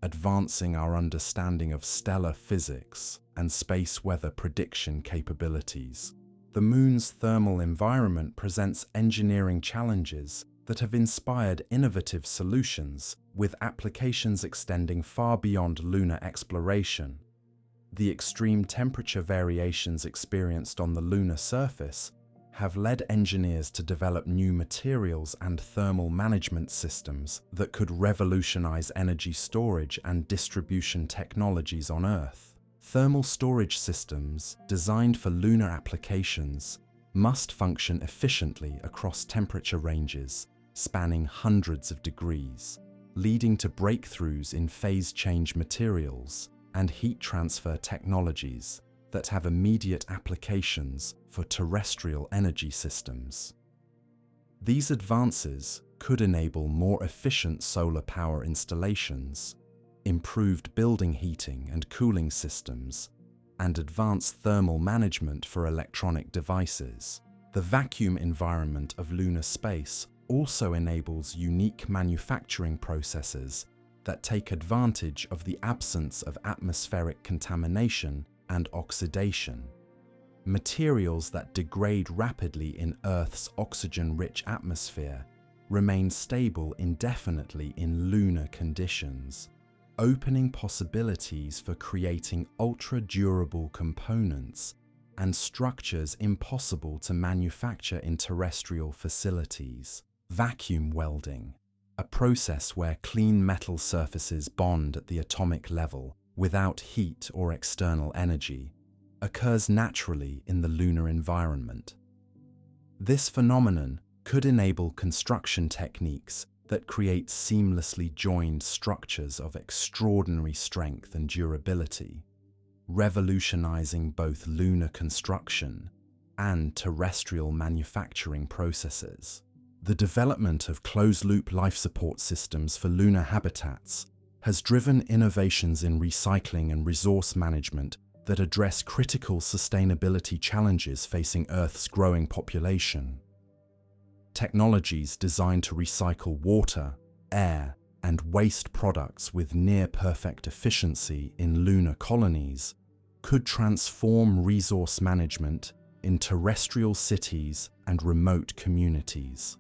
advancing our understanding of stellar physics and space weather prediction capabilities. The Moon's thermal environment presents engineering challenges that have inspired innovative solutions, with applications extending far beyond lunar exploration. The extreme temperature variations experienced on the lunar surface have led engineers to develop new materials and thermal management systems that could revolutionize energy storage and distribution technologies on Earth. Thermal storage systems designed for lunar applications must function efficiently across temperature ranges spanning hundreds of degrees, leading to breakthroughs in phase change materials and heat transfer technologies that have immediate applications for terrestrial energy systems. These advances could enable more efficient solar power installations, improved building heating and cooling systems, and advanced thermal management for electronic devices. The vacuum environment of lunar space also enables unique manufacturing processes that take advantage of the absence of atmospheric contamination and oxidation. Materials that degrade rapidly in Earth's oxygen-rich atmosphere remain stable indefinitely in lunar conditions, opening possibilities for creating ultra-durable components and structures impossible to manufacture in terrestrial facilities. Vacuum welding, a process where clean metal surfaces bond at the atomic level without heat or external energy, occurs naturally in the lunar environment. This phenomenon could enable construction techniques that create seamlessly joined structures of extraordinary strength and durability, revolutionizing both lunar construction and terrestrial manufacturing processes. The development of closed-loop life support systems for lunar habitats has driven innovations in recycling and resource management that address critical sustainability challenges facing Earth's growing population. Technologies designed to recycle water, air, and waste products with near-perfect efficiency in lunar colonies could transform resource management in terrestrial cities and remote communities.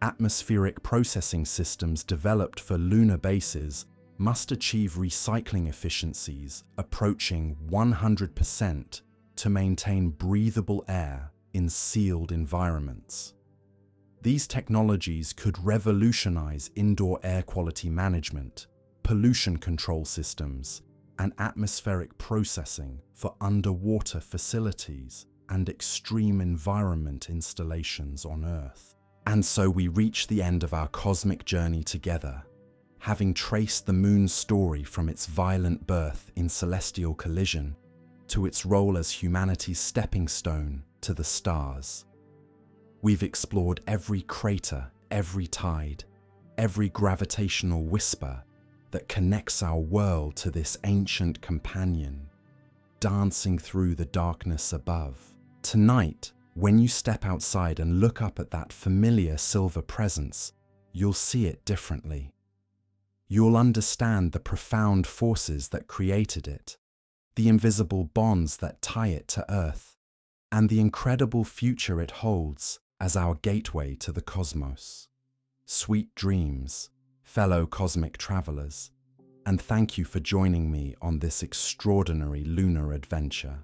Atmospheric processing systems developed for lunar bases must achieve recycling efficiencies approaching 100% to maintain breathable air in sealed environments. These technologies could revolutionize indoor air quality management, pollution control systems, and atmospheric processing for underwater facilities and extreme environment installations on Earth. And so we reach the end of our cosmic journey together, having traced the moon's story from its violent birth in celestial collision to its role as humanity's stepping stone to the stars. We've explored every crater, every tide, every gravitational whisper that connects our world to this ancient companion, dancing through the darkness above. Tonight, when you step outside and look up at that familiar silver presence, you'll see it differently. You'll understand the profound forces that created it, the invisible bonds that tie it to Earth, and the incredible future it holds as our gateway to the cosmos. Sweet dreams, fellow cosmic travelers, and thank you for joining me on this extraordinary lunar adventure.